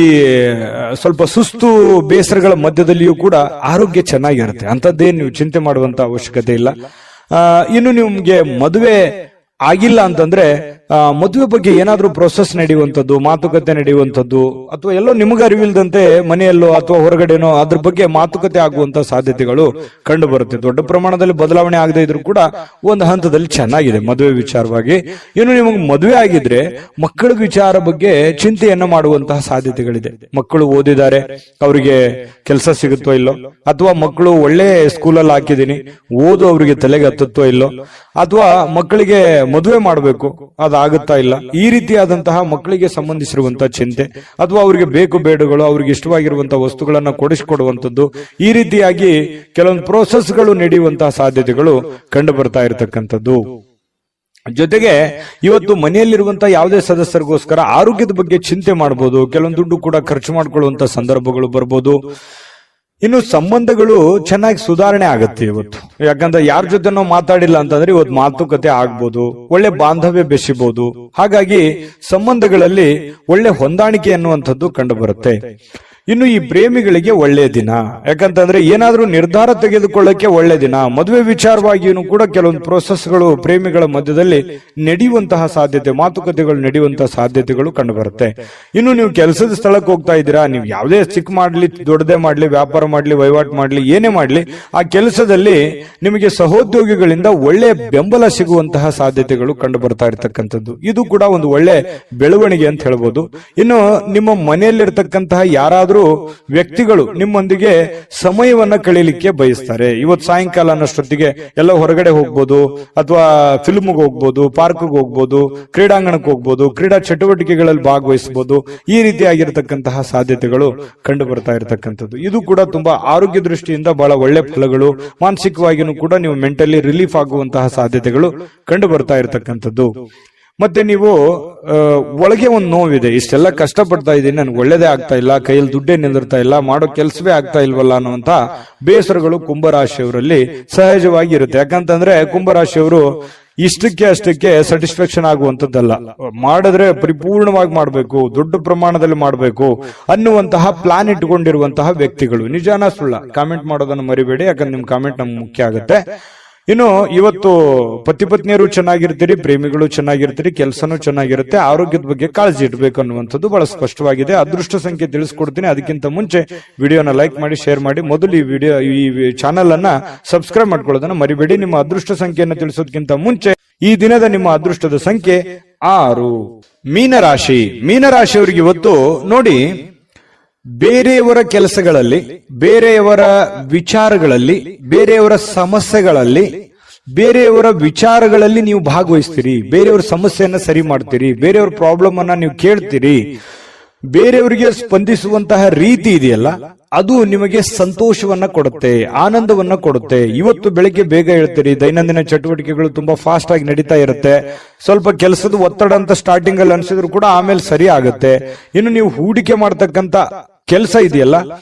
ಸ್ವಲ್ಪ ಸುಸ್ತು ಬೇಸರಗಳ ಮಧ್ಯದಲ್ಲಿಯೂ ಕೂಡ ಆರೋಗ್ಯ ಚೆನ್ನಾಗಿರುತ್ತೆ. ಅಂತದ್ದೇನು ನೀವು ಚಿಂತೆ ಮಾಡುವಂತ ಅವಶ್ಯಕತೆ ಇಲ್ಲ. ಇನ್ನು ನಿಮ್ಗೆ ಮದುವೆ ಆಗಿಲ್ಲ ಅಂತಂದ್ರೆ ಮದುವೆ ಬಗ್ಗೆ ಏನಾದ್ರೂ ಪ್ರೊಸೆಸ್ ನಡೆಯುವಂಥದ್ದು, ಮಾತುಕತೆ ನಡೆಯುವಂಥದ್ದು, ಅಥವಾ ಎಲ್ಲೋ ನಿಮಗೆ ಅರಿವಿಲ್ಲದಂತೆ ಮನೆಯಲ್ಲೋ ಅಥವಾ ಹೊರಗಡೆನೋ ಅದ್ರ ಬಗ್ಗೆ ಮಾತುಕತೆ ಆಗುವಂತ ಸಾಧ್ಯತೆಗಳು ಕಂಡು ಬರುತ್ತೆ. ದೊಡ್ಡ ಪ್ರಮಾಣದಲ್ಲಿ ಬದಲಾವಣೆ ಆಗದೆ ಇದ್ರೂ ಕೂಡ ಒಂದು ಹಂತದಲ್ಲಿ ಚೆನ್ನಾಗಿದೆ ಮದುವೆ ವಿಚಾರವಾಗಿ. ಇನ್ನು ನಿಮಗೆ ಮದುವೆ ಆಗಿದ್ರೆ ಮಕ್ಕಳ ವಿಚಾರ ಬಗ್ಗೆ ಚಿಂತೆಯನ್ನ ಮಾಡುವಂತಹ ಸಾಧ್ಯತೆಗಳಿದೆ. ಮಕ್ಕಳು ಓದಿದ್ದಾರೆ, ಅವರಿಗೆ ಕೆಲಸ ಸಿಗುತ್ತೋ ಇಲ್ಲೋ, ಅಥವಾ ಮಕ್ಕಳು ಒಳ್ಳೆ ಸ್ಕೂಲಲ್ಲಿ ಹಾಕಿದೀನಿ, ಓದು ಅವರಿಗೆ ತಲೆಗೆ ಹತ್ತುತ್ತೋ ಇಲ್ಲೋ, ಅಥವಾ ಮಕ್ಕಳಿಗೆ ಮದುವೆ ಮಾಡಬೇಕು, ಅದು ಆಗುತ್ತಾ ಇಲ್ಲ, ಈ ರೀತಿಯಾದಂತಹ ಮಕ್ಕಳಿಗೆ ಸಂಬಂಧಿಸಿರುವಂತಹ ಚಿಂತೆ, ಅಥವಾ ಅವರಿಗೆ ಬೇಕು ಬೇಡಗಳು, ಅವ್ರಿಗೆ ಇಷ್ಟವಾಗಿರುವಂತಹ ವಸ್ತುಗಳನ್ನ ಕೊಡಿಸಿಕೊಡುವಂಥದ್ದು, ಈ ರೀತಿಯಾಗಿ ಕೆಲವೊಂದು ಪ್ರೋಸೆಸ್ಗಳು ನಡೆಯುವಂತಹ ಸಾಧ್ಯತೆಗಳು ಕಂಡು ಬರ್ತಾ ಇರತಕ್ಕಂಥದ್ದು. ಜೊತೆಗೆ ಇವತ್ತು ಮನೆಯಲ್ಲಿರುವಂತಹ ಯಾವುದೇ ಸದಸ್ಯರಿಗೋಸ್ಕರ ಆರೋಗ್ಯದ ಬಗ್ಗೆ ಚಿಂತೆ ಮಾಡಬಹುದು, ಕೆಲವೊಂದು ದುಡ್ಡು ಕೂಡ ಖರ್ಚು ಮಾಡಿಕೊಳ್ಳುವಂತ ಸಂದರ್ಭಗಳು ಬರ್ಬೋದು. ಇನ್ನು ಸಂಬಂಧಗಳು ಚೆನ್ನಾಗಿ ಸುಧಾರಣೆ ಆಗುತ್ತೆ ಇವತ್ತು. ಯಾಕಂದ್ರೆ ಯಾರ ಜೊತೆ ನಾವು ಮಾತಾಡಿಲ್ಲ ಅಂತಂದ್ರೆ ಇವತ್ತು ಮಾತುಕತೆ ಆಗ್ಬೋದು, ಒಳ್ಳೆ ಬಾಂಧವ್ಯ ಬೆಸಿಬಹುದು. ಹಾಗಾಗಿ ಸಂಬಂಧಗಳಲ್ಲಿ ಒಳ್ಳೆ ಹೊಂದಾಣಿಕೆ ಅನ್ನುವಂಥದ್ದು ಕಂಡು ಬರುತ್ತೆ. ಇನ್ನು ಈ ಪ್ರೇಮಿಗಳಿಗೆ ಒಳ್ಳೆಯ ದಿನ, ಯಾಕಂತಂದ್ರೆ ಏನಾದ್ರೂ ನಿರ್ಧಾರ ತೆಗೆದುಕೊಳ್ಳಕ್ಕೆ ಒಳ್ಳೆ ದಿನ. ಮದುವೆ ವಿಚಾರವಾಗಿಯೂ ಕೂಡ ಕೆಲವೊಂದು ಪ್ರೋಸೆಸ್ಗಳು ಪ್ರೇಮಿಗಳ ಮಧ್ಯದಲ್ಲಿ ನಡೆಯುವಂತಹ ಸಾಧ್ಯತೆ, ಮಾತುಕತೆಗಳು ನಡೆಯುವಂತಹ ಸಾಧ್ಯತೆಗಳು ಕಂಡು ಬರುತ್ತೆ. ಇನ್ನು ನೀವು ಕೆಲಸದ ಸ್ಥಳಕ್ಕೆ ಹೋಗ್ತಾ ಇದ್ದೀರಾ, ನೀವು ಯಾವುದೇ ಚಿಕ್ಕ ಮಾಡ್ಲಿ ದೊಡ್ಡದೇ ಮಾಡ್ಲಿ, ವ್ಯಾಪಾರ ಮಾಡ್ಲಿ, ವಹಿವಾಟು ಮಾಡ್ಲಿ, ಏನೇ ಮಾಡ್ಲಿ, ಆ ಕೆಲಸದಲ್ಲಿ ನಿಮಗೆ ಸಹೋದ್ಯೋಗಿಗಳಿಂದ ಒಳ್ಳೆ ಬೆಂಬಲ ಸಿಗುವಂತಹ ಸಾಧ್ಯತೆಗಳು ಕಂಡು ಬರ್ತಾ ಇರತಕ್ಕಂಥದ್ದು. ಇದು ಕೂಡ ಒಂದು ಒಳ್ಳೆ ಬೆಳವಣಿಗೆ ಅಂತ ಹೇಳ್ಬೋದು. ಇನ್ನು ನಿಮ್ಮ ಮನೆಯಲ್ಲಿರ್ತಕ್ಕಂತಹ ಯಾರಾದ್ರೂ ವ್ಯಕ್ತಿಗಳು ನಿಮ್ಮೊಂದಿಗೆ ಸಮಯವನ್ನ ಕಳೀಲಿಕ್ಕೆ ಬಯಸ್ತಾರೆ. ಇವತ್ತು ಸಾಯಂಕಾಲ ಅನ್ನೋಷ್ಟೊತ್ತಿಗೆ ಎಲ್ಲ ಹೊರಗಡೆ ಹೋಗ್ಬೋದು, ಅಥವಾ ಫಿಲ್ಮ್ಗೆ ಹೋಗ್ಬೋದು, ಪಾರ್ಕ್ಗೆ ಹೋಗ್ಬೋದು, ಕ್ರೀಡಾಂಗಣಕ್ಕೆ ಹೋಗ್ಬೋದು, ಕ್ರೀಡಾ ಚಟುವಟಿಕೆಗಳಲ್ಲಿ ಭಾಗವಹಿಸಬಹುದು. ಈ ರೀತಿಯಾಗಿರ್ತಕ್ಕಂತಹ ಸಾಧ್ಯತೆಗಳು ಕಂಡು ಬರ್ತಾ ಇರತಕ್ಕಂಥದ್ದು. ಇದು ಕೂಡ ತುಂಬಾ ಆರೋಗ್ಯ ದೃಷ್ಟಿಯಿಂದ ಬಹಳ ಒಳ್ಳೆ ಫಲಗಳು. ಮಾನಸಿಕವಾಗಿಯೂ ಕೂಡ ನೀವು ಮೆಂಟಲಿ ರಿಲೀಫ್ ಆಗುವಂತಹ ಸಾಧ್ಯತೆಗಳು ಕಂಡು ಬರ್ತಾ ಇರತಕ್ಕಂಥದ್ದು. ಮತ್ತೆ ನೀವು ಒಳಗೆ ಒಂದು ನೋವಿದೆ, ಇಷ್ಟೆಲ್ಲ ಕಷ್ಟಪಡ್ತಾ ಇದ್ದೀನಿ, ನನ್ಗೆ ಒಳ್ಳೇದೇ ಆಗ್ತಾ ಇಲ್ಲ, ಕೈಯಲ್ಲಿ ದುಡ್ಡೇ ನಿಂದಿರ್ತಾ ಇಲ್ಲ, ಮಾಡೋ ಕೆಲಸವೇ ಆಗ್ತಾ ಇಲ್ವಲ್ಲ ಅನ್ನುವಂತ ಬೇಸರಗಳು ಕುಂಭರಾಶಿಯವರಲ್ಲಿ ಸಹಜವಾಗಿ ಇರುತ್ತೆ. ಯಾಕಂತಂದ್ರೆ ಕುಂಭರಾಶಿಯವರು ಇಷ್ಟಕ್ಕೆ ಅಷ್ಟಕ್ಕೆ ಸ್ಯಾಟಿಸ್ಫ್ಯಾಕ್ಷನ್ ಆಗುವಂತದ್ದಲ್ಲ, ಮಾಡಿದ್ರೆ ಪರಿಪೂರ್ಣವಾಗಿ ಮಾಡಬೇಕು, ದೊಡ್ಡ ಪ್ರಮಾಣದಲ್ಲಿ ಮಾಡಬೇಕು ಅನ್ನುವಂತಹ ಪ್ಲಾನ್ ಇಟ್ಟುಕೊಂಡಿರುವಂತಹ ವ್ಯಕ್ತಿಗಳು. ನಿಜಾನ ಸುಳ್ಳ ಕಾಮೆಂಟ್ ಮಾಡೋದನ್ನು ಮರಿಬೇಡಿ, ಯಾಕಂದ್ರೆ ನಿಮ್ ಕಾಮೆಂಟ್ ನಮ್ಗೆ ಮುಖ್ಯ ಆಗುತ್ತೆ. ಇನ್ನು ಇವತ್ತು ಪತಿ ಪತ್ನಿಯರು ಚೆನ್ನಾಗಿರ್ತೀರಿ, ಪ್ರೇಮಿಗಳು ಚೆನ್ನಾಗಿರ್ತೀರಿ, ಕೆಲಸನೂ ಚೆನ್ನಾಗಿರುತ್ತೆ, ಆರೋಗ್ಯದ ಬಗ್ಗೆ ಕಾಳಜಿ ಇಡಬೇಕು ಅನ್ನುವಂಥದ್ದು ಬಹಳ ಸ್ಪಷ್ಟವಾಗಿದೆ. ಅದೃಷ್ಟ ಸಂಖ್ಯೆ ತಿಳಿಸ್ಕೊಡ್ತೀನಿ. ಅದಕ್ಕಿಂತ ಮುಂಚೆ ವಿಡಿಯೋನ ಲೈಕ್ ಮಾಡಿ, ಶೇರ್ ಮಾಡಿ, ಮೊದಲು ಈ ಚಾನೆಲ್ ಅನ್ನ ಸಬ್ಸ್ಕ್ರೈಬ್ ಮಾಡ್ಕೊಳ್ಳೋದನ್ನ ಮರಿಬೇಡಿ. ನಿಮ್ಮ ಅದೃಷ್ಟ ಸಂಖ್ಯೆಯನ್ನು ತಿಳಿಸೋದಕ್ಕಿಂತ ಮುಂಚೆ ಈ ದಿನದ ನಿಮ್ಮ ಅದೃಷ್ಟದ ಸಂಖ್ಯೆ 6. ಮೀನರಾಶಿ. ಮೀನರಾಶಿಯವರಿಗೆ ಇವತ್ತು ನೋಡಿ, ಬೇರೆಯವರ ಕೆಲಸಗಳಲ್ಲಿ, ಬೇರೆಯವರ ವಿಚಾರಗಳಲ್ಲಿ, ಬೇರೆಯವರ ಸಮಸ್ಯೆಗಳಲ್ಲಿ, ಬೇರೆಯವರ ವಿಚಾರಗಳಲ್ಲಿ ನೀವು ಭಾಗವಹಿಸ್ತೀರಿ, ಬೇರೆಯವರ ಸಮಸ್ಯೆಯನ್ನ ಸರಿ ಮಾಡ್ತೀರಿ, ಬೇರೆಯವರ ಪ್ರಾಬ್ಲಮ್ ಅನ್ನ ನೀವು ಕೇಳ್ತೀರಿ. ಬೇರೆಯವರಿಗೆ ಸ್ಪಂದಿಸುವಂತಹ ರೀತಿ ಇದೆಯಲ್ಲ, ಅದು ನಿಮಗೆ ಸಂತೋಷವನ್ನ ಕೊಡುತ್ತೆ, ಆನಂದವನ್ನ ಕೊಡುತ್ತೆ. ಇವತ್ತು ಬೆಳಿಗ್ಗೆ ಬೇಗ ಹೇಳ್ತೀರಿ, ದೈನಂದಿನ ಚಟುವಟಿಕೆಗಳು ತುಂಬಾ ಫಾಸ್ಟ್ ಆಗಿ ನಡೀತಾ ಇರುತ್ತೆ. ಸ್ವಲ್ಪ ಕೆಲಸದ ಒತ್ತಡ ಅಂತ ಸ್ಟಾರ್ಟಿಂಗ್ ಅಲ್ಲಿ ಅನ್ಸಿದ್ರು ಕೂಡ ಆಮೇಲೆ ಸರಿ ಆಗುತ್ತೆ. ಇನ್ನು ನೀವು ಹೂಡಿಕೆ ಮಾಡತಕ್ಕಂತ ಕೆಲಸ ಇದೆಯಲ್ಲ,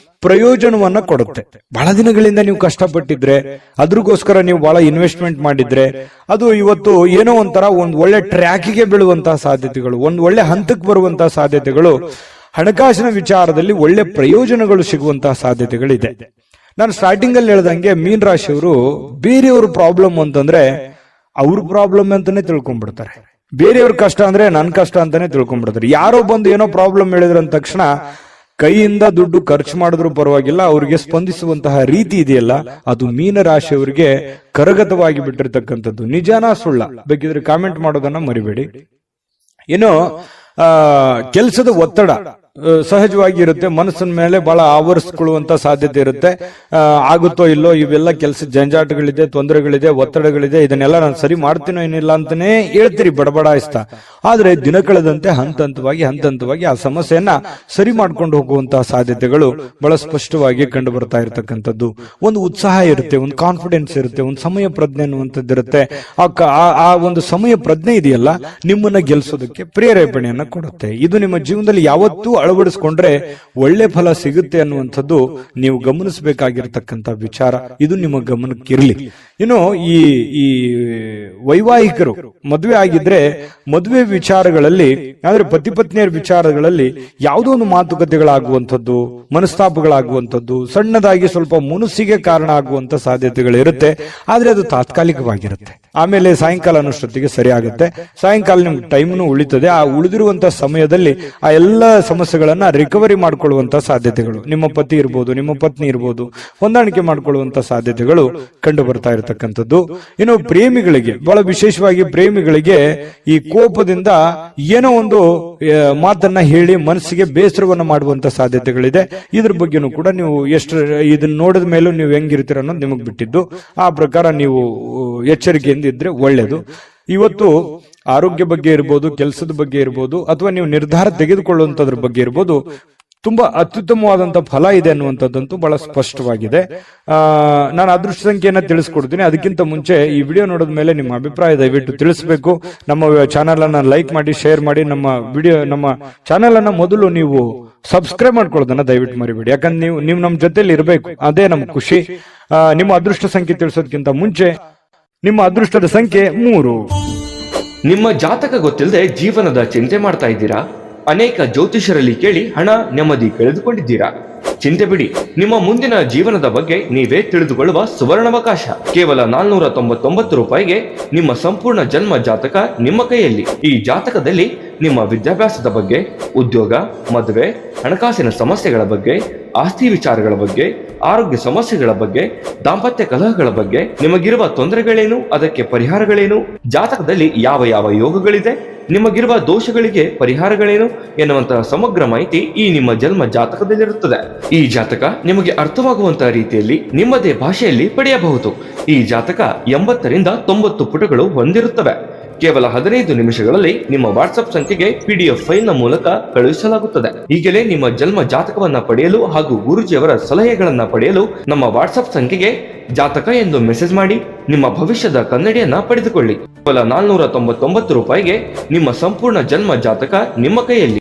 ಪ್ರಯೋಜನವನ್ನ ಕೊಡುತ್ತೆ. ಬಹಳ ದಿನಗಳಿಂದ ನೀವು ಕಷ್ಟಪಟ್ಟಿದ್ರೆ, ಅದ್ರಗೋಸ್ಕರ ನೀವು ಬಹಳ ಇನ್ವೆಸ್ಟ್ಮೆಂಟ್ ಮಾಡಿದ್ರೆ, ಅದು ಇವತ್ತು ಏನೋ ಒಂಥರ ಒಂದು ಒಳ್ಳೆ ಟ್ರ್ಯಾಕಿಗೆ ಬೀಳುವಂತಹ ಸಾಧ್ಯತೆಗಳು, ಒಂದು ಒಳ್ಳೆ ಹಂತಕ್ಕೆ ಬರುವಂತಹ ಸಾಧ್ಯತೆಗಳು, ಹಣಕಾಸಿನ ವಿಚಾರದಲ್ಲಿ ಒಳ್ಳೆ ಪ್ರಯೋಜನಗಳು ಸಿಗುವಂತಹ ಸಾಧ್ಯತೆಗಳಿದೆ. ನಾನು ಸ್ಟಾರ್ಟಿಂಗ್ ಅಲ್ಲಿ ಹೇಳ್ದಂಗೆ ಮೀನ್ ರಾಶಿಯವರು ಬೇರೆಯವ್ರ ಪ್ರಾಬ್ಲಮ್ ಅಂತಂದ್ರೆ ಅವ್ರ ಪ್ರಾಬ್ಲಮ್ ಅಂತಾನೆ ತಿಳ್ಕೊಂಡ್ಬಿಡ್ತಾರೆ. ಬೇರೆಯವ್ರ ಕಷ್ಟ ಅಂದ್ರೆ ನನ್ ಕಷ್ಟ ಅಂತಾನೆ ತಿಳ್ಕೊಂಡ್ಬಿಡ್ತಾರೆ. ಯಾರೋ ಬಂದು ಏನೋ ಪ್ರಾಬ್ಲಮ್ ಹೇಳಿದ್ರ ಅಂದ ತಕ್ಷಣ ಕೈಯಿಂದ ದುಡ್ಡು ಖರ್ಚು ಮಾಡಿದ್ರು ಪರವಾಗಿಲ್ಲ, ಅವ್ರಿಗೆ ಸ್ಪಂದಿಸುವಂತಹ ರೀತಿ ಇದೆಯಲ್ಲ, ಅದು ಮೀನರಾಶಿಯವರಿಗೆ ಕರಗತವಾಗಿ ಬಿಟ್ಟಿರ್ತಕ್ಕಂಥದ್ದು. ನಿಜಾನ ಸುಳ್ಳ ಬೇಕಿದ್ರೆ ಕಾಮೆಂಟ್ ಮಾಡೋದನ್ನ ಮರಿಬೇಡಿ. ಇನ್ನು ಕೆಲಸದ ಒತ್ತಡ ಸಹಜವಾಗಿ ಇರುತ್ತೆ, ಮನಸ್ಸಿನ ಮೇಲೆ ಬಹಳ ಆವರಿಸಿಕೊಳ್ಳುವಂತ ಸಾಧ್ಯತೆ ಇರುತ್ತೆ. ಆಗುತ್ತೋ ಇಲ್ಲೋ, ಇವೆಲ್ಲ ಕೆಲಸ ಜಂಜಾಟಗಳಿದೆ, ತೊಂದರೆಗಳಿದೆ, ಒತ್ತಡಗಳಿದೆ, ಇದನ್ನೆಲ್ಲ ನಾನು ಸರಿ ಮಾಡ್ತೀನೋ ಏನಿಲ್ಲ ಅಂತಾನೆ ಹೇಳ್ತೀರಿ ಬಡಬಡಾಯಿಸ್ತಾ. ಆದ್ರೆ ದಿನ ಕಳೆದಂತೆ ಹಂತ ಹಂತವಾಗಿ ಆ ಸಮಸ್ಯೆಯನ್ನ ಸರಿ ಮಾಡ್ಕೊಂಡು ಹೋಗುವಂತಹ ಸಾಧ್ಯತೆಗಳು ಬಹಳ ಸ್ಪಷ್ಟವಾಗಿ ಕಂಡು ಬರ್ತಾ ಇರತಕ್ಕಂಥದ್ದು. ಒಂದು ಉತ್ಸಾಹ ಇರುತ್ತೆ, ಒಂದು ಕಾನ್ಫಿಡೆನ್ಸ್ ಇರುತ್ತೆ, ಒಂದು ಸಮಯ ಪ್ರಜ್ಞೆ ಅನ್ನುವಂಥದ್ದು ಇರುತ್ತೆ. ಆ ಒಂದು ಸಮಯ ಪ್ರಜ್ಞೆ ಇದೆಯಲ್ಲ, ನಿಮ್ಮನ್ನ ಗೆಲ್ಸೋದಕ್ಕೆ ಪ್ರೇರೇಪಣೆಯನ್ನ ಕೊಡುತ್ತೆ. ಇದು ನಿಮ್ಮ ಜೀವನದಲ್ಲಿ ಯಾವತ್ತೂ ಅಳವಡಿಸಿಕೊಂಡ್ರೆ ಒಳ್ಳೆ ಫಲ ಸಿಗುತ್ತೆ ಅನ್ನುವಂಥದ್ದು ನೀವು ಗಮನಿಸಬೇಕಾಗಿರ್ತಕ್ಕಂಥ ವಿಚಾರ. ಇದು ನಿಮ್ಮ ಗಮನಕ್ಕಿರಲಿ. ಇನ್ನು ಈ ವೈವಾಹಿಕರು ಮದುವೆ ಆಗಿದ್ರೆ ಮದುವೆ ವಿಚಾರಗಳಲ್ಲಿ, ಅಂದ್ರೆ ಪತಿ ಪತ್ನಿಯರ ವಿಚಾರಗಳಲ್ಲಿ ಯಾವುದೋ ಒಂದು ಮಾತುಕತೆಗಳಾಗುವಂಥದ್ದು, ಮನಸ್ತಾಪಗಳಾಗುವಂಥದ್ದು, ಸಣ್ಣದಾಗಿ ಸ್ವಲ್ಪ ಮುನಿಸಿಗೆ ಕಾರಣ ಆಗುವಂತ ಸಾಧ್ಯತೆಗಳಿರುತ್ತೆ. ಆದ್ರೆ ಅದು ತಾತ್ಕಾಲಿಕವಾಗಿರುತ್ತೆ. ಆಮೇಲೆ ಸಾಯಂಕಾಲ ಅನ್ನೋಷ್ಟೊತ್ತಿಗೆ ಸರಿ ಆಗುತ್ತೆ. ಸಾಯಂಕಾಲ ನಿಮ್ಗೆ ಟೈಮ್ನು ಉಳಿತದೆ. ಆ ಉಳಿದಿರುವಂತಹ ಸಮಯದಲ್ಲಿ ಆ ಎಲ್ಲ ಸಮಸ್ಯೆಗಳನ್ನ ರಿಕವರಿ ಮಾಡ್ಕೊಳ್ಳುವಂತ ಸಾಧ್ಯತೆಗಳು, ನಿಮ್ಮ ಪತಿ ಇರ್ಬೋದು, ನಿಮ್ಮ ಪತ್ನಿ ಇರ್ಬೋದು, ಹೊಂದಾಣಿಕೆ ಮಾಡ್ಕೊಳ್ಳುವಂತ ಸಾಧ್ಯತೆಗಳು ಕಂಡು ಬರ್ತಾ ಇರತಕ್ಕಂಥದ್ದು. ಇನ್ನು ಪ್ರೇಮಿಗಳಿಗೆ, ಬಹಳ ವಿಶೇಷವಾಗಿ ಪ್ರೇಮಿಗಳಿಗೆ ಈ ಕೋಪದಿಂದ ಏನೋ ಒಂದು ಮಾತನ್ನ ಹೇಳಿ ಮನಸ್ಸಿಗೆ ಬೇಸರವನ್ನ ಮಾಡುವಂತ ಸಾಧ್ಯತೆಗಳಿದೆ. ಇದ್ರ ಬಗ್ಗೆನೂ ಕೂಡ ನೀವು ಎಷ್ಟು ಇದನ್ನ ನೋಡಿದ ಮೇಲೂ ನೀವು ಹೆಂಗಿರ್ತೀರ ಅನ್ನೋದು ನಿಮಗ್ ಬಿಟ್ಟಿದ್ದು. ಆ ಪ್ರಕಾರ ನೀವು ಎಚ್ಚರಿಕೆಯಿಂದ ಇದ್ರೆ ಒಳ್ಳೇದು. ಇವತ್ತು ಆರೋಗ್ಯ ಬಗ್ಗೆ ಇರ್ಬೋದು, ಕೆಲಸದ ಬಗ್ಗೆ ಇರ್ಬೋದು, ಅಥವಾ ನೀವು ನಿರ್ಧಾರ ತೆಗೆದುಕೊಳ್ಳುವಂತದ್ರ ಬಗ್ಗೆ ಇರ್ಬೋದು, ತುಂಬಾ ಅತ್ಯುತ್ತಮವಾದಂತಹ ಫಲ ಇದೆ ಅನ್ನುವಂಥದ್ದಂತೂ ಬಹಳ ಸ್ಪಷ್ಟವಾಗಿದೆ. ನಾನು ಅದೃಷ್ಟ ಸಂಖ್ಯೆಯನ್ನ ತಿಳಿಸ್ಕೊಡ್ತೀನಿ. ಅದಕ್ಕಿಂತ ಮುಂಚೆ ಈ ವಿಡಿಯೋ ನೋಡಿದ ಮೇಲೆ ನಿಮ್ಮ ಅಭಿಪ್ರಾಯ ದಯವಿಟ್ಟು ತಿಳಿಸಬೇಕು. ನಮ್ಮ ಚಾನೆಲ್ ಅನ್ನ ಲೈಕ್ ಮಾಡಿ, ಶೇರ್ ಮಾಡಿ. ನಮ್ಮ ಚಾನೆಲ್ ಅನ್ನ ಮೊದಲು ನೀವು ಸಬ್ಸ್ಕ್ರೈಬ್ ಮಾಡ್ಕೊಳ್ಳೋದನ್ನ ದಯವಿಟ್ಟು ಮರಿಬೇಡಿ. ಯಾಕಂದ್ರೆ ನೀವು ನಮ್ಮ ಜೊತೆಲಿ ಇರಬೇಕು, ಅದೇ ನಮ್ ಖುಷಿ. ನಿಮ್ಮ ಅದೃಷ್ಟ ಸಂಖ್ಯೆ ತಿಳಿಸೋದಕ್ಕಿಂತ ಮುಂಚೆ ನಿಮ್ಮ ಅದೃಷ್ಟದ ಸಂಖ್ಯೆ 3. ನಿಮ್ಮ ಜಾತಕ ಗೊತ್ತಿಲ್ಲದೆ ಜೀವನದ ಚಿಂತೆ ಮಾಡ್ತಾ ಇದ್ದೀರಾ? ಅನೇಕ ಜ್ಯೋತಿಷರಲ್ಲಿ ಕೇಳಿ ಹಣ ನೆಮ್ಮದಿ ಕಳೆದುಕೊಂಡಿದ್ದೀರಾ? ಚಿಂತೆ ಬಿಡಿ, ನಿಮ್ಮ ಮುಂದಿನ ಜೀವನದ ಬಗ್ಗೆ ನೀವೇ ತಿಳಿದುಕೊಳ್ಳುವ ಸುವರ್ಣಾವಕಾಶ. ಕೇವಲ 499 ರೂಪಾಯಿಗೆ ನಿಮ್ಮ ಸಂಪೂರ್ಣ ಜನ್ಮ ಜಾತಕ ನಿಮ್ಮ ಕೈಯಲ್ಲಿ. ಈ ಜಾತಕದಲ್ಲಿ ನಿಮ್ಮ ವಿದ್ಯಾಭ್ಯಾಸದ ಬಗ್ಗೆ, ಉದ್ಯೋಗ, ಮದುವೆ, ಹಣಕಾಸಿನ ಸಮಸ್ಯೆಗಳ ಬಗ್ಗೆ, ಆಸ್ತಿ ವಿಚಾರಗಳ ಬಗ್ಗೆ, ಆರೋಗ್ಯ ಸಮಸ್ಯೆಗಳ ಬಗ್ಗೆ, ದಾಂಪತ್ಯ ಕಲಹಗಳ ಬಗ್ಗೆ, ನಿಮಗಿರುವ ತೊಂದರೆಗಳೇನು, ಅದಕ್ಕೆ ಪರಿಹಾರಗಳೇನು, ಜಾತಕದಲ್ಲಿ ಯಾವ ಯಾವ ಯೋಗಗಳಿದೆ, ನಿಮಗಿರುವ ದೋಷಗಳಿಗೆ ಪರಿಹಾರಗಳೇನು ಎನ್ನುವಂತಹ ಸಮಗ್ರ ಮಾಹಿತಿ ಈ ನಿಮ್ಮ ಜನ್ಮ ಜಾತಕದಲ್ಲಿರುತ್ತದೆ. ಈ ಜಾತಕ ನಿಮಗೆ ಅರ್ಥವಾಗುವಂತಹ ರೀತಿಯಲ್ಲಿ ನಿಮ್ಮದೇ ಭಾಷೆಯಲ್ಲಿ ಪಡೆಯಬಹುದು. ಈ ಜಾತಕ 80ರಿಂದ 90 ಪುಟಗಳು ಹೊಂದಿರುತ್ತವೆ. ಕೇವಲ 15 ನಿಮಿಷಗಳಲ್ಲಿ ನಿಮ್ಮ ವಾಟ್ಸ್ಆಪ್ ಸಂಖ್ಯೆಗೆ PDF ಫೈಲ್ ನ ಮೂಲಕ ಕಳುಹಿಸಲಾಗುತ್ತದೆ. ಈಗಲೇ ನಿಮ್ಮ ಜನ್ಮ ಜಾತಕವನ್ನ ಪಡೆಯಲು ಹಾಗೂ ಗುರುಜಿಯವರ ಸಲಹೆಗಳನ್ನ ಪಡೆಯಲು ನಮ್ಮ ವಾಟ್ಸ್ಆಪ್ ಸಂಖ್ಯೆಗೆ ಜಾತಕ ಎಂದು ಮೆಸೇಜ್ ಮಾಡಿ ನಿಮ್ಮ ಭವಿಷ್ಯದ ಕನ್ನಡಿಯನ್ನ ಪಡೆದುಕೊಳ್ಳಿ. ಕೇವಲ 499 ರೂಪಾಯಿಗೆ ನಿಮ್ಮ ಸಂಪೂರ್ಣ ಜನ್ಮ ಜಾತಕ ನಿಮ್ಮ ಕೈಯಲ್ಲಿ.